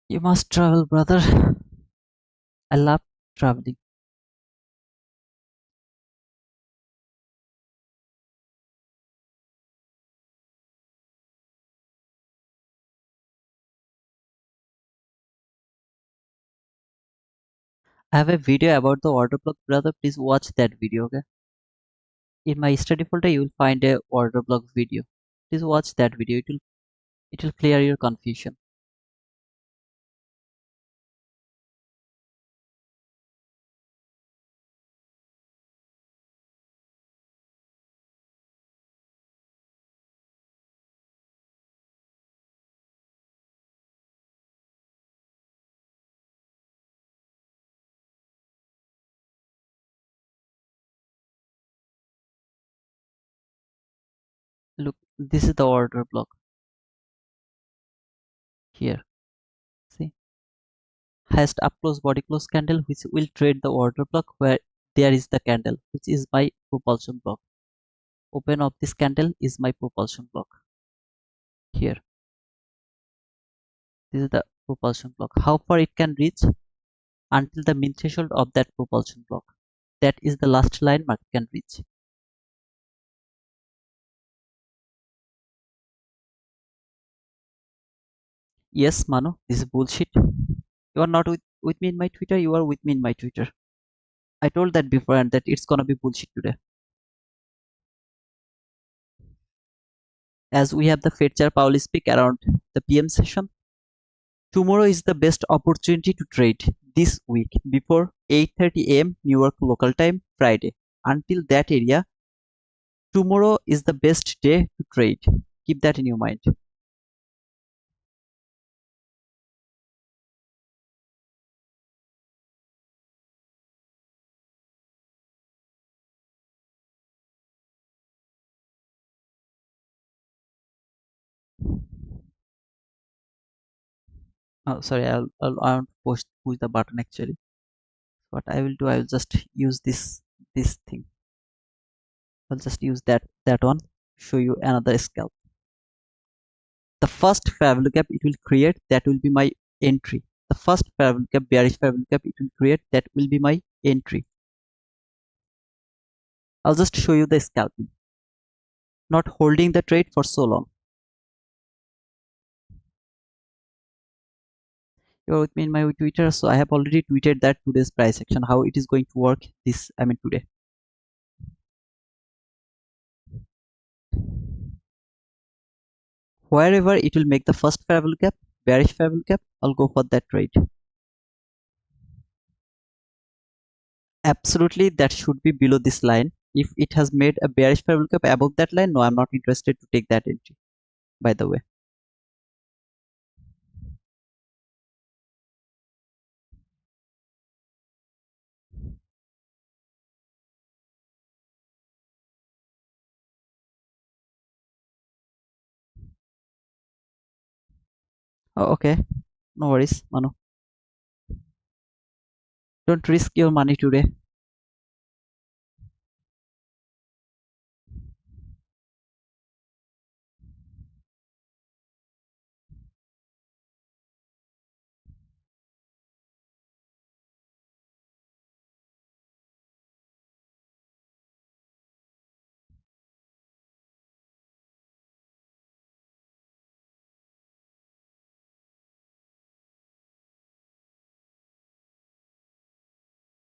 You must travel, brother. I love traveling. I have a video about the order block, brother. Please watch that video, okay? In my study folder, you will find a order block video. Please watch that video. It will clear your confusion. Look, this is the order block here. See, highest up close body close candle, which will trade the order block where there is the candle, which is my propulsion block. Open of this candle is my propulsion block here. This is the propulsion block. How far it can reach until the min threshold of that propulsion block. That is the last line market can reach. Yes, Manu, this is bullshit. You are not with me in my Twitter, you are with me in my Twitter. I told that before and that it's gonna be bullshit today. As we have the Fed Pauli speak around the PM session, tomorrow is the best opportunity to trade this week before 8:30 a.m. New York local time Friday. Until that area, tomorrow is the best day to trade. Keep that in your mind. Oh, sorry, I want to push the button actually. What I will do, I will just use this thing. I'll just use that one. Show you another scalp. The first fair value gap it will create, that will be my entry. The first fair value gap, bearish fair value gap it will create, that will be my entry. I'll just show you the scalping. Not holding the trade for so long. You're with me in my Twitter, so I have already tweeted that today's price action, how it is going to work today. Wherever it will make the first fair value gap, bearish fair value gap, I'll go for that trade. Absolutely, that should be below this line. If it has made a bearish fair value gap above that line, no, I'm not interested to take that entry, by the way. Oh, okay, no worries, Manu. Don't risk your money today.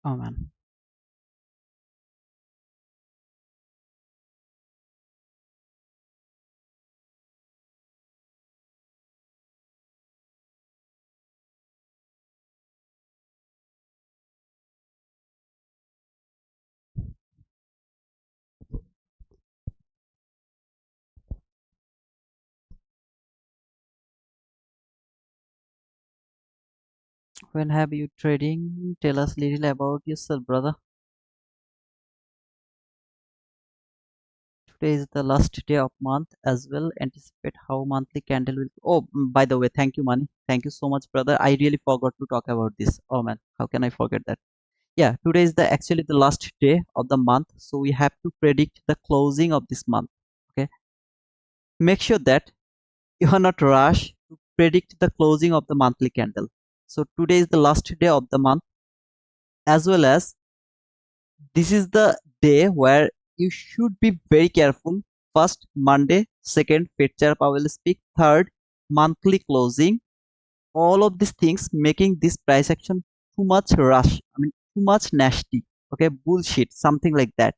Oh man. When have you trading? Tell us little about yourself, brother. Today is the last day of month as well. Anticipate how monthly candle will. Oh, by the way, thank you, Money. Thank you so much, brother. I really forgot to talk about this. Oh man, how can I forget that? Yeah, today is the actually the last day of the month, so we have to predict the closing of this month. Okay, make sure that you are not rush to predict the closing of the monthly candle. So today is the last day of the month, as well as this is the day where you should be very careful. First Monday, second Fed will speak, third monthly closing. All of these things making this price action too much rush. I mean too much nasty. Okay, bullshit, something like that.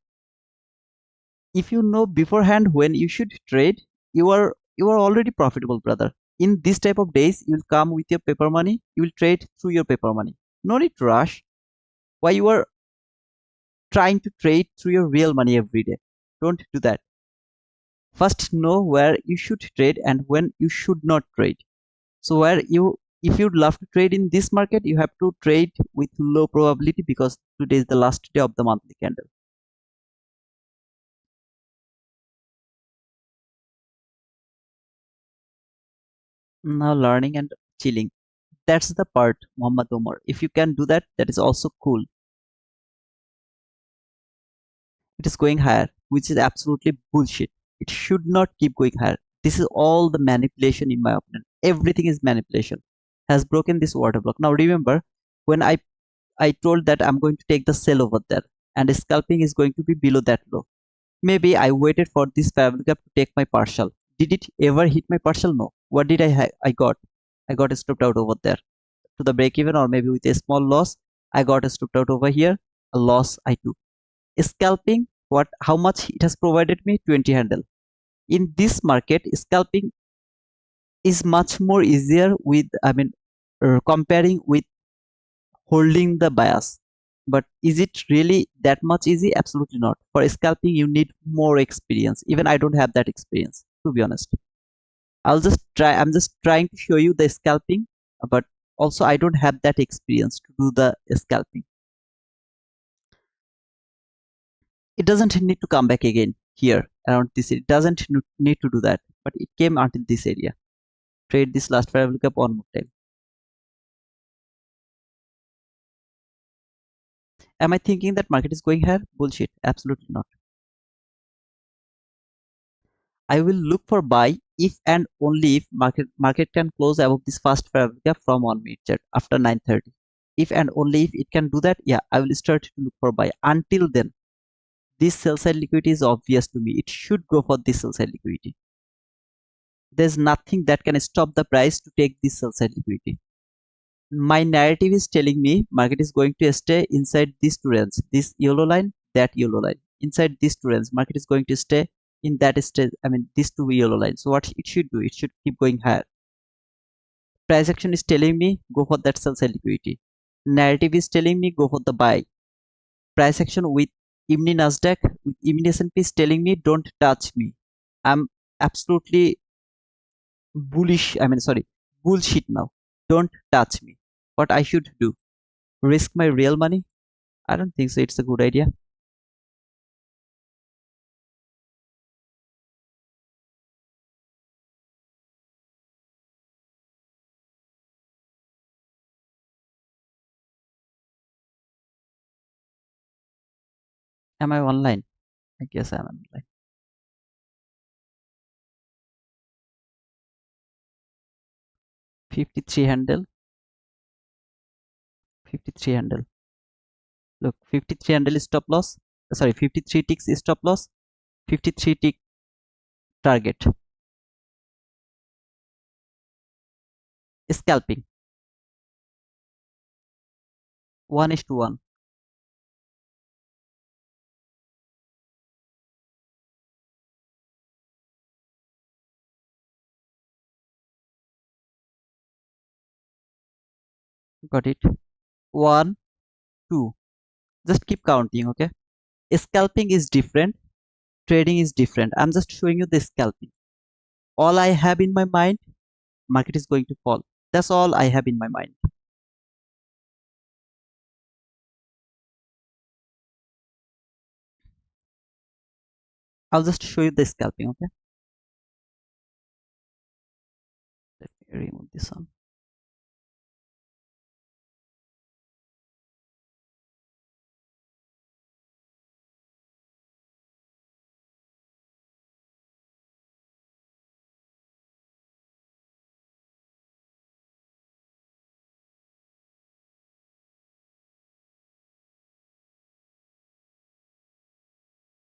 If you know beforehand when you should trade, you are already profitable, brother. In this type of days, you will come with your paper money. You will trade through your paper money. No need to rush. Why you are trying to trade through your real money every day? Don't do that. First know where you should trade and when you should not trade. So where you if you'd love to trade in this market, you have to trade with low probability because today is the last day of the monthly candle. Now learning and chilling. That's the part, Muhammad Omar. If you can do that, that is also cool. It is going higher, which is absolutely bullshit. It should not keep going higher. This is all the manipulation, in my opinion. Everything is manipulation. Has broken this water block. Now remember, when I told that I'm going to take the sell over there, and scalping is going to be below that low. Maybe I waited for this parabolic gap to take my partial. Did it ever hit my partial? No. What did I got? I got stopped out over there to the break even, or maybe with a small loss. I got stopped out over here. A loss I took. Scalping, what? How much it has provided me? 20 handle. In this market, scalping is much more easier with, comparing with holding the bias. But is it really that much easy? Absolutely not. For scalping, you need more experience. Even I don't have that experience, to be honest. I'm just trying to show you the scalping, but also I don't have that experience to do the scalping. It doesn't need to come back again here around this. It doesn't need to do that, but it came until this area. Trade this last parabolic up one more time. Am I thinking that market is going here? Bullshit. Absolutely not. I will look for buy if and only if market can close above this first parabolic gap from 1 minute chart after 9:30. If and only if it can do that, yeah, I will start to look for buy. Until then, this sell side liquidity is obvious to me. It should go for this sell side liquidity. There's nothing that can stop the price to take this sell side liquidity. My narrative is telling me market is going to stay inside these two range, this yellow line, that yellow line. Inside these two range, market is going to stay in that stage. These two yellow lines. So what it should do, it should keep going higher. Price action is telling me go for that sell side liquidity. Narrative is telling me go for the buy. Price action with evening Nasdaq, with evening S&P is telling me don't touch me. I'm absolutely bullish. Bullshit now. Don't touch me. What I should do? Risk my real money? I don't think so. It's a good idea. Am I online? I guess I'm online. 53 handle. 53 handle. Look, 53 handle is stop loss. Sorry, 53 ticks is stop loss. 53 tick target. Scalping. 1:1. Got it. 1, 2. Just keep counting, okay? Scalping is different. Trading is different. I'm just showing you the scalping. All I have in my mind, market is going to fall. That's all I have in my mind. I'll just show you the scalping, okay? Let me remove this one.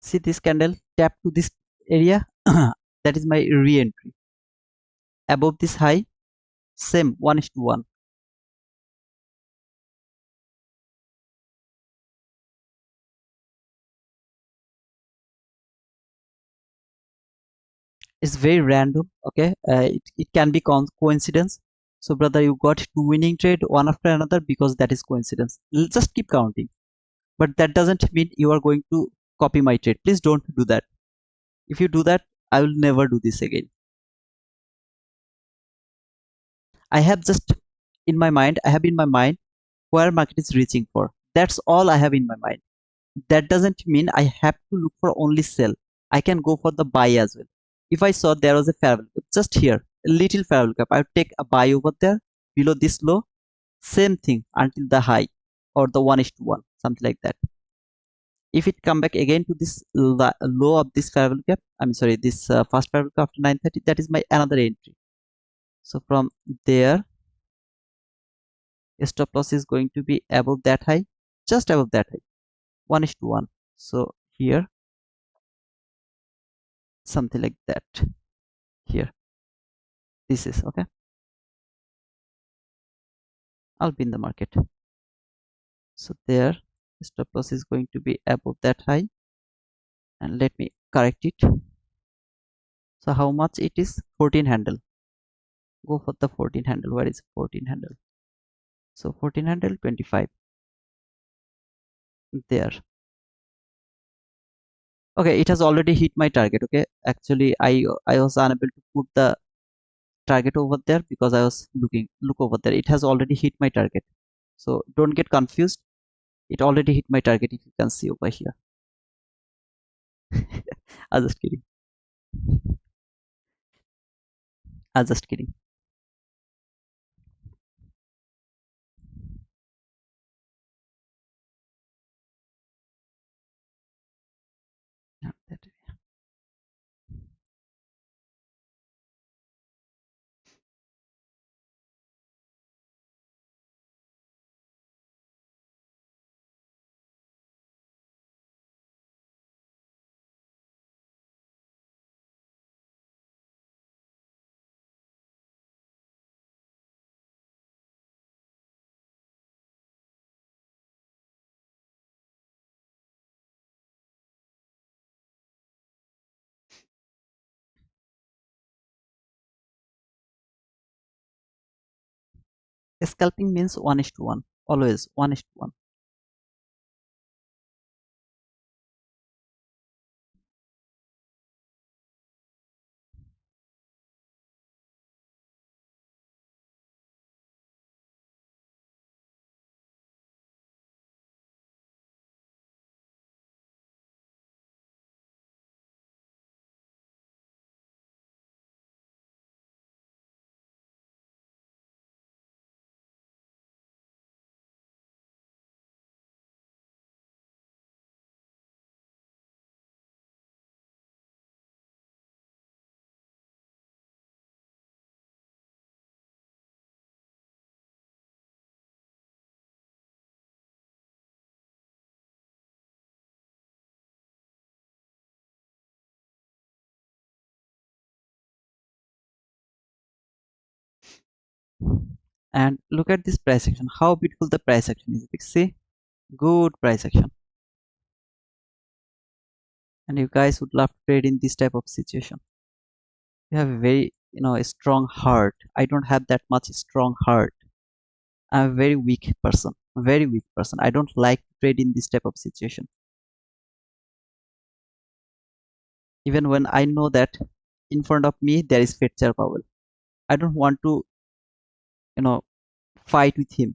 See this candle, tap to this area. That is my re-entry. Above this high, same 1:1. It's very random, okay? It can be coincidence. So brother, you got two winning trade one after another because that is coincidence. Just keep counting, but that doesn't mean you are going to copy my trade. Please don't do that. If you do that, I will never do this again. I have just in my mind, I have in my mind where market is reaching for. That's all I have in my mind. That doesn't mean I have to look for only sell. I can go for the buy as well. If I saw there was a fair value gap just here, a little fair value gap, I would take a buy over there below this low. Same thing until the high or the 1:1, something like that. If it come back again to this low of this fair value gap, this first fair value gap after 9:30, that is my another entry. So from there, stop loss is going to be above that high, just above that high, 1:1. So here something like that. Here this is okay. I'll be in the market. So there stop loss is going to be above that high, and let me correct it. So how much it is? 14 handle. Go for the 14 handle. Where is 14 handle? So 14 handle 25 there. Okay, it has already hit my target. Okay, actually I was unable to put the target over there because I was look over there. It has already hit my target, so don't get confused. It already hit my target, if you can see over here. I'm just kidding. I'm just kidding. Not that way. Scalping means 1:1, always 1:1. And look at this price action, how beautiful the price action is. See, good price action. And you guys would love to trade in this type of situation. You have a very, a strong heart. I don't have that much strong heart. I'm a very weak person, very weak person. I don't like to trade in this type of situation. Even when I know that in front of me there is Fetcher Powell, I don't want to, you know, fight with him.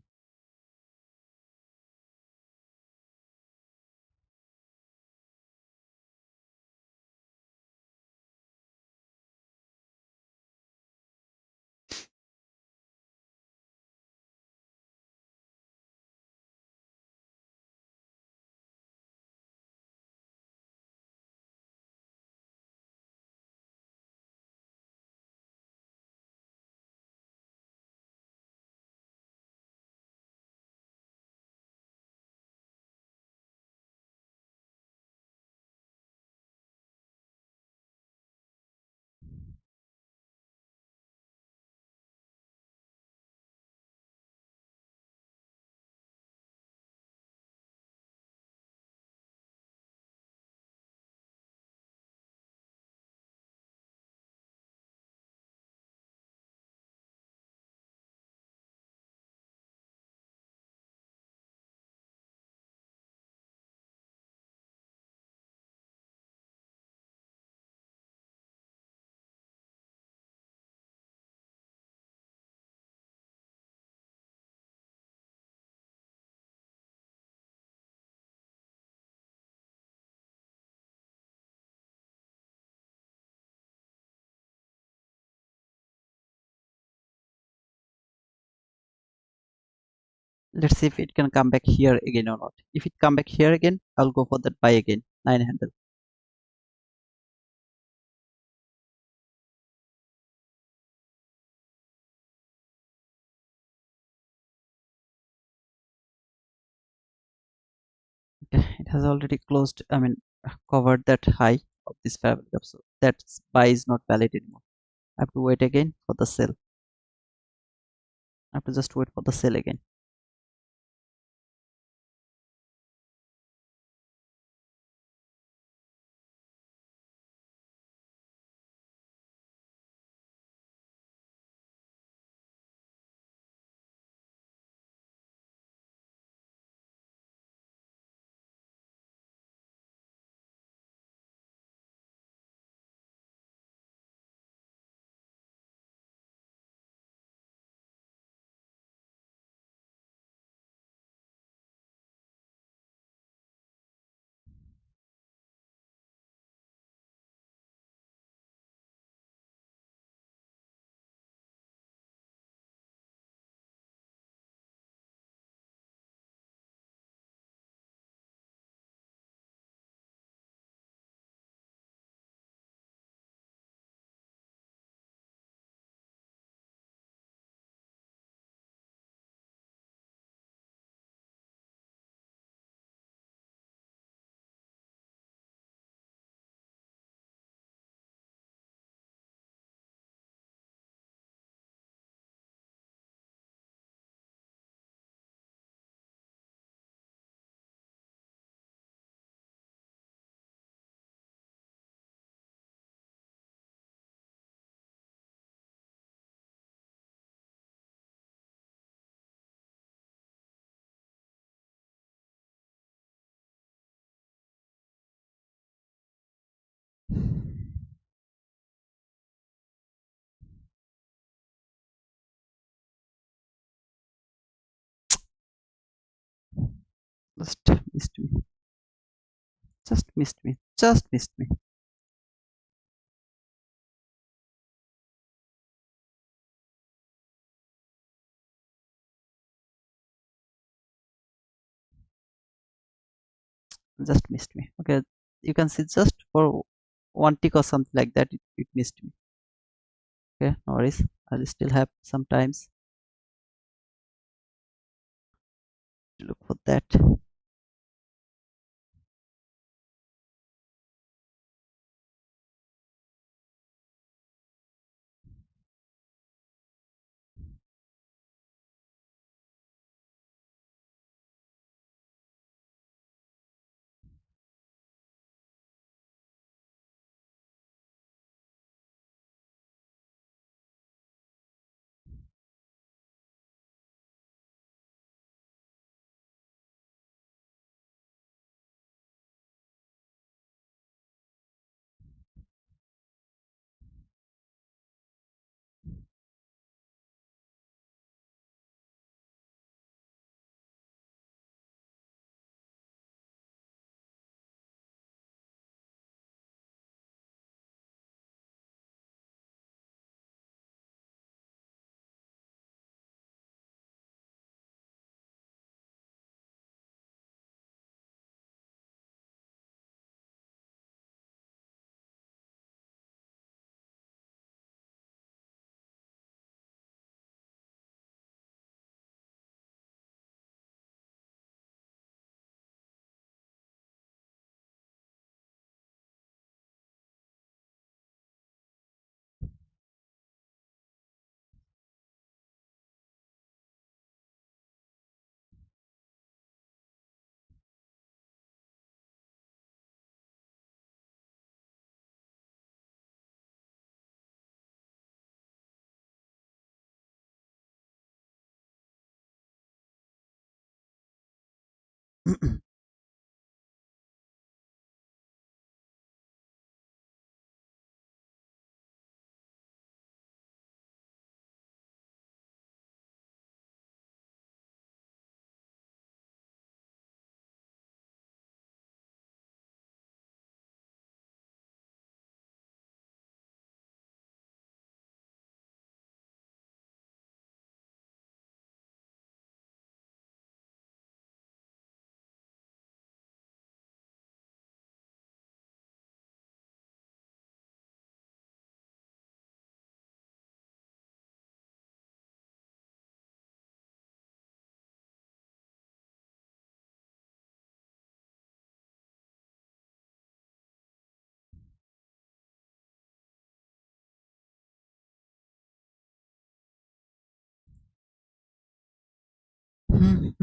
Let's see if it can come back here again or not. If it come back here again, I'll go for that buy again, 900. It has already closed, I mean, covered that high of this fabric up, so that buy is not valid anymore. I have to wait again for the sell. I have to just wait for the sell again. Just missed me. Just missed me. Just missed me. Just missed me. Okay, you can see just for one tick or something like that, it missed me. Okay, no worries. I'll still have some times to look for that. I'm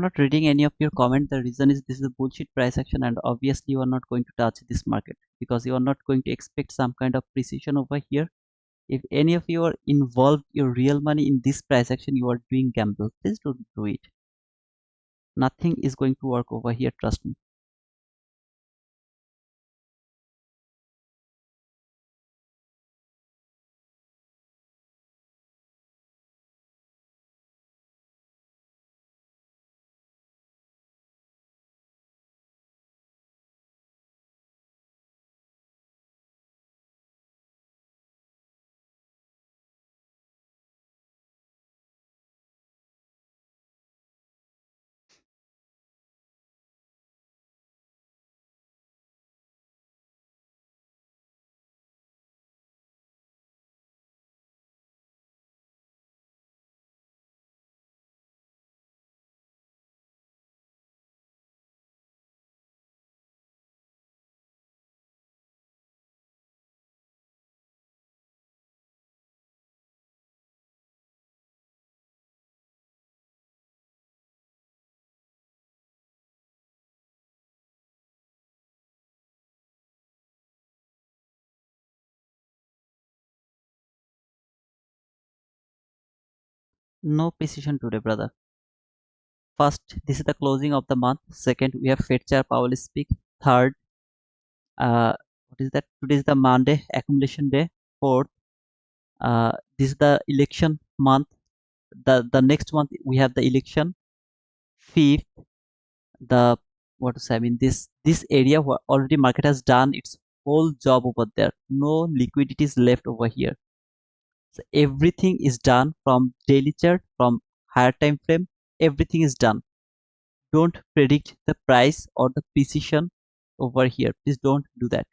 not reading any of your comment. The reason is this is a bullshit price action, and obviously you are not going to touch this market because you are not going to expect some kind of precision over here. If any of you are involved your real money in this price action, you are doing gamble. Please don't do it. Nothing is going to work over here, trust me. No precision today, brother. First, this is the closing of the month. Second, we have Fed Chair Powell speak. Third, what is that? Today is the Monday accumulation day. Fourth, this is the election month. The next month we have the election. Fifth, the what to say? I mean this area where already market has done its whole job over there. No liquidity is left over here. So everything is done from daily chart, from higher time frame. Everything is done. Don't predict the price or the precision over here. Please don't do that.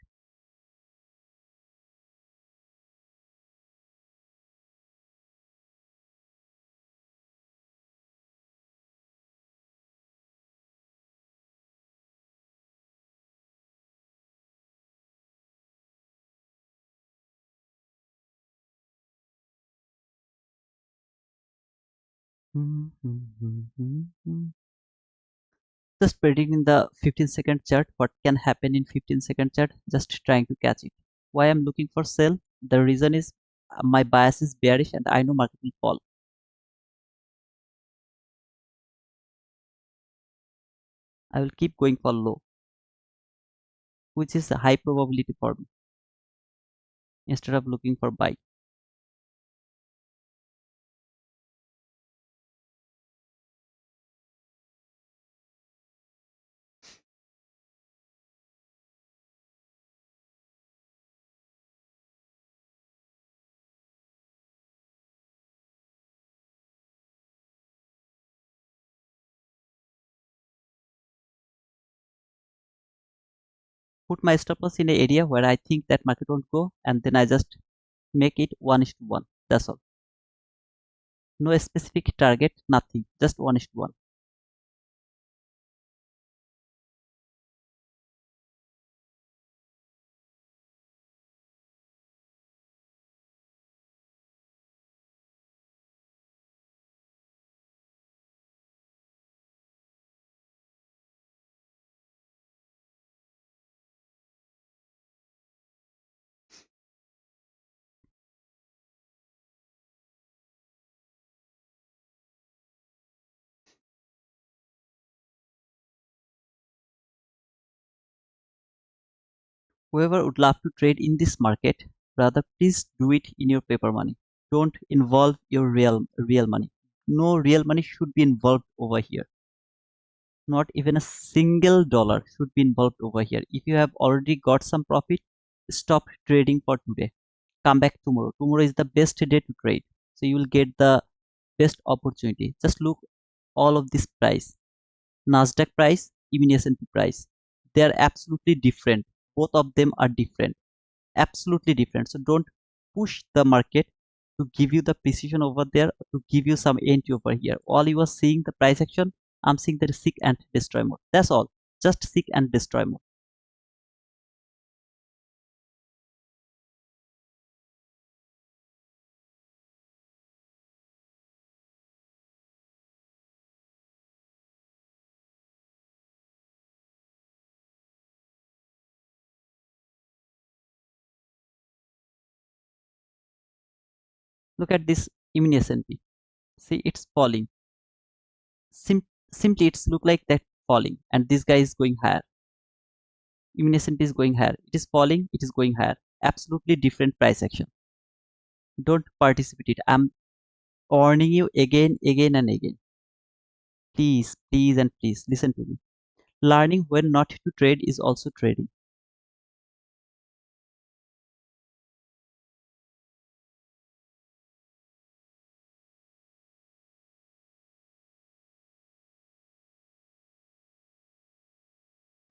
Just predicting the 15-second chart, what can happen in 15-second chart, just trying to catch it. Why I'm looking for sell? The reason is my bias is bearish and I know market will fall. I will keep going for low, which is a high probability for me instead of looking for buy. Put my stop loss in an area where I think that market won't go, and then I just make it 1:1. That's all. No specific target, nothing. Just 1:1. Whoever would love to trade in this market, brother, please do it in your paper money. Don't involve your real money. No real money should be involved over here. Not even a single dollar should be involved over here. If you have already got some profit, stop trading for today. Come back tomorrow. Tomorrow is the best day to trade. So you will get the best opportunity. Just look all of this price. Nasdaq price, even S&P price. They are absolutely different. Both of them are different, absolutely different. So don't push the market to give you the precision over there, to give you some entry over here. All you are seeing the price action, I'm seeing the seek and destroy mode. That's all. Just seek and destroy mode. Look at this mini S&P. See, it's falling. Simply, it's look like that falling, and this guy is going higher. Mini S&P is going higher. It is falling. It is going higher. Absolutely different price action. Don't participate it. I'm warning you again, again, and again. Please, please, and please listen to me. Learning when not to trade is also trading.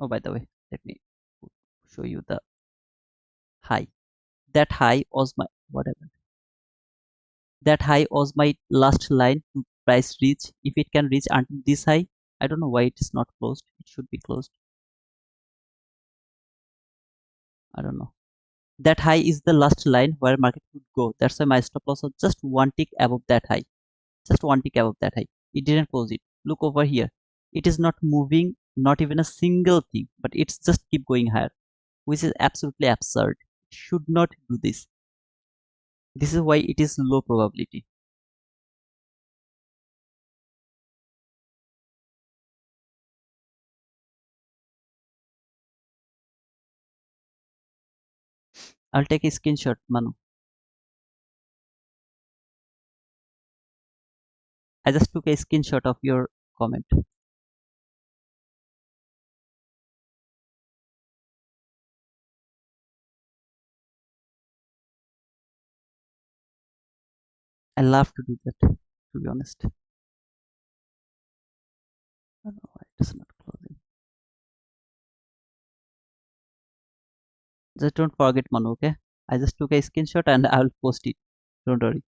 Oh, by the way, let me show you the high. That high was my whatever. That high was my last line to price reach. If it can reach until this high, I don't know why it is not closed. It should be closed. I don't know. That high is the last line where market could go. That's why my stop loss was just one tick above that high. Just one tick above that high. It didn't close it. Look over here. It is not moving, not even a single thing, but it's just keep going higher, which is absolutely absurd. It should not do this. This is why it is low probability. I'll take a screenshot, Manu. I just took a screenshot of your comment. I love to do that, to be honest. I don't know why it is not closing. Just don't forget, Manu, okay? I just took a screenshot and I will post it. Don't worry.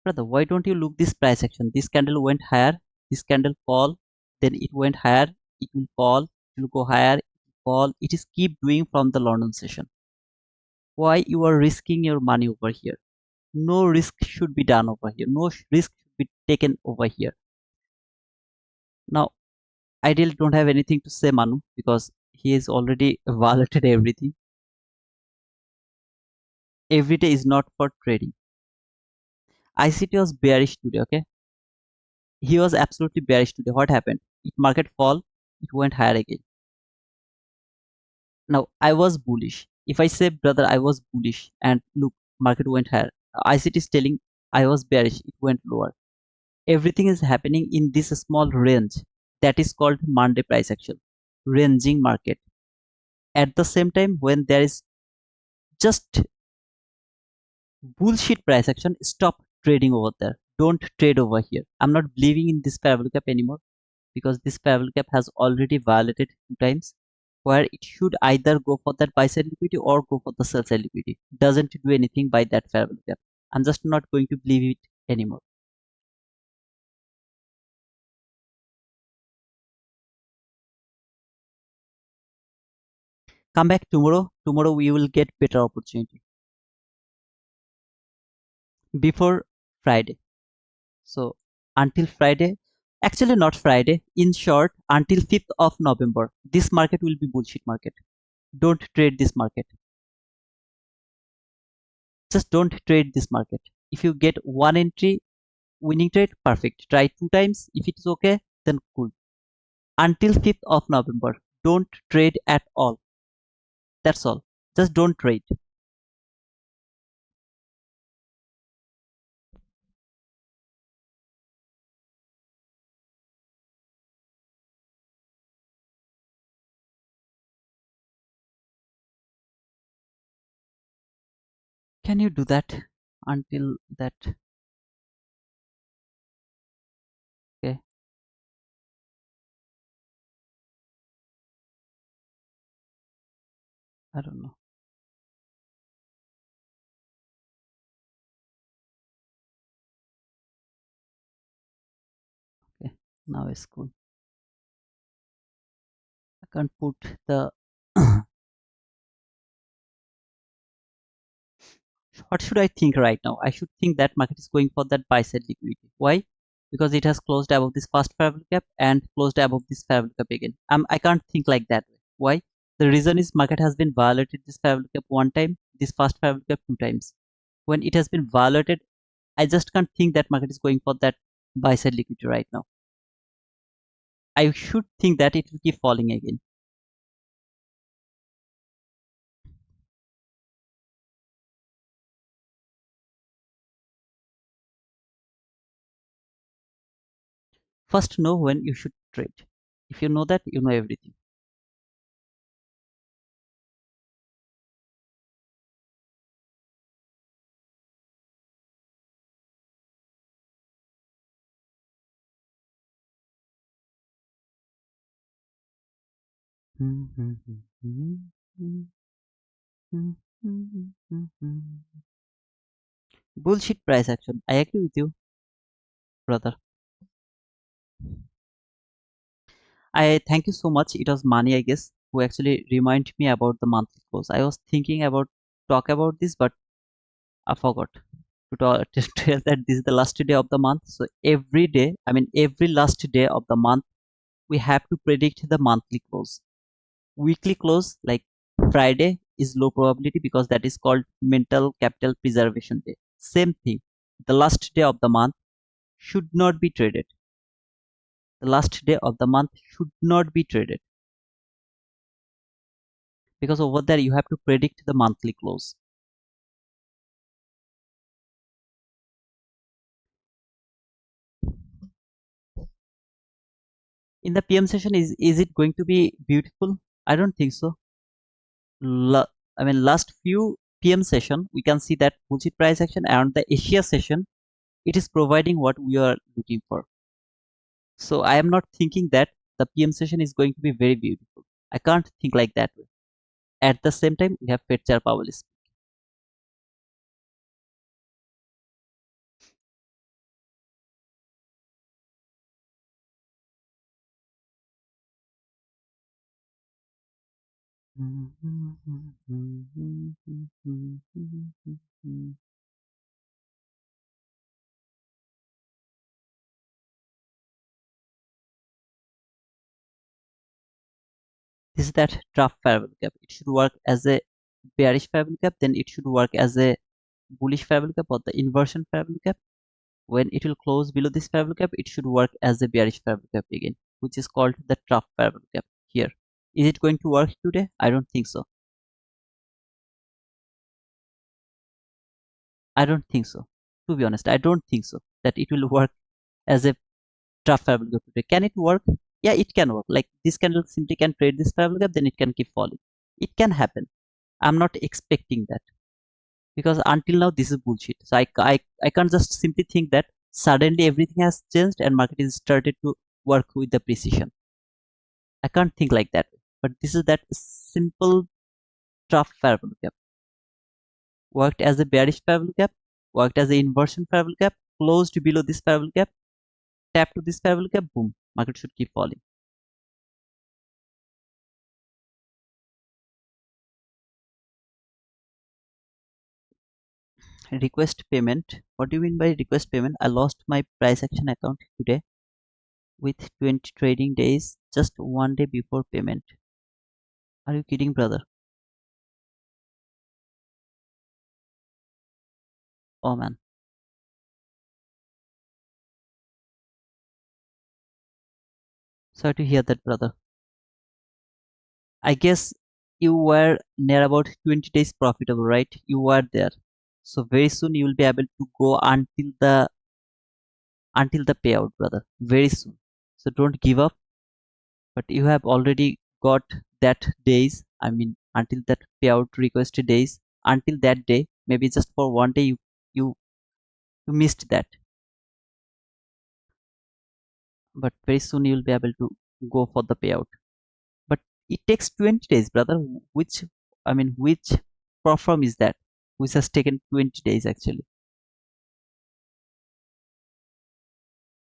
Brother, why don't you look this price action? This candle went higher, this candle fall, then it went higher, it will fall, it will go higher, it will fall. It is keep doing from the London session. Why you are risking your money over here? No risk should be done over here. No risk should be taken over here. Now, I really don't have anything to say, Manu, because he has already violated everything. Every day is not for trading. ICT was bearish today, okay? He was absolutely bearish today. What happened? It market fall, it went higher again. Now I was bullish. If I say, brother, I was bullish, and look, market went higher. ICT is telling I was bearish, it went lower. Everything is happening in this small range. That is called Monday price action, ranging market. At the same time, when there is just bullshit price action, stop trading over there. Don't trade over here. I'm not believing in this parabolic cap anymore, because this parabolic cap has already violated 2 times, where it should either go for that buy side liquidity or go for the sell side liquidity. Doesn't do anything by that parabolic cap. I'm just not going to believe it anymore. Come back tomorrow. Tomorrow we will get better opportunity. before Friday. So until Friday, actually not Friday, in short, until 5th of November, this market will be bullshit market. Don't trade this market. Just don't trade this market. If you get one entry winning trade, perfect. Try 2 times. If it is okay, then cool. Until 5th of November, don't trade at all. That's all. Just don't trade. Can you do that until that? Okay, I don't know. Okay, now it's cool. I can't put the what should I think right now? I should think that market is going for that buy side liquidity. Why? Because it has closed above this first fair value gap and closed above this fair value gap again. I can't think like that way. Why? The reason is market has been violated this fair value gap 1 time, this first fair value gap 2 times. When it has been violated, I just can't think that market is going for that buy side liquidity right now. I should think that it will keep falling again. First, know when you should trade. If you know that, you know everything. Bullshit price action. I agree with you, brother. I thank you so much. It was Mani, I guess, who actually reminded me about the monthly close. I was thinking about talk about this, but I forgot to talk, to tell that this is the last day of the month. So every day, I mean every last day of the month, we have to predict the monthly close. Weekly close, like Friday, is low probability because that is called mental capital preservation day. Same thing. The last day of the month should not be traded. The last day of the month should not be traded because over there you have to predict the monthly close. In the PM session, is it going to be beautiful? I don't think so. I mean, last few PM session, we can see that bullshit price action, and the Asia session, it is providing what we are looking for. So I am not thinking that the PM session is going to be very beautiful. I can't think like that way. At the same time, we have Fetcher Powell. This is that draft fair value gap. It should work as a bearish fair value gap, then it should work as a bullish fair value gap or the inversion fair value gap. When it will close below this fair value gap, it should work as a bearish fair value gap again, which is called the trough fair value gap here. Is it going to work today? I don't think so. I don't think so. To be honest, I don't think so that it will work as a trough fair value gap today. Can it work? Yeah, it can work. Like this candle simply can trade this fair value gap, then it can keep falling. It can happen. I'm not expecting that because until now this is bullshit. So I can't just simply think that suddenly everything has changed and market is started to work with the precision. I can't think like that. But this is that simple trough fair value gap. Worked as a bearish fair value gap, worked as an inversion fair value gap, closed below this fair value gap, tap to this fair value gap, boom, market should keep falling. Request payment. What do you mean by request payment? I lost my price action account today with 20 trading days just one day before payment. Are you kidding, brother? Oh man, sorry to hear that, brother. I guess you were near about 20 days profitable, right? You were there. So very soon you will be able to go until the payout, brother. Very soon. So don't give up. But you have already got that days. I mean, until that payout requested days. Until that day, maybe just for one day, you you missed that. But very soon you will be able to go for the payout. But it takes 20 days, brother. Which Propfirm is that? Which has taken 20 days actually.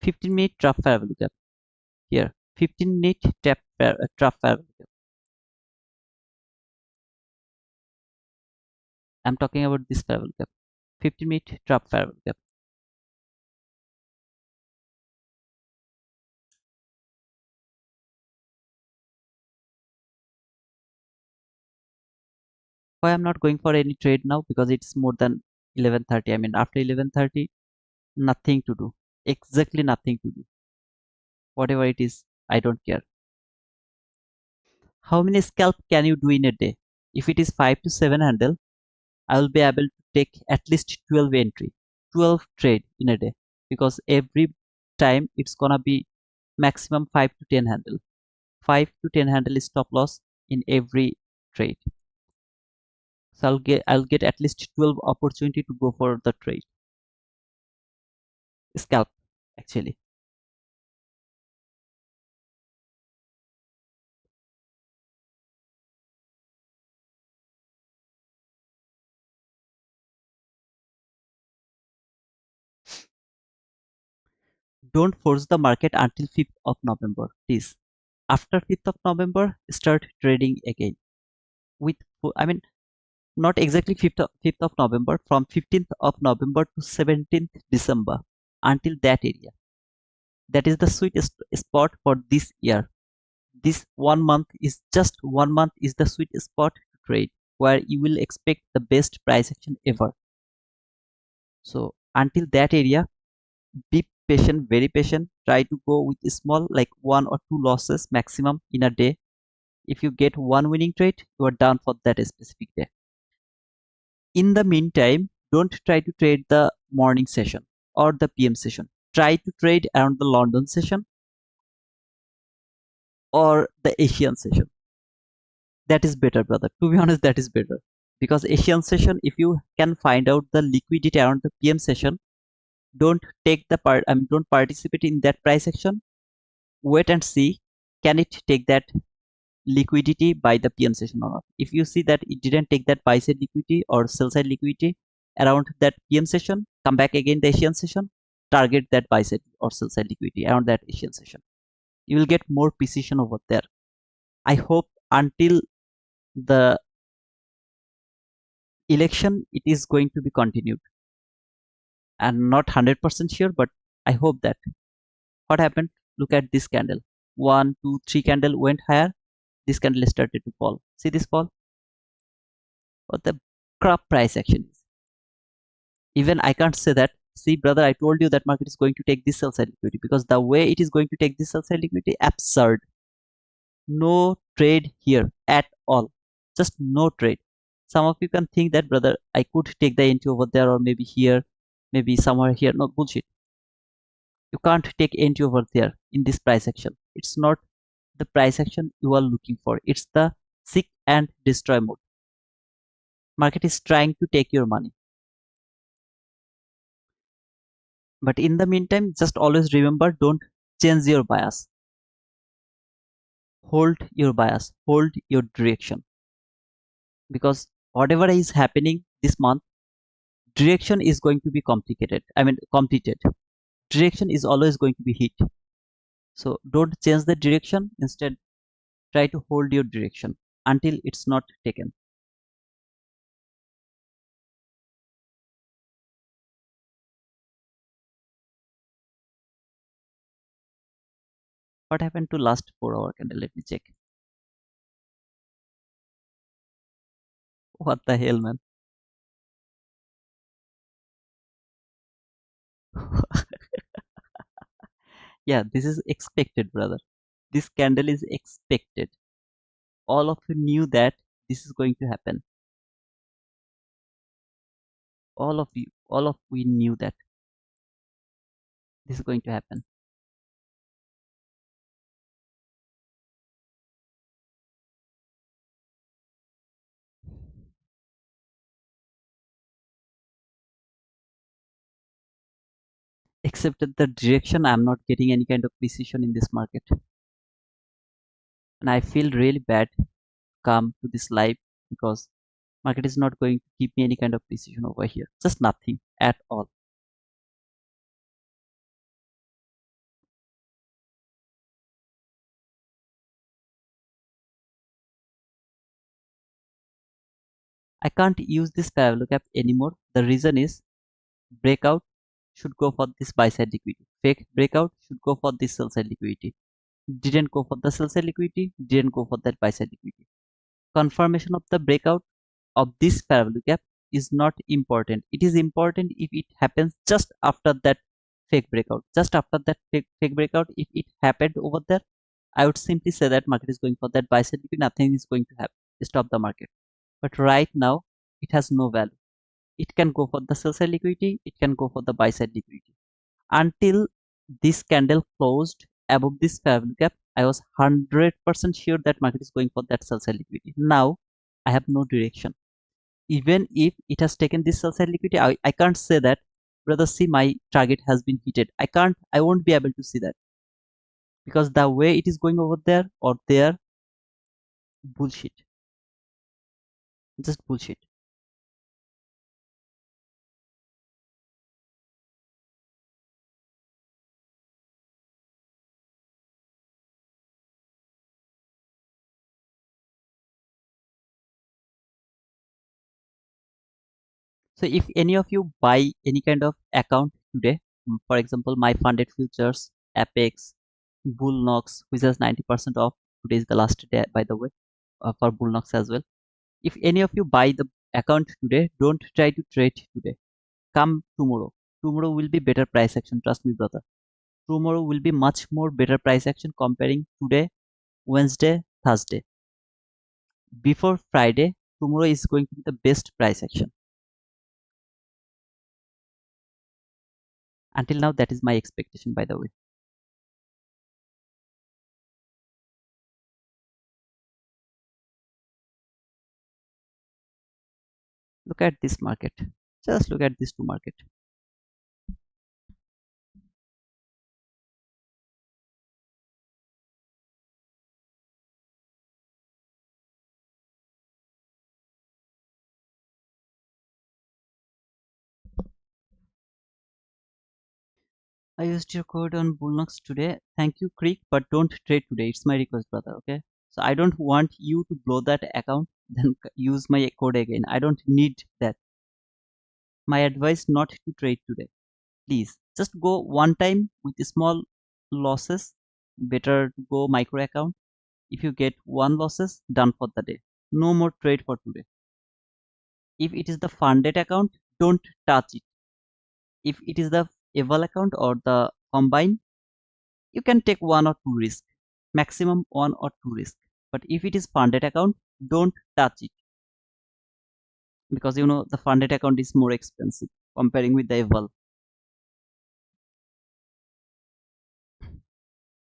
15-minute trap fair gap here. 15-minute trap fair gap. I'm talking about this fair gap. 15-minute trap fair gap. Why I'm not going for any trade now? Because it's more than 11:30. I mean, after 11:30, nothing to do. Exactly nothing to do. Whatever it is, I don't care. How many scalp can you do in a day? If it is 5 to 7 handle, I will be able to take at least 12 entry, 12 trade in a day, because every time it's gonna be maximum 5 to 10 handle. 5 to 10 handle is stop loss in every trade. So I'll get at least 12 opportunity to go for the trade. Scalp actually. Don't force the market until 5th of November, please. After 5th of November, start trading again. With, I mean, not exactly 5th of November, from 15th of November to 17th December, until that area. That is the sweetest spot for this year. This 1 month is just 1 month is the sweet spot to trade, where you will expect the best price action ever. So until that area, be patient, very patient. Try to go with small, like one or two losses maximum in a day. If you get one winning trade, you are done for that specific day. In the meantime, don't try to trade the morning session or the PM session. Try to trade around the London session or the Asian session. That is better, brother. To be honest, that is better. Because Asian session, if you can find out the liquidity around the PM session, don't take the part. I mean, don't participate in that price action. Wait and see, can it take that liquidity by the PM session or not. If you see that it didn't take that buy side liquidity or sell side liquidity around that PM session, come back again the Asian session, target that buy side or sell side liquidity around that Asian session. You will get more precision over there. I hope until the election it is going to be continued. I'm not 100% sure, but I hope that. What happened? Look at this candle. One, two, three candle went higher. This candle started to fall. See this fall? What the crap price action is. Even I can't say that, see brother, I told you that market is going to take this sell side liquidity, because the way it is going to take this sell side liquidity, absurd. No trade here at all. Just no trade. Some of you can think that, brother, I could take the entry over there, or maybe here, maybe somewhere here. No, bullshit. You can't take entry over there in this price action. It's not the price action you are looking for. It's the seek and destroy mode. Market is trying to take your money. But in the meantime, just always remember, don't change your bias. Hold your bias, hold your direction. Because whatever is happening this month, direction is going to be complicated. I mean, completed. Direction is always going to be hit. So don't change the direction. Instead, try to hold your direction until it's not taken. What happened to last 4 hour candle? Let me check. What the hell, man? Yeah, this is expected, brother. This candle is expected. All of you knew that this is going to happen. All of we knew that this is going to happen. Except that the direction, I'm not getting any kind of precision in this market. And I feel really bad come to this live because market is not going to give me any kind of precision over here. Just nothing at all. I can't use this parallel gap anymore. The reason is breakout should go for this buy side liquidity. Fake breakout should go for this sell side liquidity. Didn't go for the sell side liquidity, didn't go for that buy side liquidity. Confirmation of the breakout of this parallel gap is not important. It is important if it happens just after that fake breakout. Just after that fake breakout, if it happened over there, I would simply say that market is going for that buy side liquidity. Nothing is going to happen. Stop the market. But right now, it has no value. It can go for the sell side liquidity. It can go for the buy side liquidity. Until this candle closed above this parallel gap, I was 100% sure that market is going for that sell side liquidity. Now I have no direction. Even if it has taken this sell side liquidity, I can't say that, brother, see my target has been hit. I won't be able to see that because the way it is going over there or there, bullshit, just bullshit. So if any of you buy any kind of account today, for example, my funded futures, Apex, Bluenox, which has 90% off. Today is the last day, by the way, for Bluenox as well. If any of you buy the account today, don't try to trade today. Come tomorrow. Tomorrow will be better price action. Trust me, brother. Tomorrow will be much more better price action comparing today, Wednesday, Thursday. Before Friday, tomorrow is going to be the best price action. Until now, that is my expectation, by the way. Look at this market. Just look at these two market. I used your code on Bluenox today. Thank you, Creek, but don't trade today. It's my request, brother. Okay. So I don't want you to blow that account, then use my code again. I don't need that. My advice not to trade today. Please just go one time with small losses. Better to go micro account. If you get one losses, done for the day. No more trade for today. If it is the funded account, don't touch it. If it is the eval account or the combine, you can take one or two risks, maximum one or two risks. But if it is funded account, don't touch it because you know the funded account is more expensive comparing with the eval.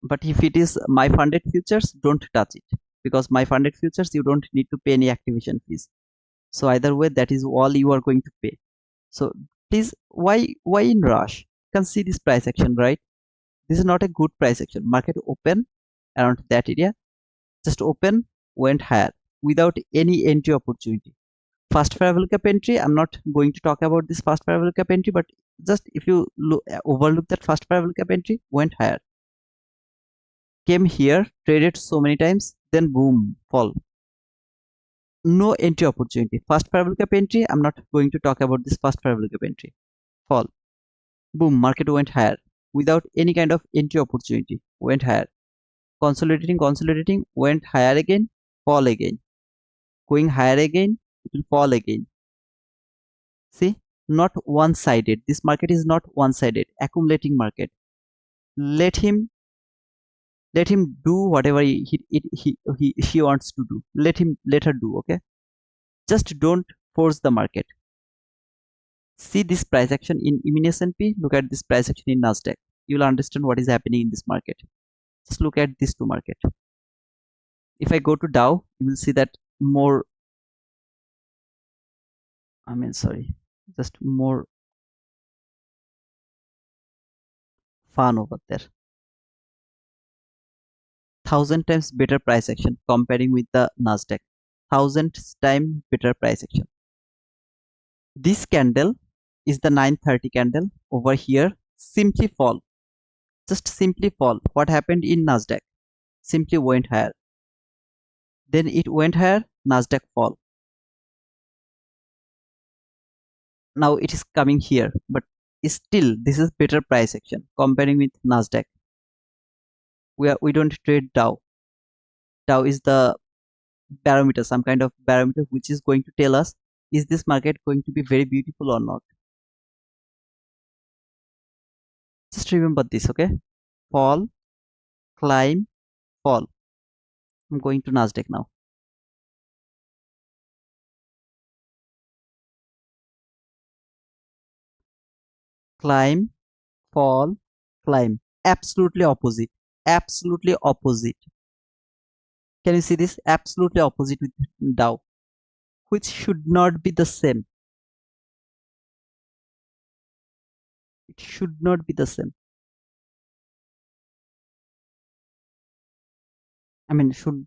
But if it is my funded futures, don't touch it because my funded futures you don't need to pay any activation fees. So either way, that is all you are going to pay. So please, why in rush? You can see this price action, right? This is not a good price action. Market open around that area, just open, went higher without any entry opportunity. First parabolic cap entry, I'm not going to talk about this first parabolic cap entry, but just if you overlook that first parabolic cap entry, went higher, came here, traded so many times, then boom, fall. No entry opportunity. First parabolic cap entry, I'm not going to talk about this first parabolic cap entry. Fall. Boom, market went higher without any kind of entry opportunity. Went higher. consolidating, went higher again, fall again, going higher again, it will fall again. See, not one-sided. This market is not one-sided. Accumulating market. Let him do whatever he wants to do. Let her do. Okay, just don't force the market. See this price action in mini S&P. Look at this price action in Nasdaq. You will understand what is happening in this market. Just look at these two market. If I go to Dow, you will see that more. Sorry, just more fun over there. 1,000 times better price action comparing with the Nasdaq. 1,000 times better price action. This candle is the 930 candle over here. Simply fall. Just simply fall. What happened in Nasdaq? Simply went higher. Then it went higher. Nasdaq fall. Now it is coming here, but still this is better price action comparing with Nasdaq. We don't trade Dow. Dow is the barometer, some kind of barometer which is going to tell us is this market going to be very beautiful or not. Just remember this, okay? Fall, climb, fall. I'm going to Nasdaq now. Climb, fall, climb. Absolutely opposite. Absolutely opposite. Can you see this? Absolutely opposite with Dow, which should not be the same. It should not be the same.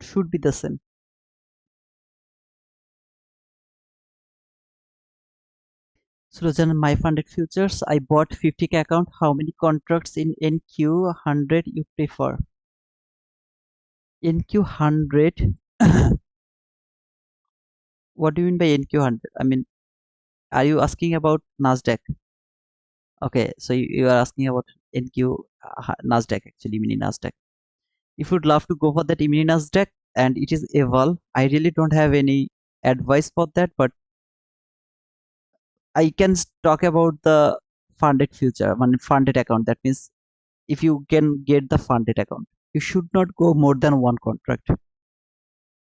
Should be the same. So my funded futures, I bought 50k account. How many contracts in NQ100 you prefer? NQ100. What do you mean by NQ100? Are you asking about Nasdaq? Okay, so you are asking about NQ Nasdaq, actually mini Nasdaq. If you'd love to go for that mini Nasdaq and it is eval, I really don't have any advice for that, but I can talk about the funded future, funded account. That means if you can get the funded account, you should not go more than one contract.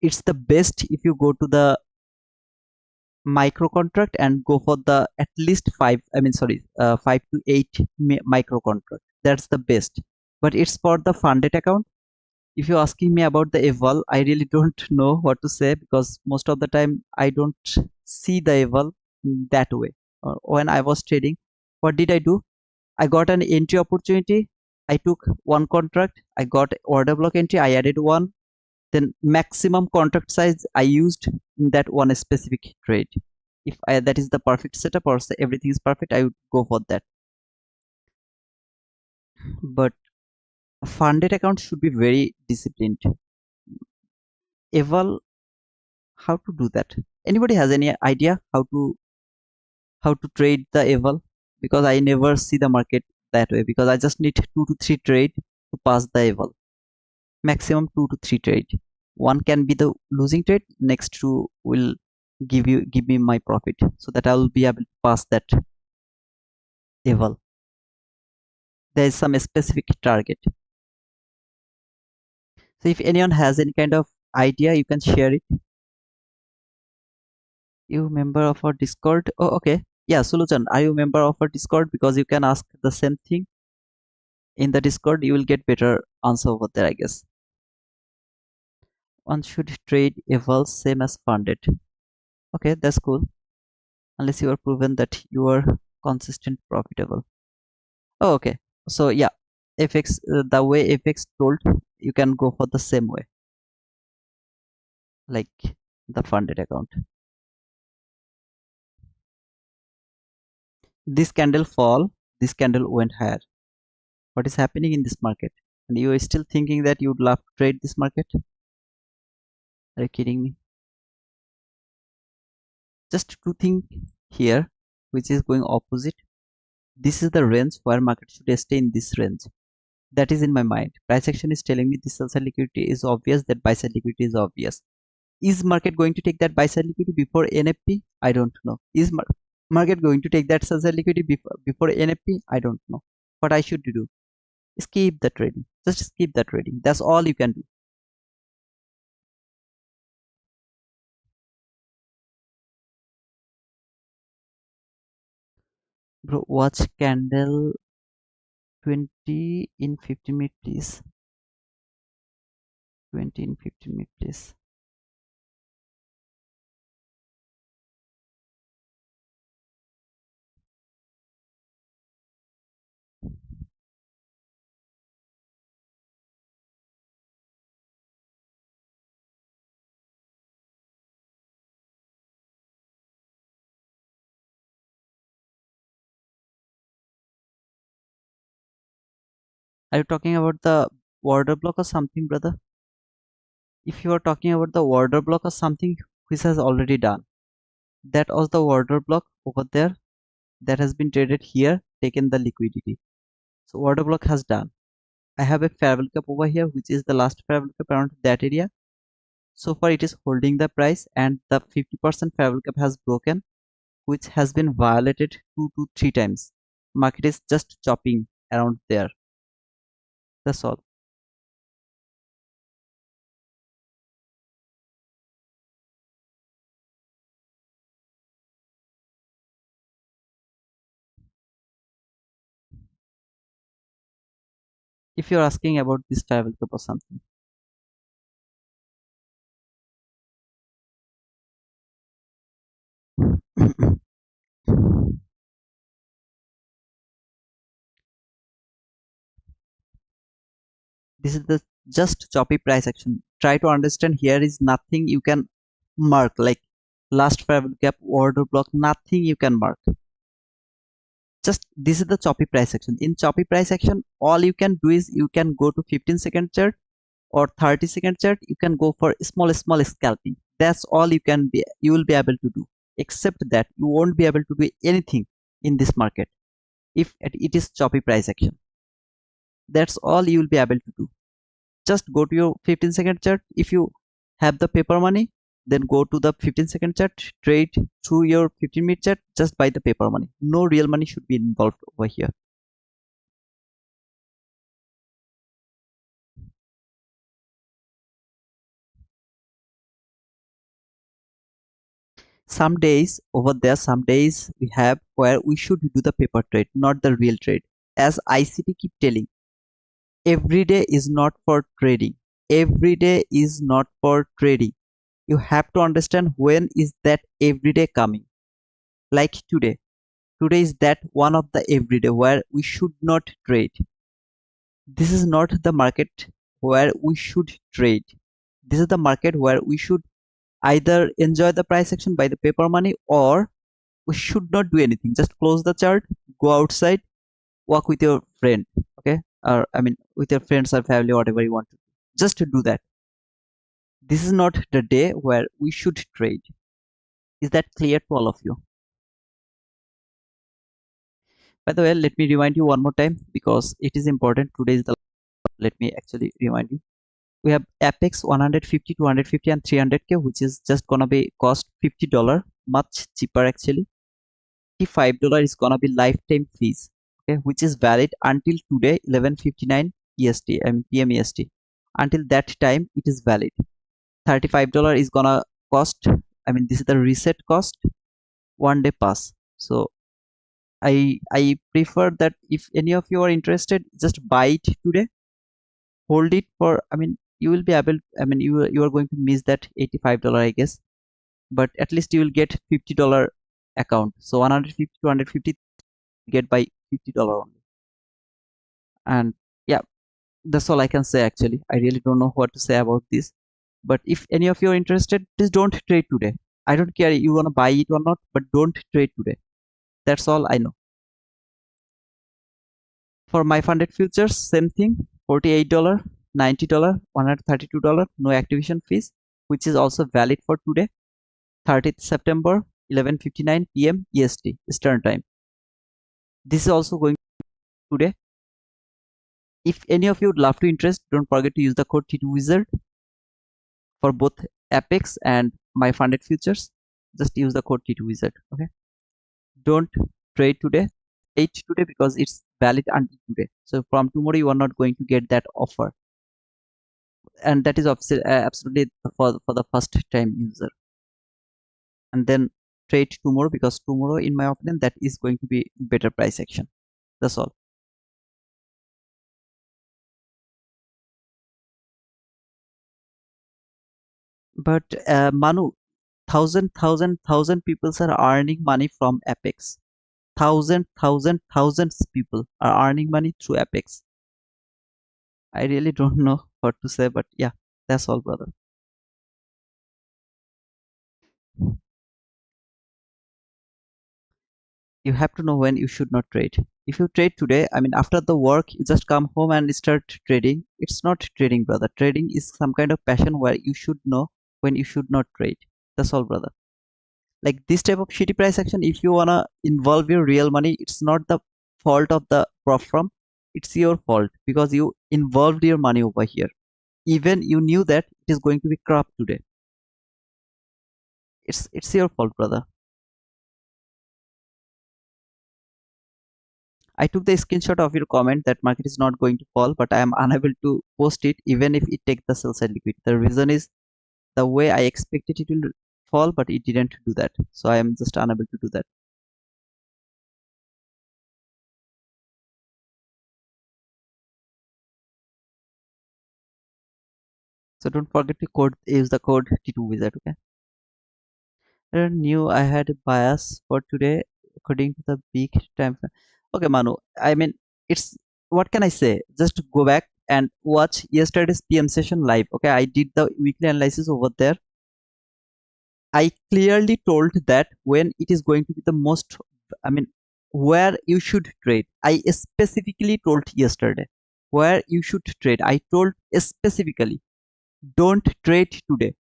It's the best if you go to the micro contract and go for the at least 5 to 8 micro contract. That's the best, but it's for the funded account. If you're asking me about the eval, I really don't know what to say, because most of the time I don't see the eval that way. When I was trading, what did I do? I got an entry opportunity, I took one contract, I got order block entry, I added one, then maximum contract size I used in that one specific trade. If that is the perfect setup, or say everything is perfect, I would go for that. But a funded account should be very disciplined. Eval, how to do that? Anybody has any idea how to trade the eval? Because I never see the market that way, because I just need 2 to 3 trade to pass the eval. Maximum 2 to 3 trade. One can be the losing trade, next two will give me my profit, so that I will be able to pass that eval. There is some specific target. So if anyone has any kind of idea, you can share it. You member of our Discord? Oh, okay. Yeah, Suluchan, are you member of our Discord? Because you can ask the same thing in the Discord. You will get better answer over there, I guess. One should trade eval same as funded. Okay, that's cool. Unless you are proven that you are consistent profitable. Oh, okay. So yeah, FX, the way FX told, you can go for the same way, like the funded account. This candle fall, this candle went higher. What is happening in this market? And you are still thinking that you would love to trade this market? Are you kidding me? Just to think here, which is going opposite. This is the range where market should stay in this range. That is in my mind. Price action is telling me this sell side liquidity is obvious, that buy side liquidity is obvious. Is market going to take that buy side liquidity before NFP? I don't know. Is market going to take that sell side liquidity before NFP? I don't know. What I should do? Skip the trading. Just skip the trading. That's all you can do. Bro, watch candle 20 in 15 minutes, please. 20 in 15 minutes, please. Are you talking about the order block or something, brother? If you are talking about the order block or something which has already done, that was the order block over there that has been traded here, taken the liquidity. So order block has done. I have a fair value cap over here, which is the last fair value cap around that area. So far it is holding the price, and the 50% fair value cap has broken, which has been violated 2 to 3 times. Market is just chopping around there. That's all. If you're asking about this fair value cap or something. This is the just choppy price action. Try to understand, here is nothing you can mark, like last fair value cap, order block, nothing you can mark. Just this is the choppy price action. In choppy price action, all you can do is you can go to 15-second chart or 30-second chart. You can go for small scalping. That's all you will be able to do. Except that you won't be able to do anything in this market if it is choppy price action. That's all you will be able to do. Just go to your 15-second chart. If you have the paper money, then go to the 15-second chart, trade through your 15-minute chart, just buy the paper money. No real money should be involved over here. Some days over there, some days we have where we should do the paper trade, not the real trade. As ICT keep telling, every day is not for trading. Every day is not for trading. You have to understand when is that every day coming. Like today. Today is that one of the everyday where we should not trade. This is not the market where we should trade. This is the market where we should either enjoy the price action by the paper money, or we should not do anything. Just close the chart, go outside, walk with your friend, okay? Or I mean with your friends or family, whatever you want to. Just to do that. This is not the day where we should trade. Is that clear to all of you? By the way, let me remind you one more time because it is important. Today is the, let me actually remind you. We have Apex 150, 250 and 300k, which is just gonna be cost $50, much cheaper actually. $55 is gonna be lifetime fees, okay, which is valid until today 11:59 EST, I mean PM EST. Until that time it is valid. $35 is gonna cost, I mean this is the reset cost, 1 day pass. So I prefer that if any of you are interested, just buy it today, hold it for, I mean you will be able, I mean you are going to miss that $85, I guess, but at least you will get $50 account. So 150 250 get by $50 only. And yeah, that's all I can say actually. I really don't know what to say about this, but if any of you are interested, please don't trade today. I don't care you want to buy it or not, but don't trade today. That's all I know. For my funded futures, same thing, $48, $90, $132, no activation fees, which is also valid for today, 30th September, 11:59 PM EST, Eastern Time. This is also going today. If any of you would love to interest, don't forget to use the code T2Wizard for both Apex and my funded futures. Just use the code T2Wizard. Okay. Don't trade today. Trade today because it's valid until today. So from tomorrow you are not going to get that offer, and that is absolutely for the first time user. And then trade tomorrow because tomorrow, in my opinion, that is going to be better price action. That's all. But Manu, thousand people are earning money from Apex. Thousands people are earning money through Apex. I really don't know what to say, but yeah, that's all, brother. You have to know when you should not trade. If you trade today, I mean, after the work, you just come home and start trading. It's not trading, brother. Trading is some kind of passion where you should know when you should not trade. That's all, brother. Like this type of shitty price action, if you wanna involve your real money, it's not the fault of the Propfirm. It's your fault because you involved your money over here. Even you knew that it is going to be crap today. It's your fault, brother. I took the screenshot of your comment that market is not going to fall, but I am unable to post it even if it takes the sell side liquid. The reason is the way I expected it will fall, but it didn't do that. So I am just unable to do that. So don't forget to use the code T2Wizard, okay? I knew I had a bias for today according to the big time frame. Okay, Manu. I mean, it's what can I say? Just go back and watch yesterday's PM session live. Okay, I did the weekly analysis over there. I clearly told that when it is going to be the most, I mean, where you should trade. I specifically told yesterday where you should trade. I told specifically, don't trade today.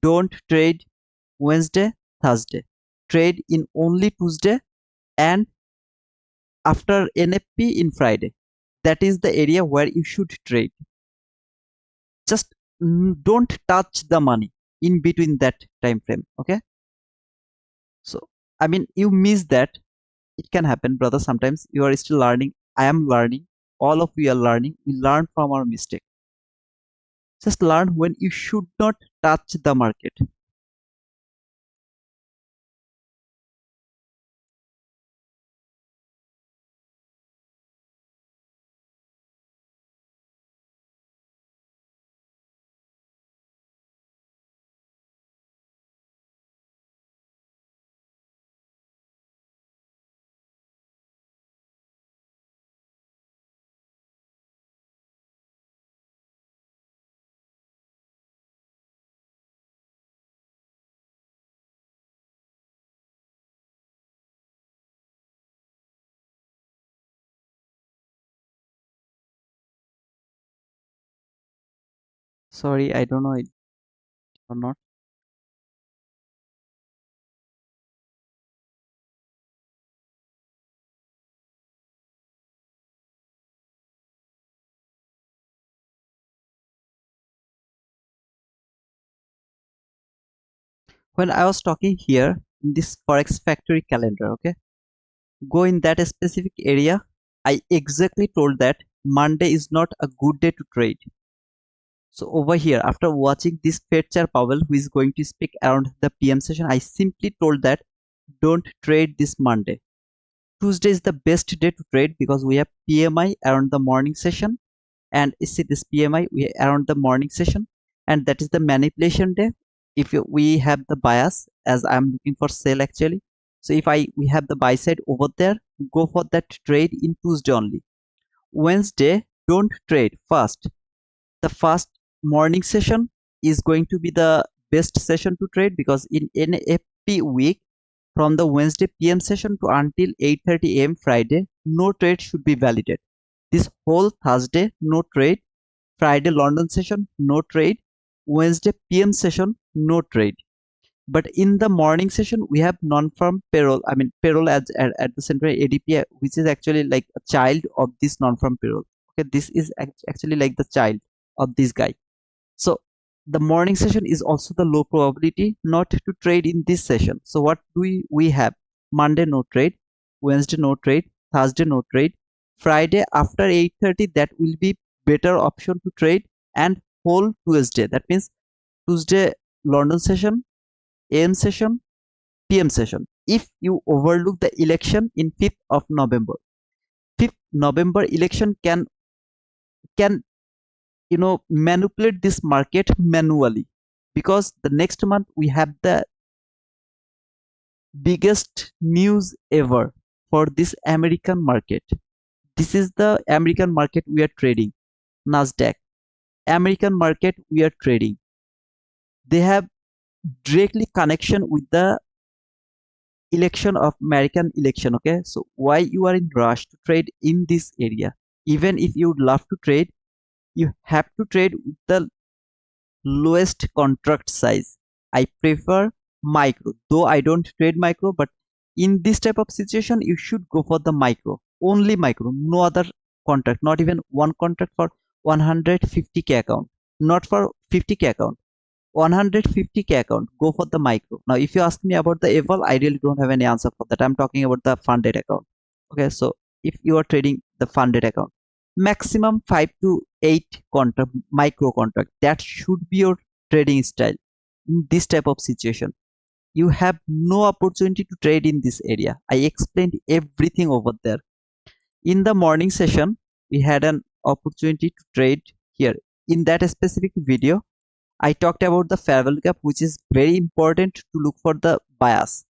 Don't trade Wednesday, Thursday. Trade in only Tuesday and after NFP in Friday. That is the area where you should trade. Just don't touch the money in between that time frame. Okay. So, I mean, you miss that. It can happen, brother. Sometimes you are still learning. I am learning. All of you are learning. We learn from our mistake. Just learn when you should not touch the market. Sorry, I don't know it or not. When I was talking here in this Forex Factory calendar, okay, go in that specific area. I exactly told that Monday is not a good day to trade. So over here, after watching this Fairchair Powell, who is going to speak around the PM session, I simply told that don't trade this Monday. Tuesday is the best day to trade because we have PMI around the morning session, and see this PMI we around the morning session, and that is the manipulation day. If we have the bias, as I'm looking for sell actually, so if we have the buy side over there, go for that trade in Tuesday only. Wednesday, don't trade fast. The first morning session is going to be the best session to trade because in NFP week, from the Wednesday PM session to until 8:30 a.m. Friday, no trade should be validated. This whole Thursday, no trade. Friday London session, no trade. Wednesday PM session, no trade. But in the morning session, we have non-farm payroll. I mean, payroll at the center ADP, which is actually like a child of this non-farm payroll. Okay, this is actually like the child of this guy. So the morning session is also the low probability not to trade in this session. So what do we have? Monday no trade, Wednesday no trade, Thursday no trade, Friday after 8:30 that will be better option to trade, and whole Tuesday. That means Tuesday London session, AM session, PM session. If you overlook the election in 5th of November, 5th November election can manipulate this market manually, because the next month we have the biggest news ever for this American market. This is the American market we are trading. Nasdaq American market we are trading. They have directly connection with the election of American election. Okay, so why you are in rush to trade in this area? Even if you would love to trade, you have to trade with the lowest contract size. I prefer micro, though I don't trade micro, but in this type of situation, you should go for the micro, only micro, no other contract, not even one contract for 150k account, not for 50k account. 150k account, go for the micro. Now if you ask me about the eval, I really don't have any answer for that. I'm talking about the funded account. Okay, so if you are trading the funded account, maximum 5 to 8 contract, micro contract, that should be your trading style. In this type of situation, you have no opportunity to trade in this area. I explained everything over there. In the morning session, we had an opportunity to trade here. In that specific video, I talked about the fair value gap, which is very important to look for the bias.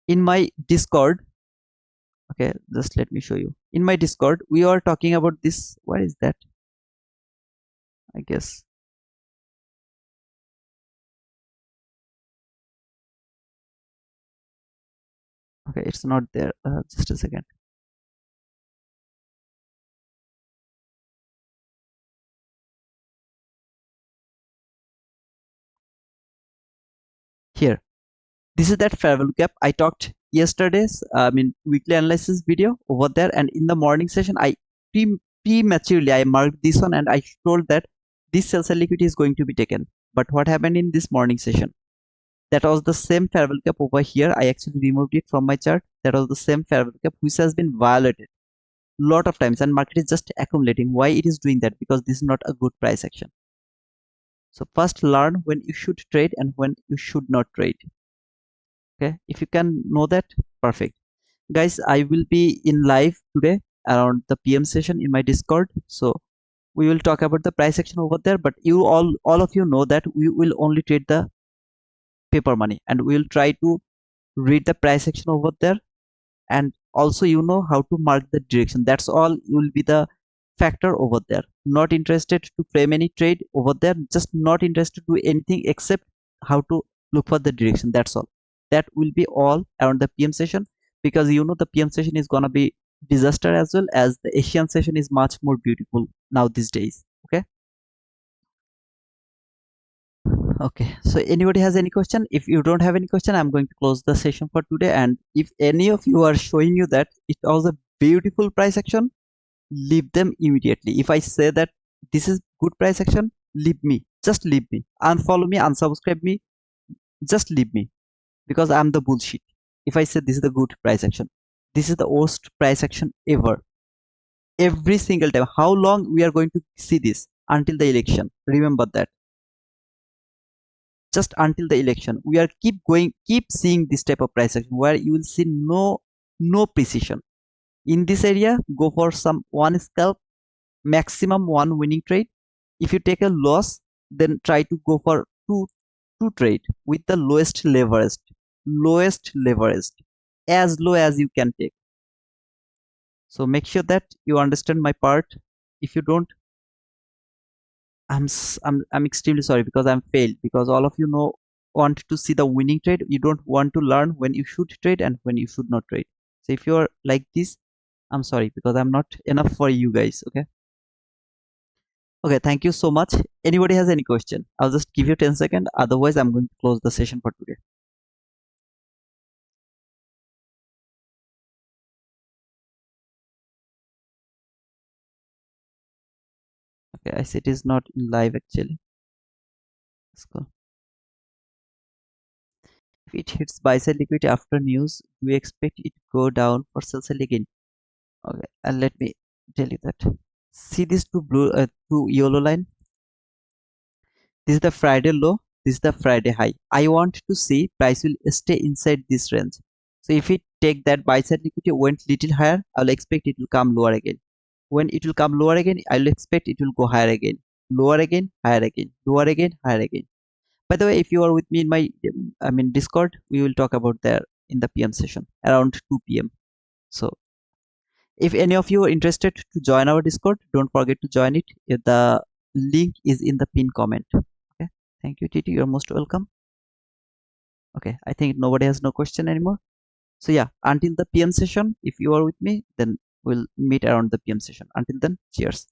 In my Discord, okay, just let me show you. In my Discord, we are talking about this. What is that? I guess. Okay, it's not there. Just a second. Here, this is that fair value gap I talked yesterday's. Weekly analysis video over there, and in the morning session, I prematurely I marked this one, and I told that this sell side liquidity is going to be taken. But what happened in this morning session? That was the same fair value gap over here. I actually removed it from my chart. That was the same fair value gap which has been violated lot of times, and market is just accumulating. Why it is doing that? Because this is not a good price action. So first learn when you should trade and when you should not trade. Okay, if you can know that, perfect. Guys, I will be in live today around the PM session in my Discord. So we will talk about the price action over there, but you all of you know that we will only trade the paper money, and we will try to read the price action over there, and also how to mark the direction. That's all will be the factor over there. Not interested to frame any trade over there, just not interested to do anything except how to look for the direction. That's all. That will be all around the PM session, because the PM session is gonna be disaster, as well as the Asian session is much more beautiful now these days. Okay. Okay, so anybody has any question? If you don't have any question, I'm going to close the session for today. And if any of you are showing you that it was a beautiful price action, leave them immediately. If I say that this is good price action, leave me. Just leave me. Unfollow me, unsubscribe me. Just leave me, because I'm the bullshit. If I say this is the good price action, this is the worst price action ever. Every single time. How long we are going to see this? Until the election. Remember that. Just until the election, we are keep seeing this type of price action where you will see no precision. In this area, go for some one scalp, maximum one winning trade. If you take a loss, then try to go for two trade with the lowest leveraged, as low as you can take. So make sure that you understand my part. If you don't, I'm extremely sorry, because I'm failed, because all of want to see the winning trade. You don't want to learn when you should trade and when you should not trade. So if you're like this, I'm sorry, because I'm not enough for you guys. Okay. Okay, thank you so much. Anybody has any question? I'll just give you 10 seconds. Otherwise, I'm going to close the session for today. Okay, I see it is not in live actually. Let's go. If it hits buy side liquidity after news, do we expect it to go down for sell side again? Okay, and let me tell you that. See this two yellow line. This is the Friday low. This is the Friday high. I want to see price will stay inside this range. So if it take that buy side liquidity went little higher, I will expect it will come lower again. When it will come lower again, I will expect it will go higher again. Lower again, higher again. Lower again, higher again. By the way, if you are with me in my Discord, we will talk about there in the PM session around 2 p.m. So if any of you are interested to join our Discord, don't forget to join it. The link is in the pinned comment. Okay. Thank you, Titi. You're most welcome. Okay. I think nobody has no question anymore. So yeah, until the PM session, if you are with me, then we'll meet around the PM session. Until then, cheers.